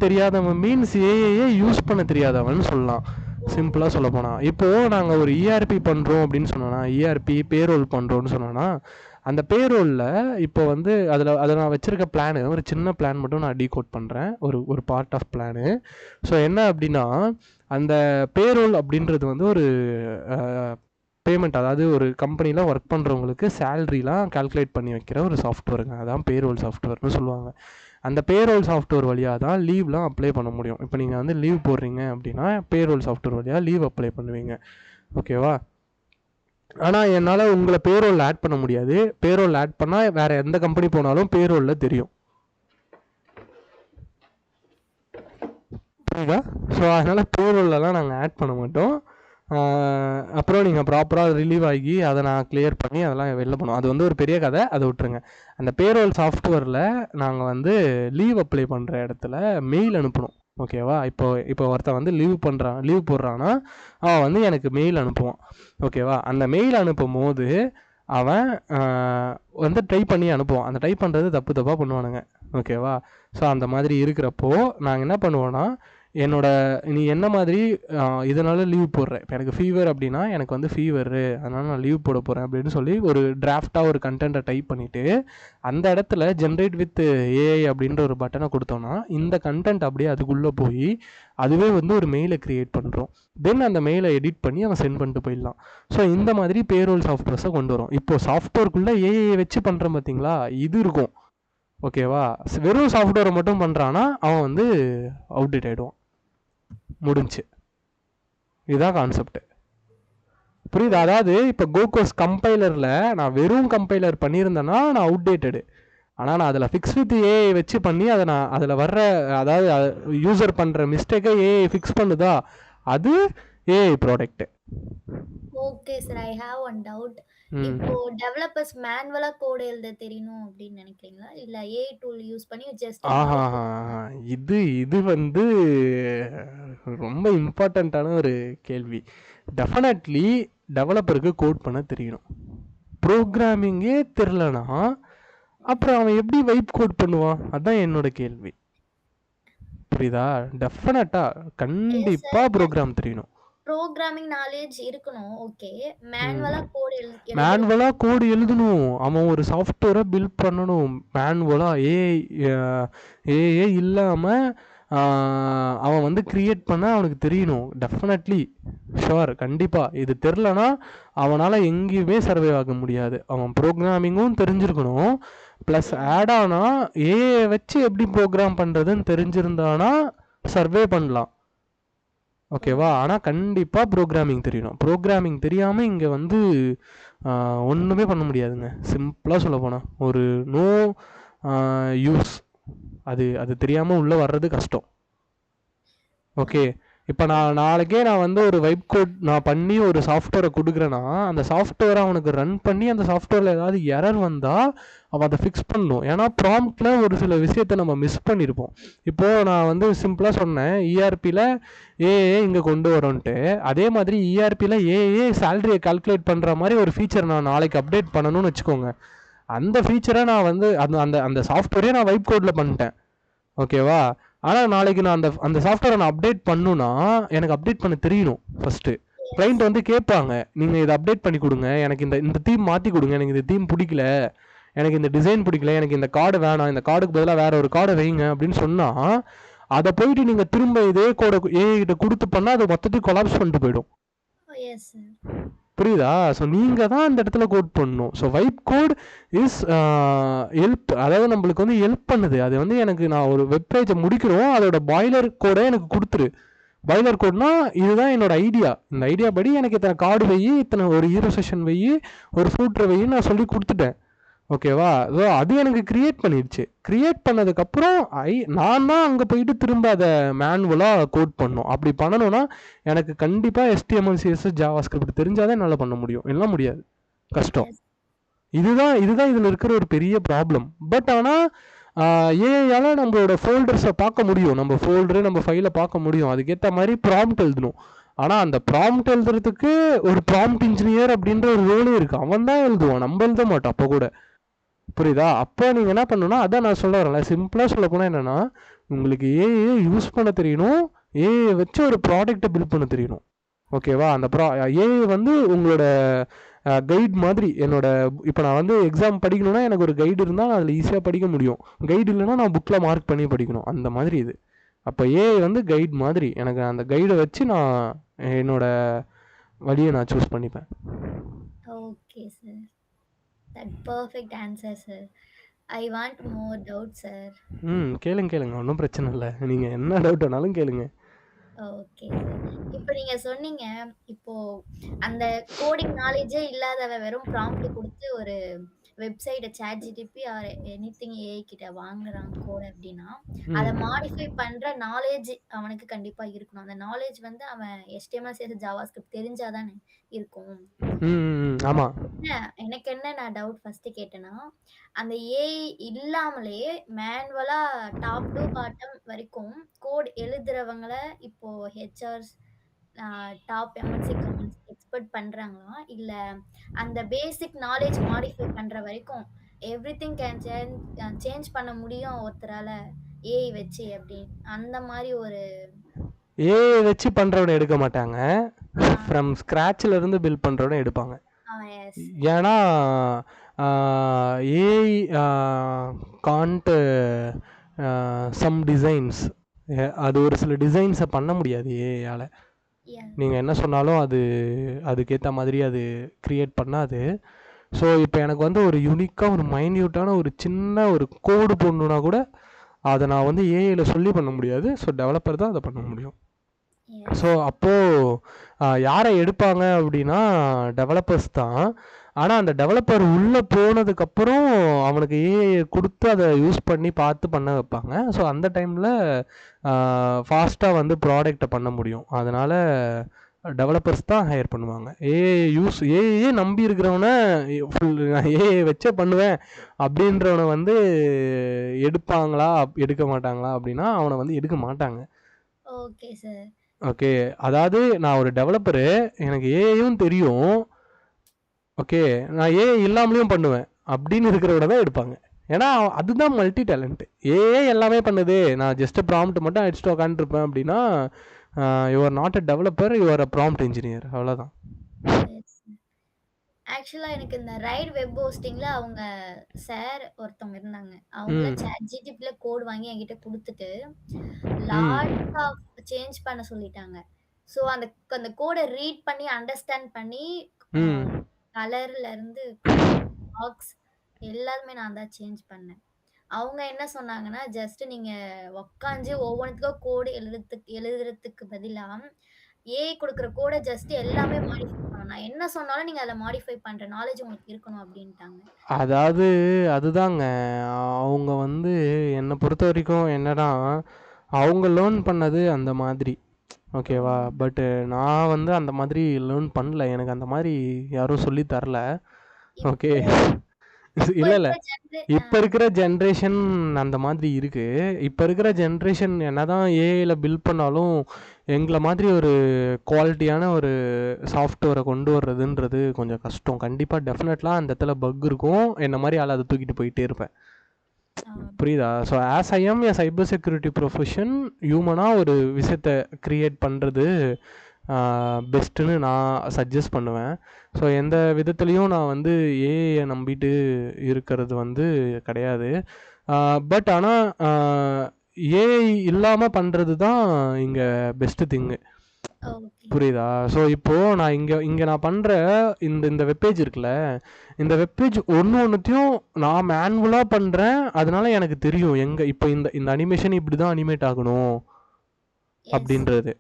தெரியாதவன் மீன்ஸ் ஏஐயை யூஸ் பண்ண தெரியாதவன் சொல்லலாம், சிம்பிளாக சொல்ல போனால். இப்போது நாங்கள் ஒரு இஆர்பி பண்ணுறோம் அப்படின்னு சொன்னோன்னா, இஆர்பி பேரோல் பண்ணுறோன்னு சொன்னோன்னா, அந்த பேரோலில் இப்போ வந்து அதை நான் வச்சுருக்க பிளானு ஒரு சின்ன பிளான் மட்டும் நான் டீகோட் பண்ணுறேன், ஒரு பார்ட் ஆஃப் பிளானு. ஸோ என்ன அப்படின்னா அந்த பேரோல் அப்படின்றது வந்து ஒரு பேமெண்ட், அதாவது ஒரு கம்பெனியில் ஒர்க் பண்ணுறவங்களுக்கு சேலரிலாம் கால்குலேட் பண்ணி வைக்கிற ஒரு சாஃப்ட்வேருங்க. அதான் பேரோல் சாஃப்ட்வேர்னு சொல்லுவாங்க. அந்த பேரோல் சாஃப்ட்வேர் வழியாக தான் லீவ்லாம் அப்ளை பண்ண முடியும். இப்போ நீங்கள் வந்து லீவ் போடுறீங்க அப்படின்னா பேரோல் சாஃப்ட்வேர் வழியாக லீவ் அப்ளை பண்ணுவீங்க. ஓகேவா? ஆனால் என்னால் உங்களை பேரோலில் ஆட் பண்ண முடியாது. பேரோலில் ஆட் பண்ணால் வேறு எந்த கம்பெனி போனாலும் பேரோலில் தெரியும், புரியுதா? ஸோ அதனால் பேரோலெலாம் நாங்கள் ஆட் பண்ண மாட்டோம். அப்புறம் நீங்கள் ப்ராப்பராக ரிலீவ் ஆகி அதை நான் கிளியர் பண்ணி அதெல்லாம் வெளில பண்ணுவோம். அது வந்து ஒரு பெரிய கதை, அதை விட்டுருங்க. அந்த பேரோல் சாஃப்ட்வேரில் நாங்கள் வந்து லீவ் அப்ளை பண்ணுற இடத்துல மெயில் அனுப்பணும். ஓகேவா? இப்போ ஒருத்தன் வந்து லீவ் போடுறான்னா அவன் வந்து எனக்கு மெயில் அனுப்புவான். ஓகேவா? அந்த மெயில் அனுப்பும் போது அவன் வந்து ட்ரை பண்ணி அனுப்புவான். அந்த டைப் பண்ணுறது தப்பாக பண்ணுவானுங்க. ஓகேவா? ஸோ அந்த மாதிரி இருக்கிறப்போ நாங்கள் என்ன பண்ணுவோன்னா, நீ என்ன மாதிரி இதனால் லீவ் போடுற, இப்போ எனக்கு ஃபீவர் அப்படின்னா எனக்கு வந்து ஃபீவரு அதனால் நான் லீவ் போட போகிறேன் அப்படின்னு சொல்லி ஒரு டிராஃப்டாக ஒரு கண்டென்ட்டை டைப் பண்ணிவிட்டு அந்த இடத்துல ஜென்ரேட் வித் ஏஐ அப்படின்ற ஒரு பட்டனை கொடுத்தோன்னா இந்த கண்டென்ட் அப்படியே அதுக்குள்ளே போய் அதுவே வந்து ஒரு மெயிலை க்ரியேட் பண்ணுறோம். தென் அந்த மெயிலை எடிட் பண்ணி அவன் சென்ட் பண்ணிட்டு போயிடலாம். ஸோ இந்த மாதிரி பேரோல் சாஃப்ட்வேர்ஸை கொண்டு வரும். இப்போது சாஃப்ட்வேர்க்குள்ளே ஏஐ வச்சு பண்ணுறோம் பார்த்தீங்களா, இது இருக்கும். ஓகேவா? வெறும் சாஃப்ட்வேரை மட்டும் பண்ணுறான்னா அவன் வந்து அவுடேட் ஆகிடுவான். முடிஞ்சு. இதுதான் கான்செப்ட். புரியுதா? அதாவது இப்போ கோகோஸ் கம்பைலரில் நான் வெறும் கம்பைலர் பண்ணியிருந்தேன்னா நான் அவுடேட்டடு. ஆனால் நான் அதில் ஃபிக்ஸ் வித் ஏஐ வச்சு பண்ணி நான் அதில் வர்ற அதாவது யூசர் பண்ணுற மிஸ்டேக்கை ஏஐ ஃபிக்ஸ் பண்ணுதா, அது AI product. Okay sir, I have one doubt. இப்போ டெவலப்பர்ஸ் மேனுவலா கோட் எழுத தெரியணும் அப்படின்னு நினைக்கிறீங்களா, இல்ல ஏஐ டூல் யூஸ் பண்ணி ஜஸ்ட் இது வந்து ரொம்ப இம்பார்ட்டண்ட்டான ஒரு கேள்வி. டெஃபினெட்லி டெவலப்பருக்கு கோட் பண்ண தெரியணும். ப்ரோக்ராமிங்கே தெரிலனா அப்புறம் அவன் எப்படி வைப் கோட் பண்ணுவான்? அதுதான் என்னோட கேள்வி. புரியுதா? டெஃபினட்டாக கண்டிப்பாக ப்ரோக்ராம் தெரியணும். ப்ரோக்ராமிங் நாலேஜ் இருக்கணும். ஓகே, மேனுவலாக கோடு எழுதணும். அவன் ஒரு சாஃப்ட்வேரை பில்ட் பண்ணணும் மேனுவலாக. ஏஏ இல்லாமல் அவன் வந்து க்ரியேட் பண்ண அவனுக்கு தெரியணும். டெஃபினெட்லி ஷுவர், கண்டிப்பாக. இது தெரிலனா அவனால் எங்கேயுமே சர்வே ஆக முடியாது. அவன் ப்ரோக்ராமிங்கும் தெரிஞ்சிருக்கணும். ப்ளஸ் ஆட் ஆனால் ஏஏ வச்சு எப்படி ப்ரோக்ராம் பண்ணுறதுன்னு தெரிஞ்சிருந்தானா சர்வே பண்ணலாம். ஓகேவா? ஆனால் கண்டிப்பாக ப்ரோக்ராமிங் தெரியணும். ப்ரோக்ராமிங் தெரியாமல் இங்கே வந்து ஒன்றுமே பண்ண முடியாதுங்க. சிம்பிளாக சொல்ல போனால் ஒரு நோ யூஸ். அது தெரியாமல் உள்ளே வர்றது கஷ்டம். ஓகே, இப்போ நாளைக்கே நான் வந்து ஒரு வைப் கோட் நான் பண்ணி ஒரு சாஃப்ட்வேரை கொடுக்குறேன்னா அந்த சாஃப்ட்வேரை அவனுக்கு ரன் பண்ணி அந்த சாஃப்ட்வேரில் ஏதாவது எரர் வந்தால் அவன் அதை ஃபிக்ஸ் பண்ணணும். ஏன்னா ப்ராம்ப்டில் ஒரு சில விஷயத்தை நம்ம மிஸ் பண்ணியிருப்போம். இப்போது நான் வந்து சிம்பிளாக சொன்னேன் இஆர்பியில் ஏஏ இங்கே கொண்டு வரோன்ட்டு. அதே மாதிரி இஆர்பியில் ஏஏ சேலரியை கால்குலேட் பண்ணுற மாதிரி ஒரு ஃபீச்சர் நான் நாளைக்கு அப்டேட் பண்ணணும்னு வச்சுக்கோங்க. அந்த ஃபீச்சரை நான் வந்து அந்த அந்த சாஃப்ட்வேரே நான் வைப் கோடில் பண்ணிட்டேன். ஓகேவா? ஆனால் நாளைக்கு நான் அந்த சாஃப்ட்வேரை நான் அப்டேட் பண்ணுன்னா எனக்கு அப்டேட் பண்ண தெரியணும். ஃபஸ்ட்டு கிளைண்ட் வந்து கேட்பாங்க, நீங்கள் இதை அப்டேட் பண்ணி கொடுங்க, எனக்கு இந்த தீம் மாற்றி கொடுங்க, எனக்கு இந்த தீம் பிடிக்கல, எனக்கு இந்த டிசைன் பிடிக்கல, எனக்கு இந்த கார்டு வேணாம், இந்த கார்டுக்கு பதிலாக வேற ஒரு கார்டை வைங்க அப்படின்னு சொன்னால் அதை போயிட்டு நீங்கள் திரும்ப இதே கோடை ஏஐ கிட்ட கொடுத்து பண்ணால் அது மொத்தத்தையும் கொலாப்ஸ் பண்ணிட்டு போயிடும். புரியுதா? ஸோ நீங்கள் தான் அந்த இடத்துல கோட் பண்ணணும். So vibe code is help, அதாவது நம்மளுக்கு வந்து ஹெல்ப் பண்ணுது. அது வந்து எனக்கு நான் ஒரு வெப்பேஜை முடிக்கிறோம், அதோட பாய்லர் கோடை எனக்கு கொடுத்துரு. பாய்லர் கோட்னா இதுதான் என்னோட ஐடியா. இந்த ஐடியா படி எனக்கு இத்தனை கார்டு வை, இத்தனை ஒரு ஹீரோ செஷன் வை, ஒரு ஃப்ரூட்ரை வைன்னு நான் சொல்லி கொடுத்துட்டேன். ஓகேவா? ஸோ அது எனக்கு க்ரியேட் பண்ணிடுச்சு. க்ரியேட் பண்ணதுக்கப்புறம் நான் தான் அங்கே போயிட்டு திரும்ப அதை மேனுவலாக கோட் பண்ணணும். அப்படி பண்ணணும்னா எனக்கு கண்டிப்பாக HTML CSS ஜாவாஸ்கிரிப்ட் தெரிஞ்சாதான் என்னால் பண்ண முடியும். எல்லாம் முடியாது, கஷ்டம். இதுதான் இதில் இருக்கிற ஒரு பெரிய ப்ராப்ளம். பட் ஆனால் ஏஐயால் நம்மளோட ஃபோல்டர்ஸை பார்க்க முடியும், நம்ம ஃபோல்டரு நம்ம ஃபைலை பார்க்க முடியும். அதுக்கேற்ற மாதிரி ப்ராம்ப்ட் எழுதணும். ஆனால் அந்த ப்ராம்ப்ட் எழுதுறதுக்கு ஒரு ப்ராம்ப்ட் இன்ஜினியர் அப்படின்ற ஒரு ரோலே இருக்குது. அவன் தான் எழுதுவான், நம்ம எழுத மாட்டோம் அப்போ கூட. புரியுதா? அப்போ நீங்கள் என்ன பண்ணணும்னா, அதான் நான் சொல்ல வரேன்ல, சிம்பிளாக சொல்ல போனால் என்னென்னா, உங்களுக்கு ஏஐ யூஸ் பண்ண தெரியணும், ஏஐ வச்சு ஒரு ப்ராடக்டை பில்ட் பண்ண தெரியணும். ஓகேவா? அந்த ஏஐ வந்து உங்களோட கைட் மாதிரி. இப்போ நான் வந்து எக்ஸாம் படிக்கணும்னா எனக்கு ஒரு கைடு இருந்தால் நான் அதில் ஈஸியாக படிக்க முடியும். கைடு இல்லைன்னா நான் புக்கில் மார்க் பண்ணி படிக்கணும். அந்த மாதிரி இது. அப்போ ஏஐ வந்து கைட் மாதிரி. எனக்கு அந்த கைடை வச்சு நான் என்னோட வழியை நான் சூஸ் பண்ணிப்பேன். Okay sir, that perfect answer sir. I want more doubts sir. கேளுங்க, ஒன்றும் பிரச்சனை இல்லை. நீங்கள் என்ன டவுட் வேணாலும் கேளுங்க. ஓகே சார், இப்போ நீங்க சொன்னீங்க, இப்போ அந்த கோடிங் நாலேஜே இல்லாதவ வெறும் ப்ராம்ப்ட் கொடுத்து ஒரு வெப்சைட்டை ChatGPT ஆர் எனிதிங் ஏஐ கிட்ட வாங்குறான் கோட் அப்படின்னா அதை மாடிஃபை பண்ற நாலேஜ் அவனுக்கு கண்டிப்பா இருக்கணும். அந்த நாலேஜ் வந்து அவன் HTML CSS ஜாவாஸ்கிரிப்ட் தெரிஞ்சாதானே இருக்கும். ஆமா. எனக்கு என்ன நான் டவுட் ஃபர்ஸ்ட் கேட்டேன்னா, அந்த ஏஐ இல்லாமலே மேனுவலா டாப் டு பாட்டம் வரைக்கும் கோட் எழுதுறவங்கள இப்போ HRs top MNC companies expect பண்றாங்களா? இல்ல அந்த பேசிக் நாலேட்ஜ் மாடிஃபை பண்ற வரைக்கும் எவ்ரிதிங் கேன் சேஞ்ச் பண்ண முடியும் ஒருத்தரால ஏஐ வச்சு அப்படின்னு அந்த மாரி ஒரு ஏஐ வச்சு பண்ணுறவனை எடுக்க மாட்டாங்க, ஆ, ஃப்ரம் ஸ்க்ராட்சில் இருந்து பில்ட் பண்ணுறவனை எடுப்பாங்க. எஸ். ஏன்னா ஏஐ கான்ட்டு சம் டிசைன்ஸ், அது ஒரு சில டிசைன்ஸை பண்ண முடியாது ஏஐயால். எஸ். நீங்கள் என்ன சொன்னாலும் அது அதுக்கேற்ற மாதிரி அது க்ரியேட் பண்ணாது. ஸோ இப்போ எனக்கு வந்து ஒரு யூனிக்காக ஒரு மைன்யூட்டான ஒரு சின்ன ஒரு கோடு போடணுன்னா கூட அதை நான் வந்து ஏஐயில் சொல்லி பண்ண முடியாது. ஸோ டெவலப்பர் தான் அதை பண்ண முடியும். எஸ். ஸோ அப்போது யாரை எடுப்பாங்க அப்படின்னா டெவலப்பர்ஸ் தான். ஆனால் அந்த டெவலப்பர் உள்ளே போனதுக்கப்புறம் அவனுக்கு ஏஐ கொடுத்து அதை யூஸ் பண்ணி பார்த்து பண்ண வைப்பாங்க. ஸோ அந்த டைமில் ஃபாஸ்ட்டாக வந்து ப்ராடக்டை பண்ண முடியும். அதனால் டெவலப்பர்ஸ் தான் ஹையர் பண்ணுவாங்க. ஏஐயே நம்பி இருக்கிறவனை ஃபுல் நான் ஏஐ வச்சே பண்ணுவேன் அப்படின்றவனை வந்து எடுப்பாங்களா எடுக்க மாட்டாங்களா அப்படின்னா அவனை வந்து எடுக்க மாட்டாங்க. Okay sir. ஓகே, அதாவது நான் ஒரு டெவலப்பரு, எனக்கு ஏஐயும் தெரியும், ஓகே நான் ஏஐ இல்லாமலேயும் பண்ணுவேன் அப்படின்னு இருக்கிறவட தான் எடுப்பாங்க. ஏன்னா அதுதான் மல்டி டேலண்ட். ஏஐ எல்லாமே பண்ணுது, நான் ஜஸ்ட் ப்ராம்ப்ட் மட்டும் அடிச்சுட்டு உட்காந்துருப்பேன் அப்படின்னா you are not a developer, you are a prompt engineer, அவ்வளோதான். ஆக்சுவலா எனக்கு இந்த ரைட் வெப் ஹோஸ்டிங்ல அவங்க சார் ஒருத்தவங்க இருந்தாங்க. அவங்கள ChatGPTல கோட் வாங்கி என்கிட்ட குடுத்துட்டு லாட்ஸ் ஆஃப் சேஞ்ச் பண்ண சொல்லிட்டாங்க. ஸோ அந்த அந்த கோட ரீட் பண்ணி அண்டர்ஸ்டாண்ட் பண்ணி கலர்ல இருந்து பாக்ஸ் எல்லாமே நான் தான் சேஞ்ச் பண்ணேன். அவங்க என்ன சொன்னாங்கன்னா, ஜஸ்ட் நீங்க உட்காந்து ஒவ்வொன்னுத்துக்கும் கோடு எழுதுறதுக்கு பதிலா ஏஐ குடுக்குற கோட ஜஸ்ட் எல்லாமே மாடிஃபை பண்ணணும். நான் என்ன சொன்னாலும் நீங்க அத மாடிஃபை பண்ற நாலேட்ஜ் உங்களுக்கு இருக்கணும் அப்டின்ட்டாங்க. அதாவது அதுதாங்க, அவங்க வந்து என்னை பொறுத்த வரைக்கும் என்னன்னா அவங்க லேர்ன் பண்ணது அந்த மாதிரி, ஓகேவா. பட்டு நான் வந்து அந்த மாதிரி லேர்ன் பண்ணல, எனக்கு அந்த மாதிரி யாரும் சொல்லி தரல. ஓகே, இல்லை இல்லை, இப்போ இருக்கிற ஜென்ரேஷன் அந்த மாதிரி இருக்குது. இப்போ இருக்கிற ஜென்ரேஷன் என்ன தான் ஏஐயில் பில்ட் பண்ணாலும் எங்களை மாதிரி ஒரு குவாலிட்டியான ஒரு சாஃப்ட்வேரை கொண்டு வர்றதுன்றது கொஞ்சம் கஷ்டம். கண்டிப்பாக டெஃபினெட்லாம் அந்த இடத்துல பக் இருக்கும், என்ன மாதிரி ஆள் அதை தூக்கிட்டு போயிட்டே இருப்பேன், புரியுதா. So as I am a cyber security profession, ஹியூமனாக ஒரு விஷயத்தை க்ரியேட் பண்ணுறது பெஸ்ட்டுன்னு நான் சஜஸ்ட் பண்ணுவேன். ஸோ எந்த விதத்துலேயும் நான் வந்து ஏஐயை நம்பிட்டு இருக்கிறது வந்து கிடையாது. பட் ஆனால் ஏஐ இல்லாமல் பண்ணுறது தான் இங்கே பெஸ்ட்டு திங்கு, புரியுதா. ஸோ இப்போது நான் இங்கே நான் பண்ணுற இந்த வெப்பேஜ் இருக்குல்ல, இந்த வெப்பேஜ் ஒன்றுத்தையும் நான் மேனுவலாக பண்ணுறேன். அதனால எனக்கு தெரியும் எங்கே இப்போ இந்த அனிமேஷன் இப்படி தான் அனிமேட் ஆகணும் அப்படின்றது,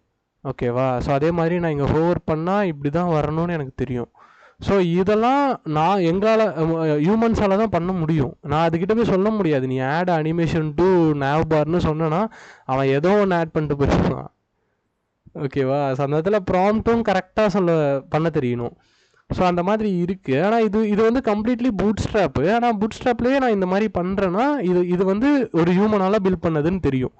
ஓகேவா. ஸோ அதே மாதிரி நான் இங்கே ஹோவர் பண்ணால் இப்படி தான் வரணும்னு எனக்கு தெரியும். ஸோ இதெல்லாம் நான் எங்களால் ஹியூமன்ஸால் தான் பண்ண முடியும். நான் அதுக்கிட்ட போய் சொல்ல முடியாது, நீ ஆட் அனிமேஷன் டு nav பார்னு சொன்னேன்னா அவன் ஏதோ ஒன்று ஆட் பண்ணிட்டு போயிடுவான், ஓகேவா. ஸோ அந்த இடத்துல ப்ராம்ப்ட்டும் கரெக்டாக பண்ண தெரியணும். ஸோ அந்த மாதிரி இருக்குது. ஆனால் இது வந்து கம்ப்ளீட்லி பூட் ஸ்ட்ராப்பு. ஆனால் பூட் ஸ்ட்ராப்லேயே நான் இந்த மாதிரி பண்ணுறேன்னா இது வந்து ஒரு ஹியூமனால் பில்ட் பண்ணதுன்னு தெரியும்,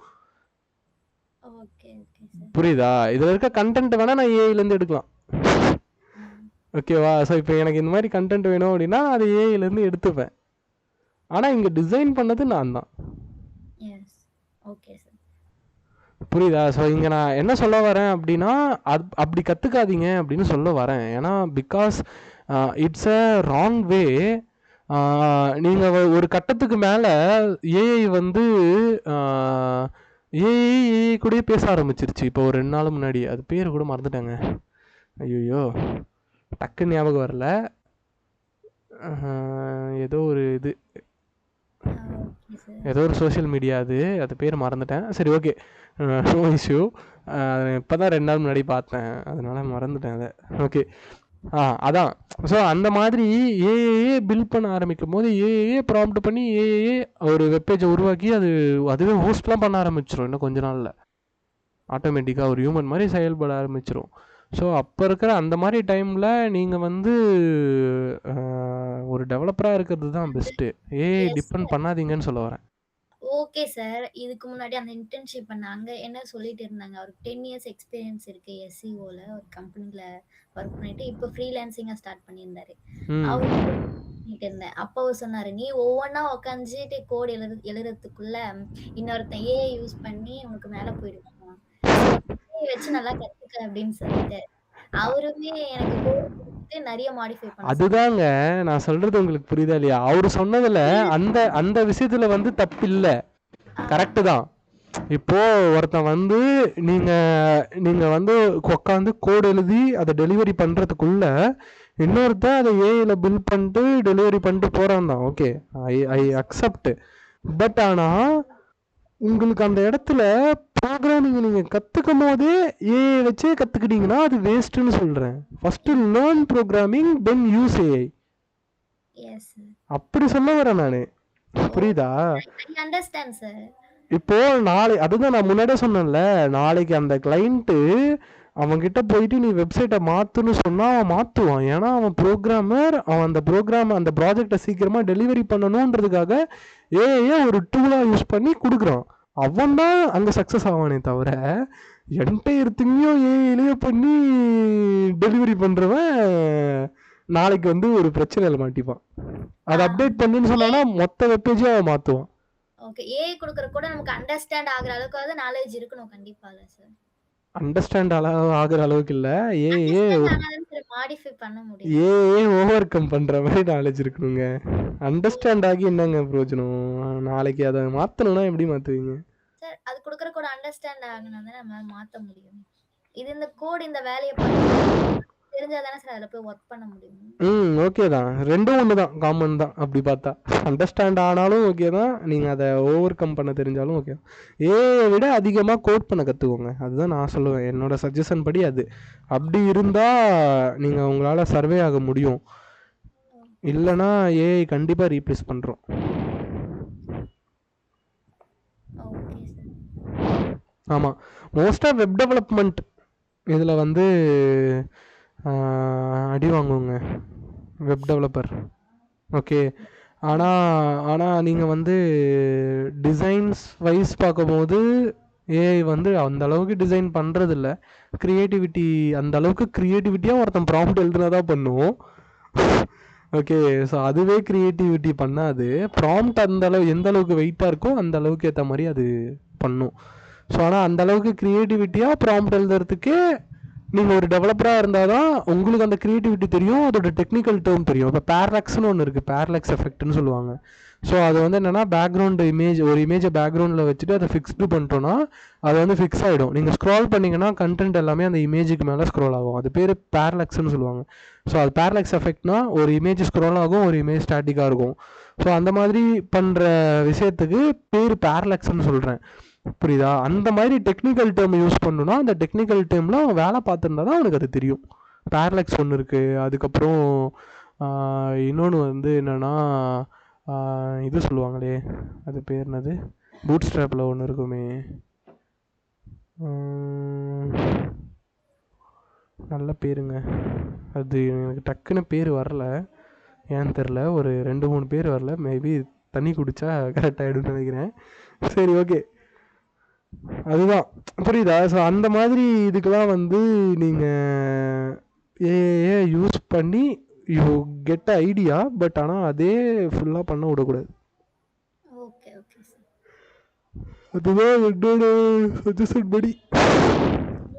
புரியுதா. இதில் இருக்க கண்டென்ட் வேணால் நான் ஏஐலேருந்து எடுக்கலாம், ஓகேவா. ஸோ இப்போ எனக்கு இந்த மாதிரி கண்டென்ட் வேணும் அப்படின்னா அது ஏஐலேருந்து எடுத்துப்பேன். ஆனால் இங்கே டிசைன் பண்ணது நான் தான், புரியுதா. ஸோ இங்கே நான் என்ன சொல்ல வரேன் அப்படின்னா அப்படி கற்றுக்காதீங்க அப்படின்னு சொல்ல வரேன். ஏன்னா பிகாஸ் இட்ஸ் அ ராங் வே. நீங்கள் ஒரு கட்டத்துக்கு மேலே ஏஐ வந்து ஏஐ கூடயே பேச ஆரம்பிச்சிருச்சு. இப்போ ஒரு 2 நாள் முன்னாடி, அது பேர் கூட மறந்துட்டாங்க, ஐயோ டக்குன்னு ஞாபகம் வரல. ஏதோ ஒரு ஏதோ ஒரு சோஷியல் மீடியா, அது பேர் மறந்துட்டேன். சரி, ஓகே, நோ இஷ்யூ. இப்போ தான் 2 நாள் முன்னாடி பார்த்தேன், அதனால் மறந்துட்டேன் அதை. ஓகே, அதான். ஸோ அந்த மாதிரி ஏஏஏ பில்ட் பண்ண ஆரம்பிக்கும் போது ஏஏஏ ப்ராம்ப்ட் பண்ணி ஏஏஏ ஒரு வெப்பேஜை உருவாக்கி அதுவே ஹோஸ்ட்லாம் பண்ண ஆரம்பிச்சிடும். இன்னும் கொஞ்ச நாளில் ஆட்டோமேட்டிக்காக ஒரு ஹியூமன் மாதிரி செயல்பட ஆரம்பிச்சிடும். ஸோ அப்போ இருக்கிற அந்த மாதிரி டைமில் நீங்கள் வந்து ஒரு டெவலப்பராக இருக்கிறது தான் பெஸ்ட்டு. ஏஐ டிபெண்ட் பண்ணாதீங்கன்னு சொல்ல வரேன். ஓ ஓகே சார். இதுக்கு முன்னாடி அந்த இன்டர்ன்ஷிப் பண்ணாங்க. என்ன சொல்லிட்டு இருந்தாங்க, அவருக்கு 10 இயர்ஸ் எக்ஸ்பீரியன்ஸ் இருக்கு எஸ்சிஓல ஒரு கம்பெனில ஒர்க் பண்ணிட்டு, இப்போ ஃப்ரீலான்சிங்கா ஸ்டார்ட் பண்ணியிருந்தாரு. ம் அவரு பண்ணிட்டு இருந்தேன். அப்போ அவரு சொன்னாரு, "நீ ஒவ்வொன்னா உட்காந்துட்டு கோட் எழுதுறதுக்குள்ள இன்னொருத்தன் ஏஐ யூஸ் பண்ணி உனக்கு மேல போயிடுவான். ஸோ ஏஐ வச்சு நல்லா கத்துக்க" அப்படின்னு சொல்லிட்டு. அவருமே எனக்கு கோட் குடுத்துட்டு நெறைய மாடிஃபை பண்ண சொன்னாரு. அதுதாங்க நான் சொல்றது உங்களுக்கு புரியுதா இல்லையா? அவரு சொன்னதுல அந்த அந்த விஷயத்துல வந்து தப்பு இல்லை, ஆ, கரெக்டு தான். இப்போ ஒருத்தன் வந்து நீங்க நீங்க வந்து உட்காந்து கோட் எழுதி அதை டெலிவரி பண்றதுக்குள்ள இன்னொருத்தன் அதை ஏஐல பில் பண்ணிட்டு டெலிவரி பண்ணிட்டு போறான் தான், ஓகே, ஐ அக்செப்ட். பட் ஆனா உங்களுக்கு அந்த இடத்துல ப்ரோக்ராமிங் நீங்க கத்துக்கும் போதே ஏஐ வச்சே கத்துக்கிட்டீங்கன்னா அது வேஸ்ட்னு சொல்றேன். ஃபர்ஸ்ட் லேர்ன் ப்ரோக்ராமிங் தென் யூஸ் ஏஐ, எஸ் சார். அப்படி சொல்ல வரேன் நானு. ஓ, புரியுதா? I understand sir. இப்போ நாளை அதுதான் நான் முன்னாடியே சொன்னேன்ல, நாளைக்கு அந்த கிளைண்ட்டு அவன்கிட்ட போயிட்டு நீ வெப்சைட்டை மாற்றுன்னு சொன்னால் அவன் மாற்றுவான். ஏன்னா அவன் ப்ரோக்ராமர், அவன் அந்த ப்ரோக்ராம் அந்த ப்ராஜெக்டை சீக்கிரமாக டெலிவரி பண்ணணுன்றதுக்காக ஏஐ ஒரு டூலாக யூஸ் பண்ணி கொடுக்குறான். அவன் தான் அங்கே சக்ஸஸ் ஆவானே தவிர என்டையர் திங்கையும் ஏஐலேயே பண்ணி டெலிவரி பண்ணுறவன் நாளைக்கு வந்து ஒரு பிரச்சனையில் மாட்டிப்பான். அதை அப்டேட் பண்ணுன்னு சொன்னான்னா மொத்த வெப்பேஜையும் அவன் மாற்றுவான். ஓகே. ஏஐ குடுக்குற கூட நமக்கு அண்டர்ஸ்டாண்ட் ஆகுற அளவுக்காவது நாலேஜ் இருக்கணும் கண்டிப்பால சார். அண்டர்ஸ்டாண்ட் ஆகுற அளவுக்கு இல்லை, ஏஏ அண்டர்ஸ்டாண்ட் ஆனாலும் சார் மாடிஃபை பண்ண முடியும். ஏஏ ஓவர் கம் பண்ணுற மாதிரி நாலேஜ் இருக்கணுங்க. அண்டர்ஸ்டாண்ட் ஆகி என்னங்க பிரயோஜனம்? நாளைக்கு அதை மாற்றணும்னா எப்படி மாற்றுவீங்க? சார் அது குடுக்குற கூட அண்டர்ஸ்டாண்ட் ஆகணும் தானே நம்மளால மாத்த முடியும். இது இந்த கோட் இந்த வேலையை பண்ணி தெரிஞ்சா தானே சார் அதில் போய் ஒர்க் பண்ண முடியும். ஓகே தான், ரெண்டும் ஒன்று தான், காமன் தான் அப்படி பார்த்தா. அண்டர்ஸ்டாண்ட் ஆனாலும் ஓகே தான், நீங்கள் அதை ஓவர் கம் பண்ண தெரிஞ்சாலும் ஓகே. ஏஐ விட அதிகமாக கோட் பண்ண கற்றுக்கோங்க, அதுதான் நான் சொல்லுவேன். என்னோட சஜஷன் படி அது. அப்படி இருந்தால் நீங்கள் உங்களால் சர்வே ஆக முடியும். இல்லைன்னா ஏஐ கண்டிப்பாக ரீப்ளேஸ் பண்ணுறோம். Okay sir. ஆமாம், மோஸ்ட்டாக வெப் டெவலப்மெண்ட் இதில் வந்து அடி வாங்குவோங்க வெப் டெவலப்பர், ஓகே. ஆனால் நீங்கள் வந்து டிசைன்ஸ் வைஸ் பார்க்கும்போது ஏஐ வந்து அந்த அளவுக்கு டிசைன் பண்ணுறதில்ல. க்ரியேட்டிவிட்டி அந்த அளவுக்கு க்ரியேட்டிவிட்டியாக ஒருத்தன் ப்ராம்ப்ட் எழுதுனா தான் பண்ணுவோம், ஓகே. ஸோ அதுவே க்ரியேட்டிவிட்டி பண்ணாது. ப்ராம்ப்ட் அந்த அளவு எந்த அளவுக்கு வெயிட்டாக இருக்கோ அந்த அளவுக்கு ஏற்ற மாதிரி அது பண்ணும். ஸோ ஆனால் அந்த அளவுக்கு க்ரியேட்டிவிட்டியாக ப்ராம்ப்ட் எழுதுறதுக்கே நீங்கள் ஒரு டெவலப்பராக இருந்தால் தான் உங்களுக்கு அந்த க்ரியேட்டிவிட்டி தெரியும், அதோட டெக்னிக்கல் டேர்ம் தெரியும். இப்போ பேரலாக்ஸ்னு ஒன்று இருக்குது, பேரலாக்ஸ் எஃபெக்ட்னு சொல்லுவாங்க. ஸோ அது வந்து என்னென்னா பேக்ரவுண்டு இமேஜ், ஒரு இமேஜை பேக்ரவுண்டில் வச்சுட்டு அதை ஃபிக்ஸ்டு பண்ணிட்டோன்னா அது வந்து ஃபிக்ஸ் ஆகிடும். நீங்கள் ஸ்க்ரால் பண்ணிங்கன்னா கண்டென்ட் எல்லாமே அந்த இமேஜுக்கு மேலே ஸ்க்ரோல் ஆகும். அது பேர் பேரலாக்ஸ்னு சொல்லுவாங்க. ஸோ அது பேரலாக்ஸ் எஃபெக்ட்னா ஒரு இமேஜ் ஸ்க்ரோல் ஆகும், ஒரு இமேஜ் ஸ்டாட்டிக்காக இருக்கும். ஸோ அந்த மாதிரி பண்ணுற விஷயத்துக்கு பேர் பேரலாக்ஸ்னு சொல்கிறேன், புரியுதா? அந்த மாதிரி டெக்னிக்கல் டேர்ம் யூஸ் பண்ணணும்னா அந்த டெக்னிக்கல் டேர்மில் அவன் வேலை பார்த்துருந்தா தான் அவனுக்கு அது தெரியும். பேரலாக்ஸ் ஒன்று இருக்குது. அதுக்கப்புறம் இன்னொன்று வந்து என்னென்னா இது சொல்லுவாங்களே, அது பேர் என்னது, பூட் ஸ்ட்ராப்பில் ஒன்று இருக்குமே, நல்ல பேருங்க, அது எனக்கு டக்குன்னு பேர் வரல, ஏன்னு தெரில. ஒரு 2-3 பேர் வரல, மேபி தண்ணி குடித்தா கரெக்டாகிடும்னு நினைக்கிறேன். சரி, ஓகே, அதுதான், புரியுதா? ஸோ அந்த மாதிரி இதுக்கெல்லாம் வந்து நீங்கள் ஏஐ யூஸ் பண்ணி யூ கெட் ஐடியா, பட் ஆனால் அதே ஃபுல்லாக பண்ண விடக்கூடாது. Okay okay sir. அதுதான் என்னோட சஜஷன் படி.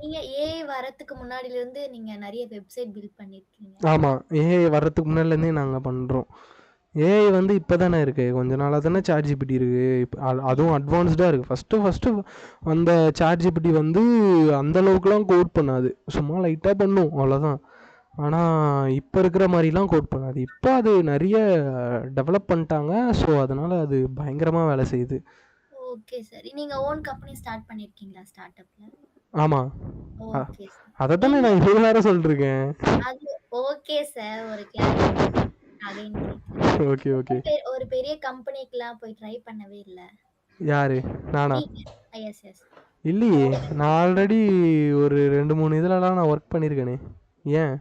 நீங்க ஏஐ வரதுக்கு முன்னாடில இருந்து நீங்க நிறைய வெப்சைட் பில்ட் பண்ணிருக்கீங்க. ஆமாம், ஏஐ வர்றதுக்கு முன்னாடிலேருந்தே நாங்கள் பண்ணுறோம். ஏஐ வந்து இப்போ தானே இருக்குது, கொஞ்ச நாளாக தானே ChatGPT இருக்குது. இப்போ அதுவும் அட்வான்ஸ்டாக இருக்குது. ஃபஸ்ட்டு அந்த ChatGPT வந்து அந்தளவுக்குலாம் கோட் பண்ணாது, சும்மா லைட்டாக பண்ணும், அவ்வளோதான். ஆனால் இப்போ இருக்கிற மாதிரிலாம் கோட் பண்ணாது. இப்போ அது நிறைய டெவலப் பண்ணிட்டாங்க. ஸோ அதனால் அது பயங்கரமாக வேலை செய்யுது. Okay sir. நீங்க ஓன் கம்பெனி ஸ்டார்ட் பண்ணிருக்கீங்களா ஸ்டார்ட் அப்ல? ஆமாம், ஓகே சார். அதை தானே நான் இவ்வளோ நேரம் சொல்லிருக்கேன். அது ஓகே சார். ஒரு கிளாரிட்டி அகைன் கேக்குறேன். Okay okay. ஒரு பெரிய கம்பெனிக்குலாம் போய் ட்ரை பண்ணவே இல்ல? யாரு, நானா? Yes yes. இல்லையே, நான் ஆல்ரெடி ஒரு 2-3 இதிலலாம் நான் ஒர்க் பண்ணியிருக்கேனே. ஏன்?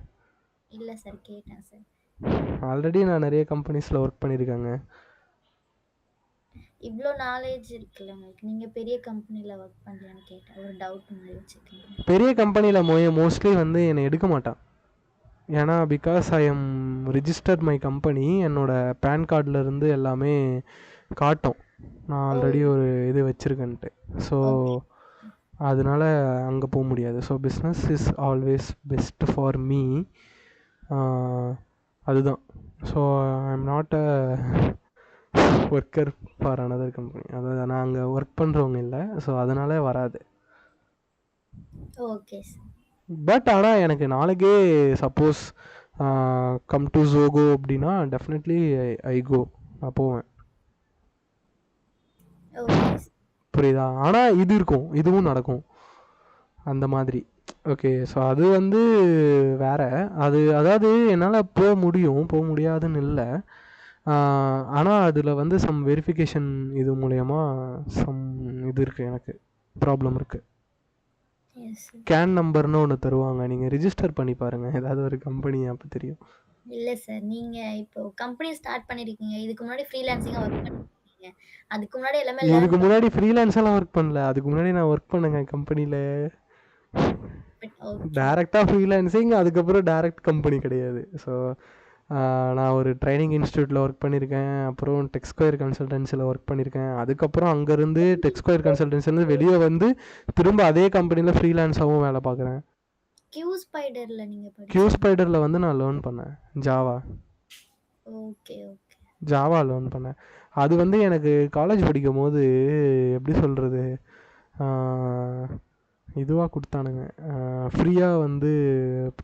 இல்ல சார், கேட்டேன் சார். ஆல்ரெடி நான் நிறைய கம்பெனிஸில் ஒர்க் பண்ணியிருக்கேங்க. இவ்வளோ நாலேஜ் இருக்குல்ல உங்களுக்கு, நீங்கள் பெரிய கம்பெனியில் ஒர்க் பண்ணலையான்னு கேட்டேன், ஒரு டவுட் மாதிரி வச்சுருக்கீங்க. பெரிய கம்பெனியில் மோஸ்ட்லி வந்து என்னை எடுக்க மாட்டான். ஏன்னா because I am registered my company, என்னோட பேன் கார்டில் இருந்து எல்லாமே காட்டும் நான் ஆல்ரெடி ஒரு இது வச்சுருக்கேன்ட்டு. ஸோ அதனால அங்கே போக முடியாது. So business is always best for me. அதுதான். So I am not a worker for another company. அதாவது நான் அங்கே ஒர்க் பண்ணுறவங்க இல்லை. ஸோ அதனால வராது. Okay sir. பட் ஆனால் எனக்கு நாளைக்கே சப்போஸ் கம் டு ஜோகோ அப்படின்னா டெஃபினெட்லி ஐ கோ, நான் போவேன். புரியுதா? ஆனால் இது இருக்கும், இதுவும் நடக்கும் அந்த மாதிரி. ஓகே. ஸோ அது வந்து வேற. அது அதாவது என்னால் போக முடியும், போக முடியாதுன்னு இல்லை. ஆனால் அதில் வந்து சம் வெரிஃபிகேஷன் இது மூலயமா சம் இது இருக்குது, எனக்கு ப்ராப்ளம் இருக்குது. கேன் நம்பர்னு ஒன்று தருவாங்க, நீங்கள் ரிஜிஸ்டர் பண்ணி பாருங்கள் ஏதாவது ஒரு கம்பெனி, அப்போ தெரியும். இல்லை சார், நீங்கள் இப்போ கம்பெனி ஸ்டார்ட் பண்ணியிருக்கீங்க, இதுக்கு முன்னாடி ஃப்ரீலான்சிங்காக ஒர்க் பண்ணிருக்கீங்க, அதுக்கு முன்னாடி எல்லாமே இதுக்கு முன்னாடி ஃப்ரீலான்ஸெல்லாம் ஒர்க் பண்ணல. அதுக்கு முன்னாடி நான் ஒர்க் பண்ணுங்க கம்பெனியில் டேரெக்டாக ஃப்ரீலான்சிங், அதுக்கப்புறம் டேரெக்ட் கம்பெனி கிடையாது. ஸோ நான் ஒரு ட்ரைனிங் இன்ஸ்டியூட்டில் ஒர்க் பண்ணியிருக்கேன், அப்புறம் டெக்ஸ்கொயர் கன்சல்டன்சியில் ஒர்க் பண்ணியிருக்கேன். அதுக்கப்புறம் அங்கேருந்து டெக்ஸ்கொயர் கன்சல்டன்சிலேருந்து வெளியே வந்து திரும்ப அதே கம்பெனியில் ஃப்ரீலான்ஸாகவும் வேலை பார்க்குறேன். கியூஸ்பைடரில் வந்து நான் லேர்ன் பண்ணேன் ஜாவா. ஜாவா லேர்ன் பண்ணேன். அது வந்து எனக்கு காலேஜ் படிக்கும் போது எப்படி சொல்கிறது, இதுவாக கொடுத்தானுங்க, ஃப்ரீயாக வந்து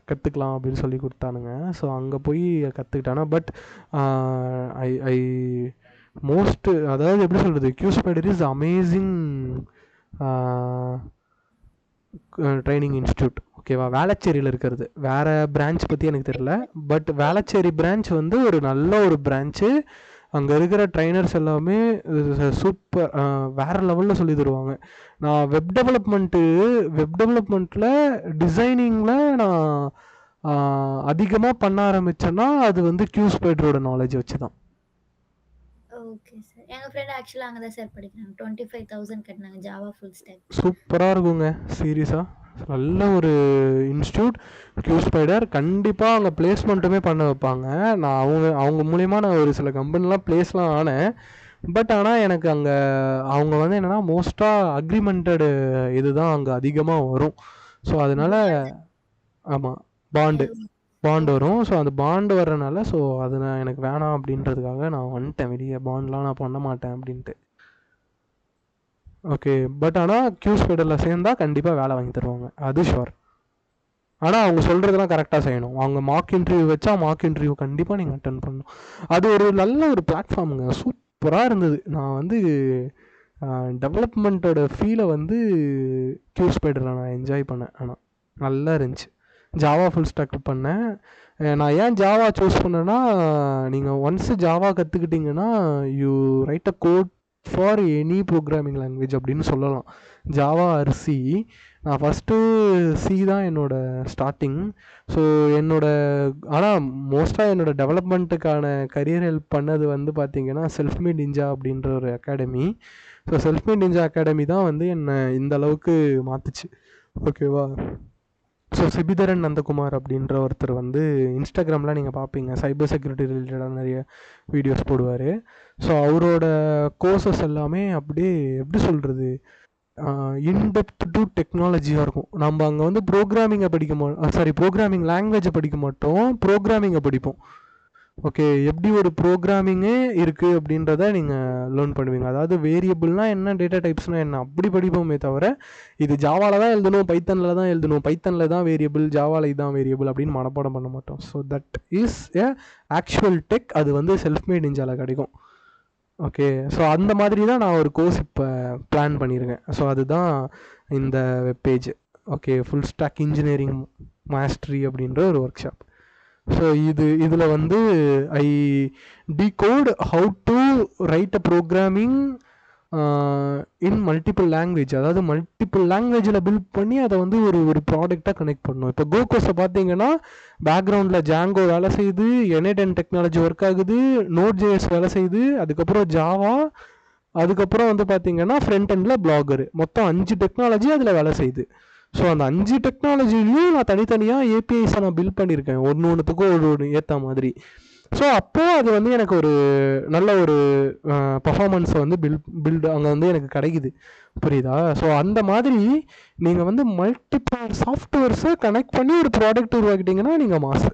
கற்றுக்கலாம் அப்படின்னு சொல்லி கொடுத்தானுங்க. ஸோ அங்கே போய் கற்றுக்கிட்டானா. பட் ஐ ஐ மோஸ்ட் அதாவது எப்படி சொல்கிறது, கியூஸ்பைடர் இஸ் அமேசிங் ட்ரைனிங் இன்ஸ்டியூட். ஓகேவா? வேளச்சேரியில் இருக்கிறது. வேறு பிரான்ச் பற்றி எனக்கு தெரியல, பட் வேளச்சேரி பிரான்ச் வந்து ஒரு நல்ல ஒரு பிரான்ச்சு. அங்கே இருக்கிற ட்ரைனர்ஸ் எல்லாமே சூப்பர், வேறு லெவலில் சொல்லி தருவாங்க. நான் வெப் டெவலப்மெண்ட்டில் டிசைனிங்கில் நான் அதிகமாக பண்ண ஆரம்பித்தேன்னா அது வந்து கியூஸ்பைடரோட நாலேஜ் வச்சு தான். Okay sir. எங்கள் ஃப்ரெண்ட் ஆக்சுவலாக அங்கே தான் சார் படிக்கிறாங்க. 25,000 கட்டினாங்க ஜாவா ஃபுல் ஸ்டாக். சூப்பராக இருக்குங்க, சீரியஸாக நல்ல ஒரு இன்ஸ்டியூட் கியூஸ்பைடர். கண்டிப்பாக அங்கே பிளேஸ்மெண்ட்டுமே பண்ண வைப்பாங்க. நான் அவங்க மூலிமா நான் ஒரு சில கம்பெனிலாம் ப்ளேஸ்லாம் ஆனேன். பட் ஆனால் எனக்கு அங்கே அவங்க வந்து என்னென்னா மோஸ்ட்டாக அக்ரிமெண்டடு இதுதான் அங்கே அதிகமாக வரும். ஸோ அதனால் ஆமாம், பாண்டு வரும். ஸோ அந்த பாண்டு வர்றதுனால ஸோ அது நான் எனக்கு வேணாம் அப்படின்றதுக்காக நான் வந்துட்டேன் வெளியே. பாண்ட்லாம் நான் பண்ண மாட்டேன் அப்படின்ட்டு. ஓகே. பட் ஆனால் கியூஸ்பைடரில் சேர்ந்தால் கண்டிப்பாக வேலை வாங்கி தருவாங்க, அது ஷுவர். ஆனால் அவங்க சொல்கிறதெல்லாம் கரெக்டாக செய்யணும். அவங்க மார்க் இன்டர்வியூ வச்சா மார்க் இன்டர்வியூ கண்டிப்பாக நீங்கள் அட்டன் பண்ணணும். அது ஒரு நல்ல ஒரு பிளாட்ஃபார்முங்க, சூப்பராக இருந்தது. நான் வந்து டெவலப்மெண்ட்டோட ஃபீலை வந்து கியூஸ்பைடரில் நான் என்ஜாய் பண்ணேன். ஆனால் நல்லா இருந்துச்சு. ஜாவா ஃபுல் ஸ்டாக் பண்ணேன். நான் ஏன் ஜாவா சூஸ் பண்ணேன்னா, நீங்கள் ஒன்ஸு ஜாவா கற்றுக்கிட்டிங்கன்னா you write a code for any programming language அப்படின்னு சொல்லலாம். Java or C. நான் ஃபஸ்ட்டு சி தான் என்னோடய ஸ்டார்டிங். ஸோ ஆனால் மோஸ்ட்டாக என்னோடய டெவலப்மெண்ட்டுக்கான கரியர் ஹெல்ப் பண்ணது வந்து பார்த்திங்கன்னா செல்ஃப்மேட் நிஞ்சா அப்படின்ற ஒரு அகாடமி. ஸோ செல்ஃப்மேட் நிஞ்சா அகாடமி தான் வந்து என்னை இந்த அளவுக்கு மாற்றுச்சு. ஓகேவா? ஸோ சிபிதரன் நந்தகுமார் அப்படின்ற ஒருத்தர் வந்து இன்ஸ்டாகிராமில் நீங்கள் பார்ப்பீங்க, சைபர் செக்யூரிட்டி ரிலேட்டடாக நிறைய வீடியோஸ் போடுவார். ஸோ அவரோட கோர்சஸ் எல்லாமே அப்படியே எப்படி சொல்கிறது, இன்டெப்த் டு டெக்னாலஜியாக இருக்கும். நம்ம அங்கே வந்து ப்ரோக்ராமிங் லாங்குவேஜை படிக்க மாட்டோம், ப்ரோக்ராமிங்கை படிப்போம். ஓகே, எப்படி ஒரு ப்ரோக்ராமிங்கே இருக்குது அப்படின்றத நீங்கள் லேர்ன் பண்ணுவீங்க. அதாவது வேரியபிள்னால் என்ன, டேட்டா டைப்ஸ்னால் என்ன, அப்படி படிப்போமே தவிர இது ஜாவாவில் தான் எழுதணும், பைத்தனில் தான் எழுதணும், பைத்தனில் தான் வேரியபிள், ஜாவாவில் இதுதான் வேரியபிள் அப்படின்னு மனப்பாடம் பண்ண மாட்டோம். So that is a actual tech. அது வந்து செல்ஃப்மேட் நிஞ்சாவில் கிடைக்கும். ஓகே. ஸோ அந்த மாதிரி தான் நான் ஒரு கோர்ஸ் இப்போ பிளான் பண்ணியிருக்கேன். ஸோ அதுதான் இந்த webpage. Okay, full stack engineering mastery அப்படின்ற ஒரு ஒர்க் ஷாப். ஸோ இதில் வந்து I decode how to write a programming in multiple language. அதாவது மல்டிபிள் லாங்குவேஜில் பில்ட் பண்ணி அதை வந்து ஒரு ப்ராடக்டாக கனெக்ட் பண்ணணும். இப்போ கோகோஸை பார்த்தீங்கன்னா பேக்ரவுண்டில் ஜாங்கோ வேலை செய்யுது, N8N டெக்னாலஜி ஒர்க் ஆகுது, நோட் ஜேஎஸ் வேலை செய்யுது, அதுக்கப்புறம் ஜாவா, அதுக்கப்புறம் வந்து பார்த்தீங்கன்னா ஃப்ரண்ட் எண்டில் பிளாகரு. மொத்தம் 5 டெக்னாலஜி அதில் வேலை செய்யுது. ஸோ அந்த 5 டெக்னாலஜிலையும் நான் தனித்தனியாக ஏபிஐஸை நான் பில்ட் பண்ணியிருக்கேன், ஒன்றுத்துக்கும் ஒரு ஏற்ற மாதிரி. ஸோ அப்போது அது வந்து எனக்கு ஒரு நல்ல ஒரு பர்ஃபார்மன்ஸை வந்து பில்டு அங்கே வந்து எனக்கு கிடைக்குது. புரியுதா? ஸோ அந்த மாதிரி நீங்கள் வந்து மல்டிபிள் சாஃப்ட்வேர்ஸை கனெக்ட் பண்ணி ஒரு ப்ராடக்ட் உருவாக்கிட்டீங்கன்னா நீங்கள் மாசு.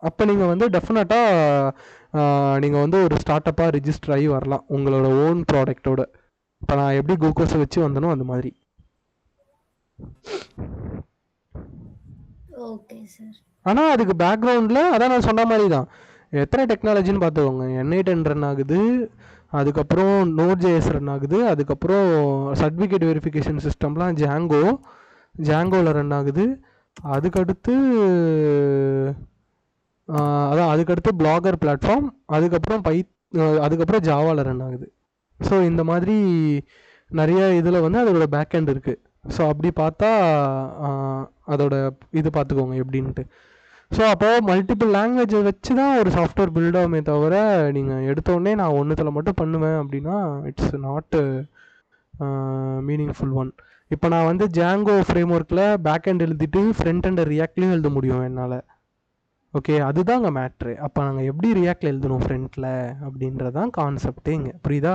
அப்போ நீங்கள் வந்து டெஃபினட்டாக நீங்கள் வந்து ஒரு ஸ்டார்ட் அப்பாக ரிஜிஸ்டர் ஆகி வரலாம் உங்களோட ஓன் ப்ராடக்டோட. இப்போ நான் எப்படி குளுக்கோஸை வச்சு வந்தனோ அந்த மாதிரி. Okay sir. ஆனால் அதுக்கு பேக்ரவுண்டில் அதான் நான் சொன்ன மாதிரி தான், எத்தனை டெக்னாலஜின்னு பார்த்துக்கோங்க. N8N ரன் ஆகுது, அதுக்கப்புறம் Node.js ரன் ஆகுது, அதுக்கப்புறம் சர்டிஃபிகேட் வெரிஃபிகேஷன் சிஸ்டம்லாம் ஜாங்கோவில் ரன் ஆகுது, அதுக்கடுத்து அதுக்கடுத்து பிளாகர் பிளாட்ஃபார்ம், அதுக்கப்புறம் ஜாவாவில் ரன் ஆகுது. ஸோ இந்த மாதிரி நிறைய இதில் வந்து அதோட பேக்எண்ட் இருக்குது. ஸோ அப்படி பார்த்தா அதோட இது பார்த்துக்கோங்க எப்படின்ட்டு. ஸோ அப்போது மல்டிபிள் லாங்குவேஜை வச்சு தான் ஒரு சாஃப்ட்வேர் பில்ட் ஆகுமே தவிர நீங்கள் எடுத்தோடனே நான் ஒன்றுத்தில் மட்டும் பண்ணுவேன் அப்படின்னா இட்ஸ் நாட் மீனிங்ஃபுல் ஒன். இப்போ நான் வந்து ஜாங்கோ ஃப்ரேம் ஒர்க்கில் பேக்எண்ட் எழுதிட்டு ஃப்ரண்ட் எண்ட் ரியாக்ட்லேயும் எழுத முடியும் என்னால். ஓகே, அதுதான் அங்கே மேட்ரு. அப்போ நாங்கள் எப்படி ரியாக்டில் எழுதணும் ஃப்ரண்ட்டில் அப்படின்றதான் கான்செப்டே இங்கே. புரியுதா?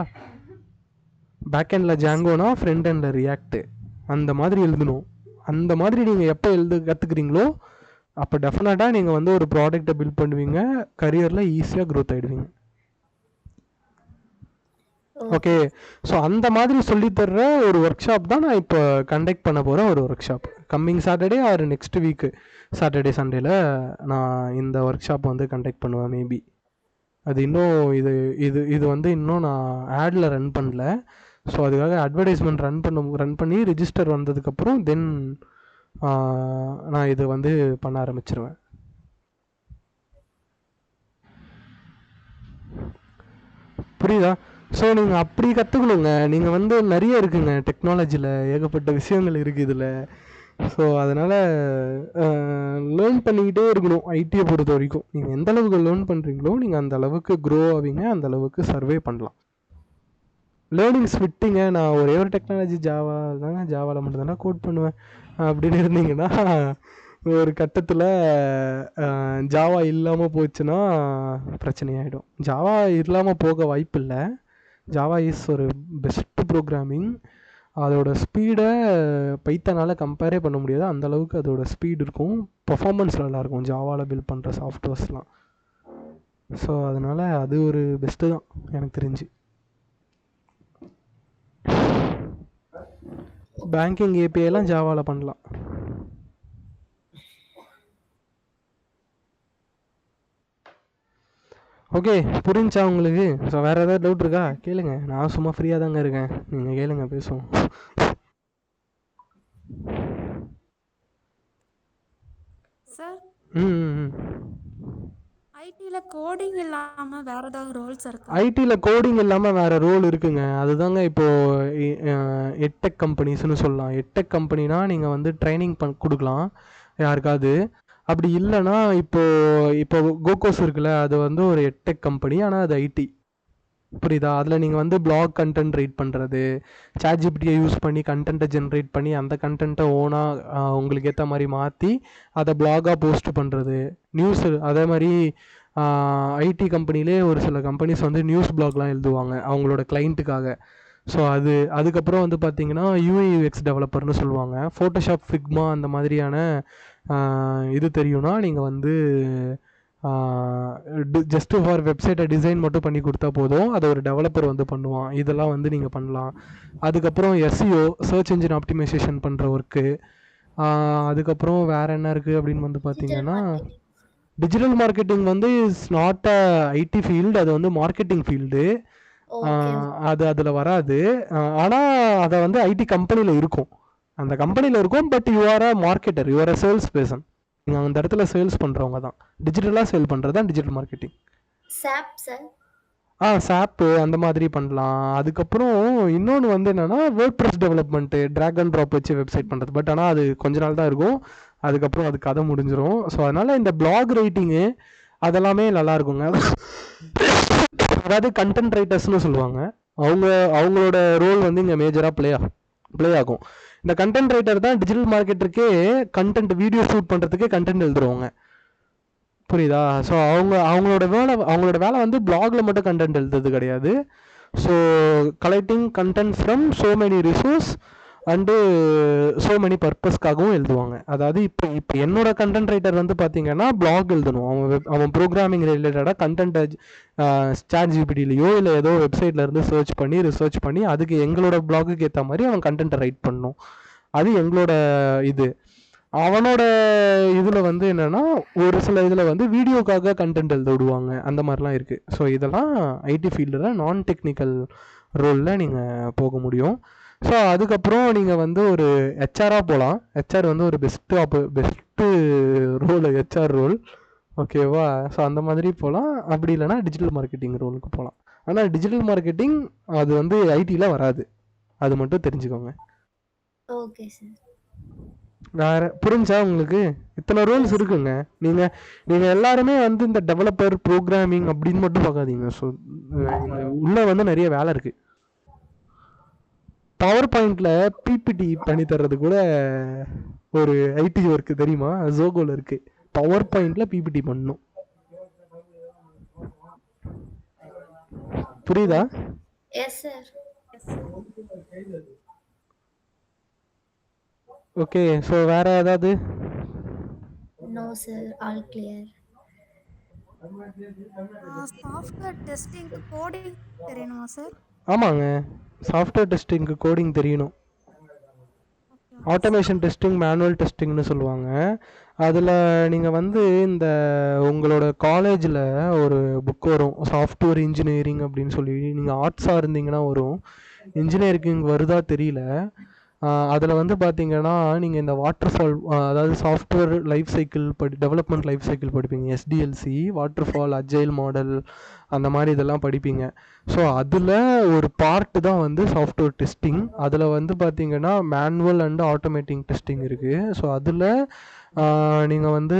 பேக்எண்டில் ஜாங்கோனா ஃப்ரண்ட் எண்டில் ரியாக்டு, அந்த மாதிரி எழுதணும். அந்த மாதிரி நீங்கள் எப்போ கற்றுக்குறீங்களோ அப்போ டெஃபினட்டாக நீங்கள் வந்து ஒரு ப்ராடக்டை பில்ட் பண்ணுவீங்க, கரியரில் ஈஸியாக க்ரோத் ஆகிடுவீங்க. ஓகே, ஸோ அந்த மாதிரி சொல்லித்தர்ற ஒரு ஒர்க் ஷாப் தான் நான் இப்போ கண்டக்ட் பண்ண போகிறேன். ஒரு work shop coming Saturday R next week Saturday சண்டேல நான் இந்த ஒர்க் ஷாப் வந்து கண்டக்ட் பண்ணுவேன். மேபி அது இன்னும் இது வந்து இன்னும் நான் ஆடில் ரன் பண்ணல. ஸோ அதுக்காக அட்வர்டைஸ்மெண்ட் ரன் பண்ணி ரிஜிஸ்டர் வந்ததுக்கப்புறம் தென் நான் இது வந்து பண்ண ஆரம்பிச்சிருவேன். புரியுதா? ஸோ நீங்கள் அப்படி கற்றுக்கணுங்க. நீங்கள் வந்து நிறைய இருக்குங்க டெக்னாலஜியில், ஏகப்பட்ட விஷயங்கள் இருக்குது இதில். ஸோ அதனால் லேர்ன் பண்ணிக்கிட்டே இருக்கணும். ஐடியை பொறுத்த வரைக்கும் நீங்கள் எந்த அளவுக்கு லேர்ன் பண்ணுறீங்களோ நீங்கள் அந்த அளவுக்கு க்ரோ ஆவீங்க, அந்த அளவுக்கு சர்வே பண்ணலாம். லேர்னிங்ஸ் விட்டீங்க, நான் ஒரே ஒரு டெக்னாலஜி ஜாவாவில் மட்டும்தானே கோட் பண்ணுவேன் அப்படின்னு இருந்தீங்கன்னா ஒரு கட்டத்தில் ஜாவா இல்லாமல் போச்சுன்னா பிரச்சனையாயிடும். ஜாவா இல்லாமல் போக வாய்ப்பு இல்லை. ஜாவா இஸ் ஒரு பெஸ்ட் ப்ரோக்ராமிங். அதோட ஸ்பீடை பைத்தானால் கம்பேரே பண்ண முடியாது, அந்தளவுக்கு அதோட ஸ்பீடு இருக்கும், பர்ஃபார்மன்ஸ் நல்லாயிருக்கும் ஜாவாவில் பில்ட் பண்ணுற சாஃப்ட்வேர்ஸ்லாம். ஸோ அதனால் அது ஒரு பெஸ்ட்டு தான் எனக்கு தெரிஞ்சு. பேங்கிங் ஏபிஐலாம் ஜாவாவில் பண்ணலாம். ஓகே, புரிஞ்சா உங்களுக்கு? ஸோ வேறு ஏதாவது டவுட் இருக்கா? கேளுங்க, நான் சும்மா ஃப்ரீயாக தாங்க இருக்கேன், நீங்கள் கேளுங்க, பேசுவோம். சார், ம் ஐடியில் கோடிங் இல்லாமல் வேறு ஏதாவது ரோல்ஸ் இருக்கா? ஐடியில் கோடிங் இல்லாமல் வேறு ரோல் இருக்குங்க. அதுதாங்க இப்போது எட்டெக் கம்பெனிஸ்னு சொல்லலாம். எட்டெக் கம்பெனினா நீங்கள் வந்து ட்ரைனிங் கொடுக்கலாம் யாருக்காவது. அப்படி இல்லைன்னா இப்போ கோகோஸ் இருக்குல்ல, அது வந்து ஒரு எட்டெக் கம்பெனி, ஆனால் அது ஐடி. புரியுதா? அதில் நீங்கள் வந்து பிளாக் கண்டென்ட் ரைட் பண்ணுறது, சாட்ஜிபிடியை யூஸ் பண்ணி கண்டென்ட்டை ஜென்ரேட் பண்ணி அந்த கண்டென்ட்டை ஓனாக உங்களுக்கு ஏற்ற மாதிரி மாற்றி அதை பிளாகாக போஸ்ட் பண்ணுறது, நியூஸ். அதே மாதிரி ஐடி கம்பெனிலே ஒரு சில கம்பெனிஸ் வந்து நியூஸ் பிளாக்லாம் எழுதுவாங்க அவங்களோட கிளைண்ட்டுக்காக. ஸோ அதுக்கப்புறம் வந்து பார்த்தீங்கன்னா யூஐ/UX டெவலப்பர்னு சொல்லுவாங்க. ஃபோட்டோஷாப், ஃபிக்மா அந்த மாதிரியான இது தெரியும்னா நீங்கள் வந்து ஜஸ்ட்டு ஃபார் வெப்சைட்டை டிசைன் மட்டும் பண்ணி கொடுத்தா போதும், அதை ஒரு டெவலப்பர் வந்து பண்ணுவான். இதெல்லாம் வந்து நீங்கள் பண்ணலாம். அதுக்கப்புறம் SEO, சர்ச் இன்ஜின் ஆப்டிமைசேஷன் பண்ணுற ஒர்க்கு. அதுக்கப்புறம் வேறு என்ன இருக்குது அப்படின்னு வந்து பார்த்தீங்கன்னா டிஜிட்டல் மார்க்கெட்டிங் வந்து is not a IT field, அது வந்து மார்க்கெட்டிங் ஃபீல்டு. அது அதில் வராது. ஆனால் அதை வந்து ஐடி கம்பெனியில் இருக்கும், அந்த கம்பெனியில் இருக்கும். But you are a marketer, you are a sales person. நீங்கள் அந்த இடத்துல சேல்ஸ் பண்ணுறவங்க தான். டிஜிட்டலாக சேல் பண்ணுறது தான் டிஜிட்டல் மார்க்கெட்டிங். சாப்பு அந்த மாதிரி பண்ணலாம். அதுக்கப்புறம் இன்னொன்று வந்து என்னென்னா WordPress development, drag and drop வச்சு வெப்சைட் பண்ணுறது. பட் ஆனால் அது கொஞ்ச நாள் தான் இருக்கும், அதுக்கப்புறம் அது கதை முடிஞ்சிடும். ஸோ அதனால் இந்த பிளாக் ரைட்டிங்கு அதெல்லாமே நல்லா இருக்குங்க. அதாவது கண்டென்ட் ரைட்டர்ஸ்னு சொல்லுவாங்க. அவங்களோட ரோல் வந்து இங்கே மேஜராக ப்ளே ஆகும். இந்த கண்டென்ட் ரைட்டர் தான் டிஜிட்டல் மார்க்கெட்டருக்கே கண்டென்ட் வீடியோ ஷூட் பண்ணுறதுக்கே கண்டென்ட் எழுதுருவாங்க. புரியுதா? ஸோ அவங்களோட வேலை வந்து பிளாக்ல மட்டும் கண்டென்ட் எழுதுறது கிடையாது. So collecting content from so many resource and so many பர்பஸ்க்காகவும் எழுதுவாங்க. அதாவது இப்போ என்னோட கண்டென்ட் ரைட்டர் வந்து பார்த்தீங்கன்னா பிளாக் எழுதணும். அவன் ப்ரோக்ராமிங் ரிலேட்டடாக கண்டென்ட்டை ChatGPTலையோ இல்லை ஏதோ வெப்சைட்ல இருந்து ரிசர்ச் பண்ணி அதுக்கு எங்களோட பிளாகுக்கு ஏற்ற மாதிரி அவன் கண்டென்ட்டை ரைட் பண்ணணும். அது எங்களோட இது. அவனோட இதில் வந்து என்னென்னா ஒரு சில இதில் வந்து வீடியோக்காக கண்டென்ட் எழுத விடுவாங்க. அந்த மாதிரிலாம் இருக்குது. ஸோ இதெல்லாம் ஐடி ஃபீல்டில் நான் டெக்னிக்கல் ரோலில் நீங்கள் போக முடியும். ஸோ அதுக்கப்புறம் நீங்கள் வந்து ஒரு ஹெச்ஆராக போகலாம். ஹெச்ஆர் வந்து ஒரு பெஸ்ட்டு ரோல், ஹெச்ஆர் ரோல். ஓகேவா? ஸோ அந்த மாதிரி போகலாம். அப்படி இல்லைனா டிஜிட்டல் மார்க்கெட்டிங் ரோலுக்கு போகலாம். ஆனால் டிஜிட்டல் மார்க்கெட்டிங் அது வந்து ஐடியில் வராது. அது மட்டும் தெரிஞ்சுக்கோங்க. Okay sir. வேற புரிஞ்சா உங்களுக்கு? இத்தனை ரோல்ஸ் இருக்குங்க. நீங்கள் எல்லாருமே வந்து இந்த டெவலப்பர் ப்ரோக்ராமிங் அப்படின்னு மட்டும் பார்க்காதீங்க. ஸோ உள்ள வந்து நிறைய வேலை இருக்கு. பவர் பாயிண்ட்ல பிபிடி பண்ணி தர்றது கூட ஒரு ஐடி ஒர்க் தெரியுமா? ஜோகோல இருக்கு. பவர் பாயிண்ட்ல பிபிடி பண்ணணும். புரியுதா? Yes sir. ஓகே. ஸோ வேற ஏதாவது? No sir, all clear. Software டெஸ்டிங்க்கு கோடிங் தெரியணுமா சார்? ஆமாங்க, சாஃப்ட்வேர் டெஸ்டிங்க்கு கோடிங் தெரியணும். ஆட்டோமேஷன் டெஸ்டிங், மேனுவல் டெஸ்டிங்னு சொல்லுவாங்க. அதில் நீங்கள் வந்து இந்த உங்களோட காலேஜில் ஒரு புக் வரும், சாஃப்ட்வேர் இன்ஜினியரிங் அப்படின்னு சொல்லி. நீங்கள் ஆர்ட்ஸாக இருந்தீங்கன்னா வரும். இன்ஜினியரிங் வருதா தெரியல. அதில் வந்து பார்த்தீங்கன்னா நீங்கள் இந்த வாட்டர்ஃபால், அதாவது software life cycle development life cycle படிப்பீங்க. SDLC, வாட்டர்ஃபால், அஜைல் மாடல், அந்த மாதிரி இதெல்லாம் படிப்பீங்க. ஸோ அதில் ஒரு பார்ட்டு தான் வந்து சாஃப்ட்வேர் டெஸ்டிங். அதில் வந்து பார்த்தீங்கன்னா மேனுவல் அண்ட் ஆட்டோமேட்டிங் டெஸ்டிங் இருக்குது. ஸோ அதில் நீங்கள் வந்து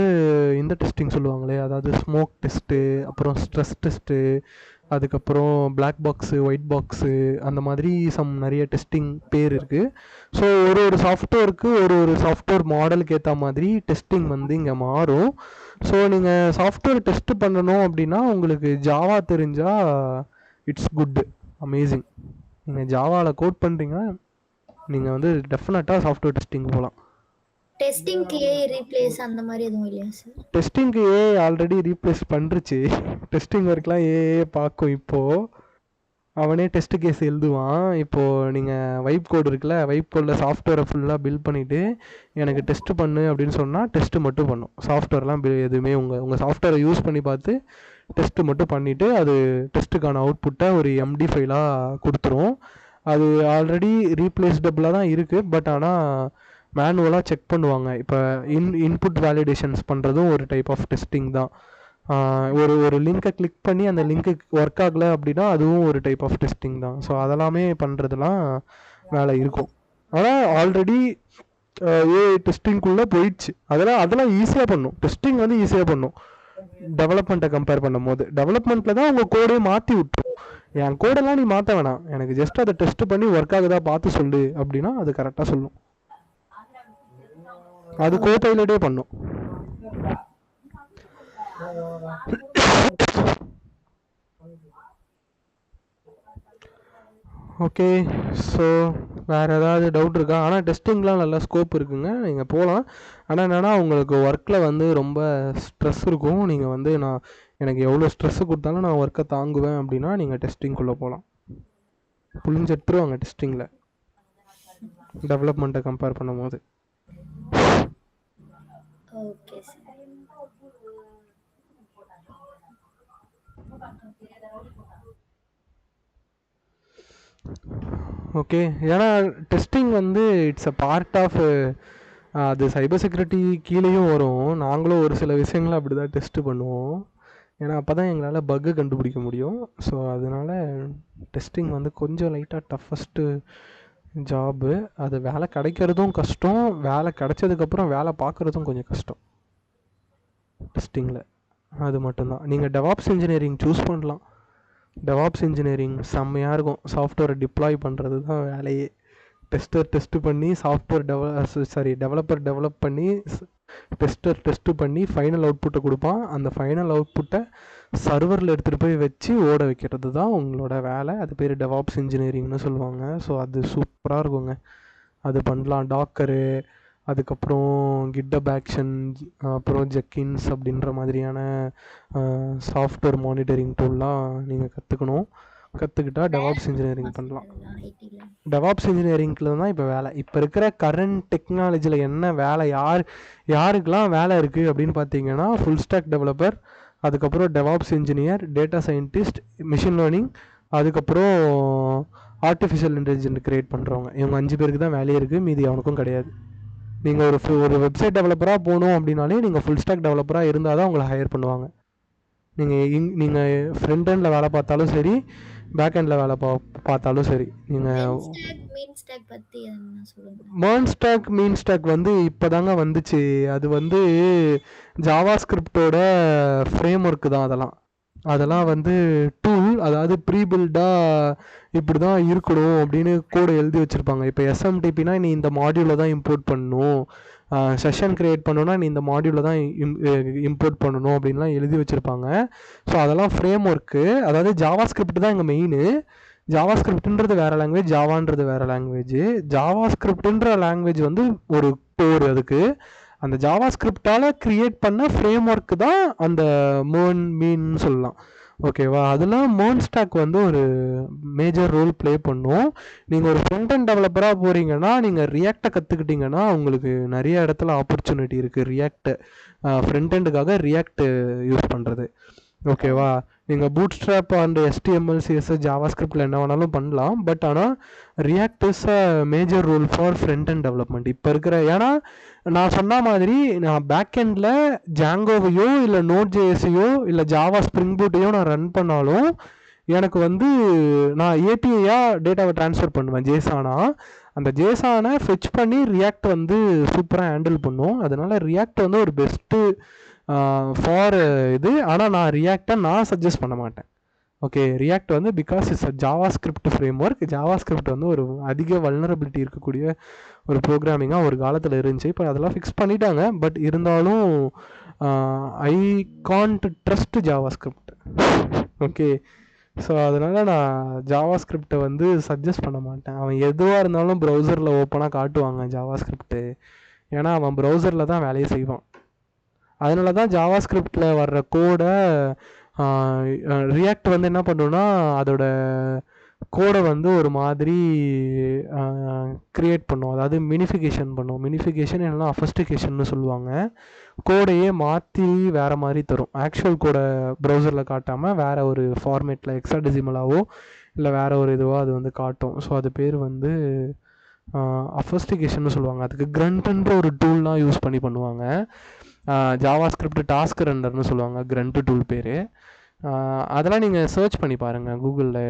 இந்த டெஸ்டிங் சொல்லுவாங்களே, அதாவது ஸ்மோக் டெஸ்ட்டு, அப்புறம் ஸ்ட்ரெஸ் டெஸ்ட்டு, அதுக்கப்புறம் பிளாக் பாக்ஸு, ஒயிட் பாக்ஸு, அந்த மாதிரி நிறைய டெஸ்டிங் பேர் இருக்குது. ஸோ ஒரு சாஃப்ட்வேருக்கு ஒரு சாஃப்ட்வேர் மாடலுக்கு ஏற்ற மாதிரி டெஸ்டிங் வந்து இங்கே மாறும். ஸோ நீங்கள் சாஃப்ட்வேர் டெஸ்ட் பண்ணணும் அப்படின்னா உங்களுக்கு ஜாவா தெரிஞ்சால் இட்ஸ் குட், அமேசிங். நீங்கள் ஜாவாவில் கோட் பண்ணுறீங்கன்னா நீங்கள் வந்து டெஃபினட்டாக சாஃப்ட்வேர் டெஸ்டிங் போகலாம். டெஸ்டிங்க்கு ஏஐ ரீப்ளேஸ் அந்த மாதிரி எதுவும் இல்லையா சார்? டெஸ்டிங்க்கு ஏஐ ஆல்ரெடி ரீப்ளேஸ் பண்ணுருச்சு. டெஸ்டிங் ஒர்க்லாம் ஏஐ பார்க்கும். இப்போது அவனே டெஸ்ட் கேஸ் எழுதுவான். இப்போது நீங்கள் வைப் கோட் இருக்குல்ல, வைப் கோடில் சாஃப்ட்வேரை ஃபுல்லாக பில்ட் பண்ணிவிட்டு எனக்கு டெஸ்ட் பண்ணு அப்படின்னு சொன்னால் டெஸ்ட்டு மட்டும் பண்ணும். சாஃப்ட்வேர்லாம் எதுவுமே உங்கள் சாஃப்ட்வேரை யூஸ் பண்ணி பார்த்து டெஸ்ட்டு மட்டும் பண்ணிவிட்டு அது டெஸ்ட்டுக்கான அவுட்புட்டை ஒரு MD ஃபைலாக கொடுத்துரும். அது ஆல்ரெடி ரீப்ளேஸ்டபுளாக தான் இருக்குது. பட் ஆனால் மேனுவலாக செக் பண்ணுவாங்க. இப்போ இன்புட் வேலிடேஷன்ஸ் பண்ணுறதும் ஒரு டைப் ஆஃப் டெஸ்டிங் தான். ஒரு லிங்கை கிளிக் பண்ணி அந்த லிங்க்கு ஒர்க் ஆகலை அப்படின்னா அதுவும் ஒரு டைப் ஆஃப் டெஸ்டிங் தான். ஸோ அதெல்லாமே பண்ணுறதுலாம் வேலை இருக்கும். ஆனால் ஆல்ரெடி ஏஐ டெஸ்டிங்குள்ளே போயிடுச்சு. அதெல்லாம் ஈஸியாக பண்ணும். டெஸ்டிங் வந்து ஈஸியாக பண்ணும் டெவலப்மெண்ட்டை கம்பேர் பண்ணும் போது. டெவலப்மெண்ட்டில் தான் உங்கள் கோடே மாற்றி விட்டுரும். என் கோடெல்லாம் நீ மாற்ற வேணாம், எனக்கு ஜஸ்ட் அதை டெஸ்ட் பண்ணி ஒர்க் ஆகுதா பார்த்து சொல்லு அப்படின்னா அது கரெக்டாக சொல்லும். அது கோபைலட்டே பண்ணும். ஓகே. ஸோ வேறு ஏதாவது டவுட் இருக்கா? ஆனால் டெஸ்டிங்லாம் நல்லா ஸ்கோப் இருக்குங்க, நீங்கள் போகலாம். ஆனால் என்னென்னா உங்களுக்கு ஒர்க்கில் வந்து ரொம்ப ஸ்ட்ரெஸ் இருக்கும். நீங்கள் வந்து எனக்கு எவ்வளோ ஸ்ட்ரெஸ்ஸு கொடுத்தாலும் நான் ஒர்க்கை தாங்குவேன் அப்படின்னா நீங்கள் டெஸ்டிங்குள்ளே போகலாம். புளிஞ்சு எடுத்துருவாங்க டெஸ்டிங்கில் டெவலப்மெண்ட்டை கம்பேர் பண்ணும் போது. Okay sir. ஓகே. ஏன்னா டெஸ்டிங் வந்து இட்ஸ் அ பார்ட் ஆஃப், அது சைபர் செக்யூரிட்டி கீழேயும் வரும். நாங்களும் ஒரு சில விஷயங்களை அப்படி தான் டெஸ்ட்டு பண்ணுவோம். ஏன்னா அப்போ தான் எங்களால் பக்கு கண்டுபிடிக்க முடியும். ஸோ அதனால் டெஸ்டிங் வந்து கொஞ்சம் லைட்டாக டஃபஸ்ட்டு ஜாபு. அது வேலை கிடைக்கிறதும் கஷ்டம், வேலை கிடைச்சதுக்கப்புறம் வேலை பார்க்குறதும் கொஞ்சம் கஷ்டம் டெஸ்டிங்கில். அது மட்டும்தான். நீங்கள் டெவாப்ஸ் இன்ஜினியரிங் சூஸ் பண்ணலாம். டெவாப்ஸ் இன்ஜினியரிங் செம்மையாக இருக்கும். சாஃப்ட்வேரை டிப்ளாய் பண்ணுறது தான் வேலையே. டெஸ்ட்டு பண்ணி டெவலப்பர் டெவலப் பண்ணி டெஸ்ட்டு பண்ணி ஃபைனல் அவுட்புட்டை கொடுப்பான். அந்த ஃபைனல் அவுட்புட்டை சர்வரில் எடுத்துகிட்டு போய் வச்சு ஓட வைக்கிறது தான் உங்களோட வேலை. அது பேர் டெவாப்ஸ் இன்ஜினியரிங்னு சொல்லுவாங்க. ஸோ அது சூப்பராக இருக்குங்க. அது பண்ணலாம். டாக்கரு, அதுக்கப்புறம் கிட்டப் ஆக்ஷன், அப்புறம் ஜெக்கின்ஸ் அப்படின்ற மாதிரியான சாஃப்ட்வேர் மானிட்டரிங் டூல்லாம் நீங்கள் கற்றுக்கிட்டா டெவாப்ஸ் இன்ஜினியரிங் பண்ணலாம். ஐடியில் டெவாப்ஸ் இன்ஜினியரிங்கில் தான் இப்போ வேலை. இப்போ இருக்கிற கரண்ட் டெக்னாலஜியில் என்ன வேலை, யாருக்கெல்லாம் வேலை இருக்குது அப்படின்னு பார்த்தீங்கன்னா, ஃபுல் ஸ்டாக் டெவலப்பர், அதுக்கப்புறம் DevOps engineer, data scientist, machine learning, அதுக்கப்புறம் ஆர்டிஃபிஷியல் இன்டெலிஜென்ட் கிரியேட் பண்ணுறவங்க. இவங்க 5 பேருக்கு தான் வேலையே இருக்குது. மீதி அவனுக்கும் கிடையாது. நீங்கள் ஒரு வெப்சைட் டெவலப்பராக போகணும் அப்படின்னாலே நீங்கள் ஃபுல் ஸ்டாக் டெவலப்பராக இருந்தால் தான் உங்களை ஹையர் பண்ணுவாங்க. நீங்கள் ஃப்ரண்ட் எண்டில் வேலை பார்த்தாலும் சரி, பேக் எண்டில் வேலை பார்த்தாலும் சரி. நீங்கள் மீன் ஸ்டாக் பற்றி என்ன சொல்லுங்க. மேர்ன் ஸ்டாக், மீன் ஸ்டாக் வந்து இப்போ தாங்க வந்துச்சு. அது வந்து ஜாவா ஸ்கிரிப்டோட ஃப்ரேம் ஒர்க்கு தான். அதெல்லாம் வந்து டூல், அதாவது ப்ரீபில்டாக இப்படி தான் இருக்கணும் அப்படின்னு கோடை எழுதி வச்சுருப்பாங்க. இப்போ எஸ்எம்டிபினா நீ இந்த மாடியூலில் தான் இம்போர்ட் பண்ணணும், செஷன் க்ரியேட் பண்ணணும்னா நீ இந்த மாடியூலில் தான் இம்போர்ட் பண்ணணும் அப்படின்லாம் எழுதி வச்சுருப்பாங்க. ஸோ அதெல்லாம் ஃப்ரேம் ஒர்க்கு. அதாவது ஜாவா ஸ்கிரிப்ட் தான் இங்கே மெயின். ஜாவா ஸ்கிரிப்ட்ன்றது வேறு லாங்குவேஜ், ஜாவான்றது வேறு லாங்குவேஜ். ஜாவா ஸ்கிரிப்ட்ன்ற லாங்குவேஜ் வந்து ஒரு கோர். அதுக்கு அந்த ஜாவா ஸ்கிரிப்டால் க்ரியேட் பண்ண ஃப்ரேம் ஒர்க்கு தான் அந்த மீன் சொல்லலாம். ஓகேவா? அதில் மேர்ன் ஸ்டாக் வந்து ஒரு மேஜர் ரோல் ப்ளே பண்ணும். நீங்கள் ஒரு ஃப்ரண்ட் அண்ட் டெவலப்பராக போகிறீங்கன்னா, நீங்கள் ரியாக்டை கற்றுக்கிட்டிங்கன்னா உங்களுக்கு நிறைய இடத்துல ஆப்பர்ச்சுனிட்டி இருக்குது. ரியாக்ட் ஃப்ரண்ட் எண்டுக்காக ரியாக்ட் யூஸ் பண்ணுறது. ஓகேவா? நீங்கள் bootstrap and HTML, CSS, ஜாவா ஸ்கிரிப்டில் என்ன வேணாலும் பண்ணலாம். பட் ஆனால் React is a major role for front and development இப்போ இருக்கிற. ஏன்னா நான் சொன்ன மாதிரி நான் பேக் எண்டில் ஜாங்கோவையோ இல்லை நோட் ஜேஎஸையோ இல்லை ஜாவா ஸ்ப்ரிங் பூட்டையோ நான் ரன் பண்ணாலும் எனக்கு வந்து நான் ஏபிஐயாக டேட்டாவை ட்ரான்ஸ்ஃபர் பண்ணுவேன் ஜேசானா. அந்த ஜேசானை ஃபெச் பண்ணி ரியாக்ட் வந்து சூப்பராக ஹேண்டில் பண்ணும். அதனால் ரியாக்ட் வந்து ஒரு பெஸ்ட்டு ஃபார் இது. ஆனால் நான் ரியாக்டை சஜஸ்ட் பண்ண மாட்டேன். ஓகே, ரியாக்ட் வந்து because it's a Java script frame work. Java script வந்து ஒரு அதிக வல்னரபிலிட்டி இருக்கக்கூடிய ஒரு ப்ரோக்ராமிங்காக ஒரு காலத்தில் இருந்துச்சு. இப்போ அதெல்லாம் ஃபிக்ஸ் பண்ணிட்டாங்க. பட் இருந்தாலும் I can't trust Java script. Okay, so அதனால் நான் ஜாவா ஸ்கிரிப்டை வந்து சஜஸ்ட் பண்ண மாட்டேன். அவன் எதுவாக இருந்தாலும் ப்ரௌசரில் ஓப்பனாக காட்டுவாங்க ஜாவா ஸ்கிரிப்டு. ஏன்னா அவன் ப்ரௌசரில் தான் வேலையை செய்வான். அதனால தான் ஜாவா ஸ்கிரிப்டில் வர்ற கோடை ரியாக்ட் வந்து என்ன பண்ணுன்னா அதோட கோடை வந்து ஒரு மாதிரி க்ரியேட் பண்ணும். அதாவது மினிஃபிகேஷன் பண்ணும். மினிஃபிகேஷன் இல்லைனா அஃபஸ்டிகேஷன்னு சொல்லுவாங்க. கோடையே மாற்றி வேறு மாதிரி தரும். ஆக்சுவல் கோடை ப்ரௌசரில் காட்டாமல் வேறு ஒரு ஃபார்மேட்டில் ஹெக்ஸாடெசிமலாவோ இல்லை வேறு ஒரு இதுவோ அது வந்து காட்டும். ஸோ அது பேர் வந்து அஃபஸ்டிகேஷன்னு சொல்லுவாங்க. அதுக்கு கிரண்ட்ன்ற ஒரு டூல்லாம் யூஸ் பண்ணி பண்ணுவாங்க. ஜாவா ஸ்கிரிப்ட் டாஸ்க் ரன்னர்னு சொல்லுவாங்க, கிரண்ட் டூல் பேர். அதெல்லாம் நீங்கள் சர்ச் பண்ணி பாருங்கள் கூகுளில்.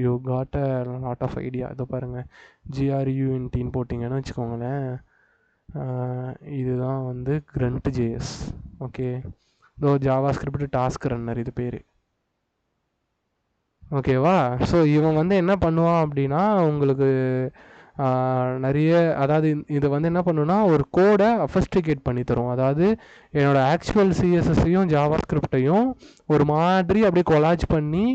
You got a lot of idea. இதோ பாருங்கள், GRUNTன்னு போட்டிங்கன்னு வச்சுக்கோங்களேன். இதுதான் வந்து கிரண்ட் ஜேஎஸ். ஓகே, இதோ ஜாவா ஸ்கிரிப்ட் டாஸ்க் ரன்னர் இது பேர். ஓகேவா? ஸோ இவன் வந்து என்ன பண்ணுவான் அப்படின்னா உங்களுக்கு நிறைய, அதாவது இது வந்து என்ன பண்ணுன்னா ஒரு கோடை அஃபஸ்டிகேட் பண்ணி தரும். அதாவது என்னோடய ஆக்சுவல் CSSையும் ஜாவா ஸ்கிரிப்டையும் ஒரு மாதிரி அப்படியே கொலாஜ் பண்ணி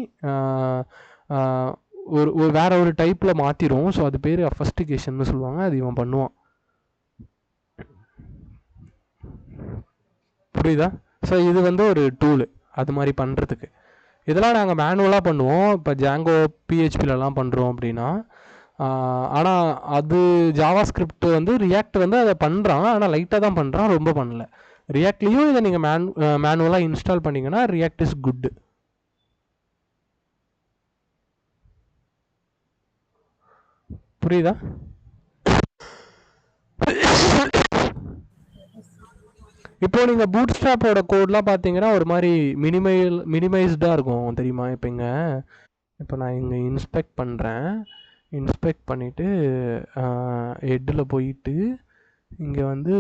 ஒரு வேற ஒரு டைப்பில் மாற்றிடும். ஸோ அது பேர் அஃபஸ்டிகேஷன்னு சொல்லுவாங்க. அது இவன் பண்ணுவான். புரியுதா? ஸோ இது வந்து ஒரு டூலு அது மாதிரி பண்ணுறதுக்கு. இதெல்லாம் நாங்கள் மேனுவலாக பண்ணுவோம். இப்போ ஜாங்கோ PHPலலாம் பண்ணுறோம் அப்படின்னா. ஆனால் அது ஜாவா ஸ்கிரிப்ட் வந்து ரியாக்ட் வந்து அதை பண்ணுறான். ஆனால் லைட்டாக தான் பண்ணுறான், ரொம்ப பண்ணல. ரியாக்ட்லேயும் இதை நீங்கள் மேனுவலாக இன்ஸ்டால் பண்ணிங்கன்னா ரியாக்ட் இஸ் குட். புரியுதா? இப்போ நீங்கள் பூட் ஸ்ட்ராப்போட கோட்லாம் பார்த்தீங்கன்னா ஒரு மாதிரி மினிமைஸ்டாக இருக்கும் தெரியுமா? இப்போ நான் இங்கே இன்ஸ்பெக்ட் பண்ணுறேன். இன்ஸ்பெக்ட் பண்ணிவிட்டு ஹெட்டில் போயிட்டு இங்கே வந்து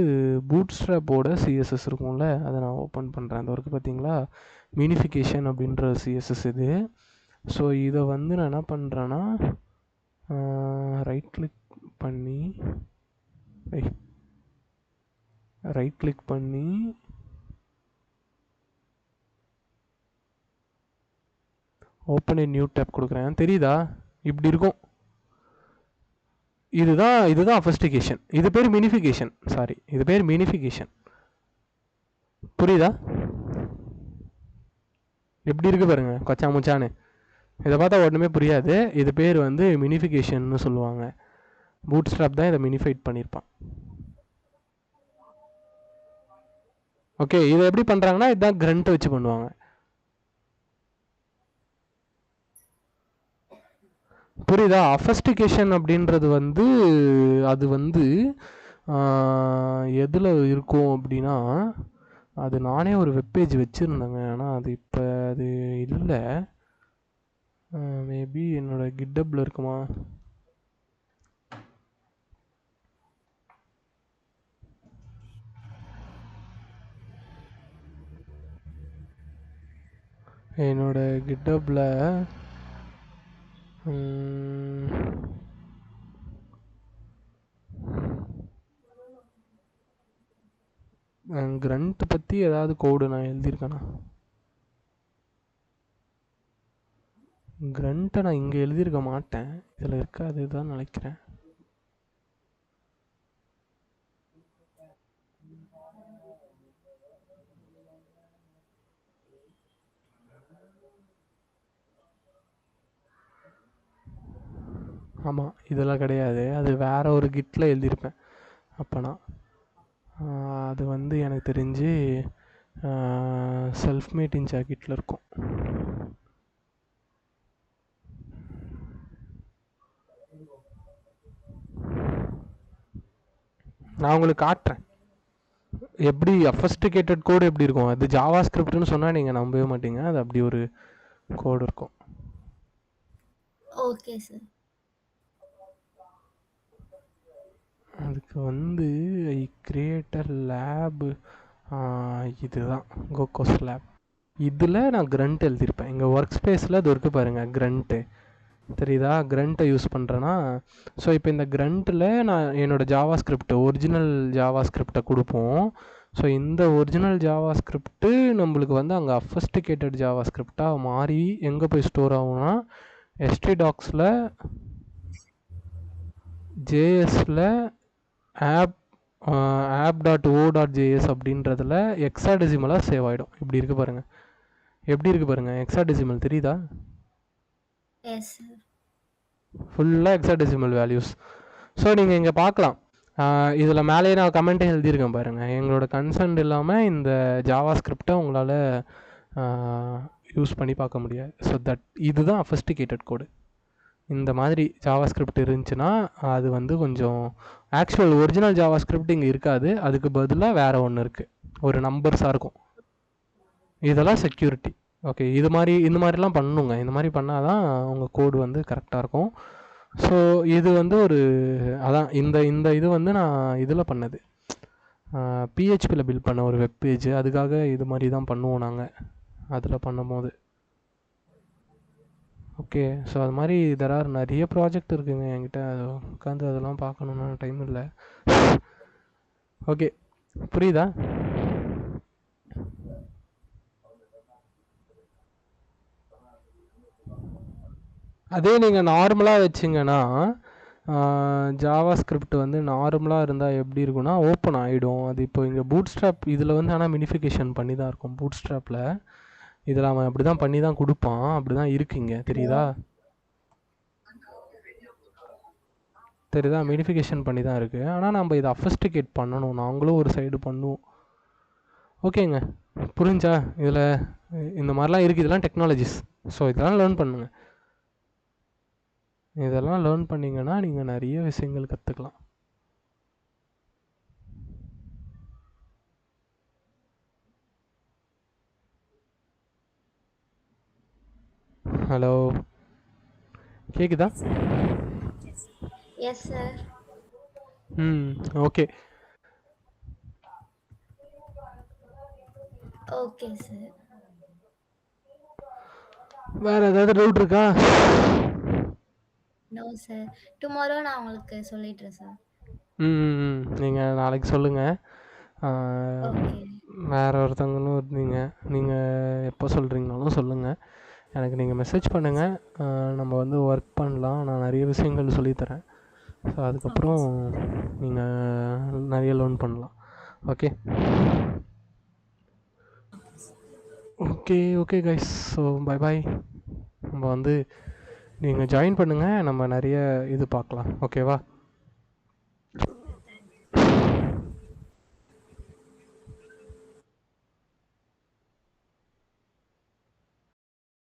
பூட் ஸ்ட்ராப்போட CSS இருக்கும்ல, அதை நான் ஓப்பன் பண்ணுறேன். அந்த ஒர்க்கு பார்த்தீங்களா, மினிஃபிகேஷன் அப்படின்ற CSS இது. ஸோ இதை வந்து நான் என்ன பண்ணுறேன்னா ரைட் கிளிக் பண்ணி ஓப்பன் நியூ டேப் கொடுக்குறேன். தெரியுதா? இப்படி இருக்கும். இதுதான் அஃபஸ்டிகேஷன். இது பேர் மினிஃபிகேஷன். இது பேர் மினிஃபிகேஷன். புரியுதா? எப்படி இருக்கு பாருங்க, கொச்சா முச்சான்னு. இதை பார்த்தா ஒன்றுமே புரியாது. இது பேர் வந்து மினிஃபிகேஷன்னு சொல்லுவாங்க. பூட் ஸ்ட்ராப் தான் இதை மினிஃபைட் பண்ணியிருப்பான். ஓகே, இதை எப்படி பண்ணுறாங்கன்னா இதுதான் கிரண்ட் வச்சு பண்ணுவாங்க. புரியுதா? அஃபஸ்டிகேஷன் அப்படின்றது வந்து அது வந்து எதில் இருக்கும் அப்படின்னா, அது நானே ஒரு வெப்பேஜ் வச்சுருந்தேங்க. ஆனால் அது இப்போ அது இல்லை. மேபி என்னோடய கிட்டப்பில் இருக்குமா? என்னோட கிட்டப்பில் கிரண்ட் பற்றி ஏதாவது கோடு நான் எழுதியிருக்கேனா? கிரண்ட்டை நான் இங்கே எழுதியிருக்க மாட்டேன். இதில் இருக்காது தான் நினைக்கிறேன். ஆமாம், இதெல்லாம் கிடையாது. அது வேறு ஒரு கிட்டில் எழுதியிருப்பேன். அப்போனா அது வந்து எனக்கு தெரிஞ்சு செல்ஃப் மேட் இன் ஜாக்கெட்டில் இருக்கும். நான் உங்களுக்கு காட்டுறேன் எப்படி அஃபஸ்டிகேட்டட் கோடு எப்படி இருக்கும். அது ஜாவா ஸ்கிரிப்ட்னு சொன்னால் நீங்கள் நம்பவே மாட்டீங்க. அது அப்படி ஒரு கோடு இருக்கும். Okay sir. அதுக்கு வந்து ஐ கிரியேட் அ லேப். இதுதான் கோகோஸ் லேப். இதில் நான் கிரண்ட் எழுதியிருப்பேன். எங்கள் ஒர்க் ஸ்பேஸில் அது இருக்குது பாருங்கள், கிரண்ட்டு. தெரியுதா? கிரண்ட்டை யூஸ் பண்ணுறேன்னா, ஸோ இப்போ இந்த கிரண்ட்டில் நான் என்னோடய ஜாவா ஸ்கிரிப்ட், ஒரிஜினல் ஜாவா ஸ்கிரிப்டை கொடுப்போம். ஸோ இந்த ஒரிஜினல் ஜாவா ஸ்கிரிப்ட்டு நம்மளுக்கு வந்து அங்கே அஃபஸ்டிகேட்டட் ஜாவா ஸ்கிரிப்டாக மாறி எங்கே போய் ஸ்டோர் ஆகும்னா, htdocsல ஜேஎஸில் app.o.js அப்படின்றதுல எக்ஸாடெசிமலாக சேவ் ஆகிடும். இப்படி இருக்குது பாருங்கள். எப்படி இருக்குது பாருங்கள், எக்ஸாடெசிமல் தெரியுதா? Yes sir. ஃபுல்லாக எக்ஸாடெசிமல் வேல்யூஸ். ஸோ நீங்கள் இங்கே பார்க்கலாம். இதில் மேலேயே நான் கமெண்ட்டே எழுதியிருக்கேன் பாருங்கள். எங்களோட கன்சர்ன் இல்லாமல் இந்த ஜாவா ஸ்கிரிப்டை உங்களால் யூஸ் பண்ணி பார்க்க முடியாது. ஸோ இதுதான் அஃபஸ்டிகேட்டட் கோடு. இந்த மாதிரி ஜாவா ஸ்கிரிப்ட் இருந்துச்சுன்னா அது வந்து கொஞ்சம் ஆக்சுவல் ஒரிஜினல் ஜாவா ஸ்கிரிப்ட் இங்கே இருக்காது. அதுக்கு பதிலாக வேறு ஒன்று இருக்குது, ஒரு நம்பர்ஸாக இருக்கும். இதெல்லாம் செக்யூரிட்டி. ஓகே, இந்த மாதிரிலாம் பண்ணணுங்க. இந்த மாதிரி பண்ணால் தான் உங்கள் கோடு வந்து கரெக்டாக இருக்கும். ஸோ இது வந்து ஒரு அதான் இந்த இது வந்து நான் இதில் பண்ணது, பிஹெச்பியில் பில்ட் பண்ண ஒரு வெப் பேஜ். அதுக்காக இது மாதிரி தான் பண்ணுவோம் நாங்கள் அதில் பண்ணும்போது. ஓகே, ஸோ அது மாதிரி நிறைய ப்ராஜெக்ட் இருக்குங்க என்கிட்ட. உட்காந்து அதெல்லாம் பார்க்கணுன்னா டைம் இல்லை. ஓகே, புரியுதா? அதே நீங்கள் நார்மலாக வச்சிங்கன்னா, ஜாவா ஸ்கிரிப்ட் வந்து நார்மலாக இருந்தால் எப்படி இருக்குன்னா ஓப்பன் ஆகிடும். அது இப்போ இங்கே பூட் ஸ்ட்ராப் இதில் வந்து ஆனால் மினிஃபிகேஷன் பண்ணி தான் இருக்கும். பூட் ஸ்ட்ராப்பில் இதில் அவன் அப்படி தான் பண்ணி தான் கொடுப்பான். அப்படி தான் இருக்குங்க. தெரியுதா? மினிஃபிகேஷன் பண்ணி தான் இருக்குது. ஆனால் நம்ம இதை அஃபஸ்டிகேட் பண்ணணும். நாங்களும் ஒரு சைடு பண்ணுவோம். ஓகேங்க, புரிஞ்சா? இதில் இந்த மாதிரிலாம் இருக்குது. இதெல்லாம் டெக்னாலஜிஸ். ஸோ இதெல்லாம் லேர்ன் பண்ணுங்கள். இதெல்லாம் லேர்ன் பண்ணிங்கன்னா நீங்கள் நிறைய விஷயங்கள் கற்றுக்கலாம். ஹலோ, கேக்குதா? S sir. Okay. Okay sir. வேறு ஏதாவது டவுட் இருக்கா? No sir. டுமாரோ நான் உங்களுக்கு சொல்லிடுறேன் சார். நீங்கள் நாளைக்கு சொல்லுங்கள். ஓகே. வேறு ஒருத்தவங்களும் இருந்தீங்க, நீங்கள் எப்போ சொல்கிறீங்கனாலும் சொல்லுங்கள். எனக்கு நீங்கள் மெசேஜ் பண்ணுங்கள். நம்ம வந்து ஒர்க் பண்ணலாம். நான் நிறைய விஷயங்கள் சொல்லித்தரேன். ஸோ அதுக்கப்புறம் நீங்கள் நிறைய லோன் பண்ணலாம். Okay okay okay guys. So bye bye. நம்ம வந்து நீங்கள் ஜாயின் பண்ணுங்கள், நம்ம நிறைய இது பார்க்கலாம். ஓகேவா?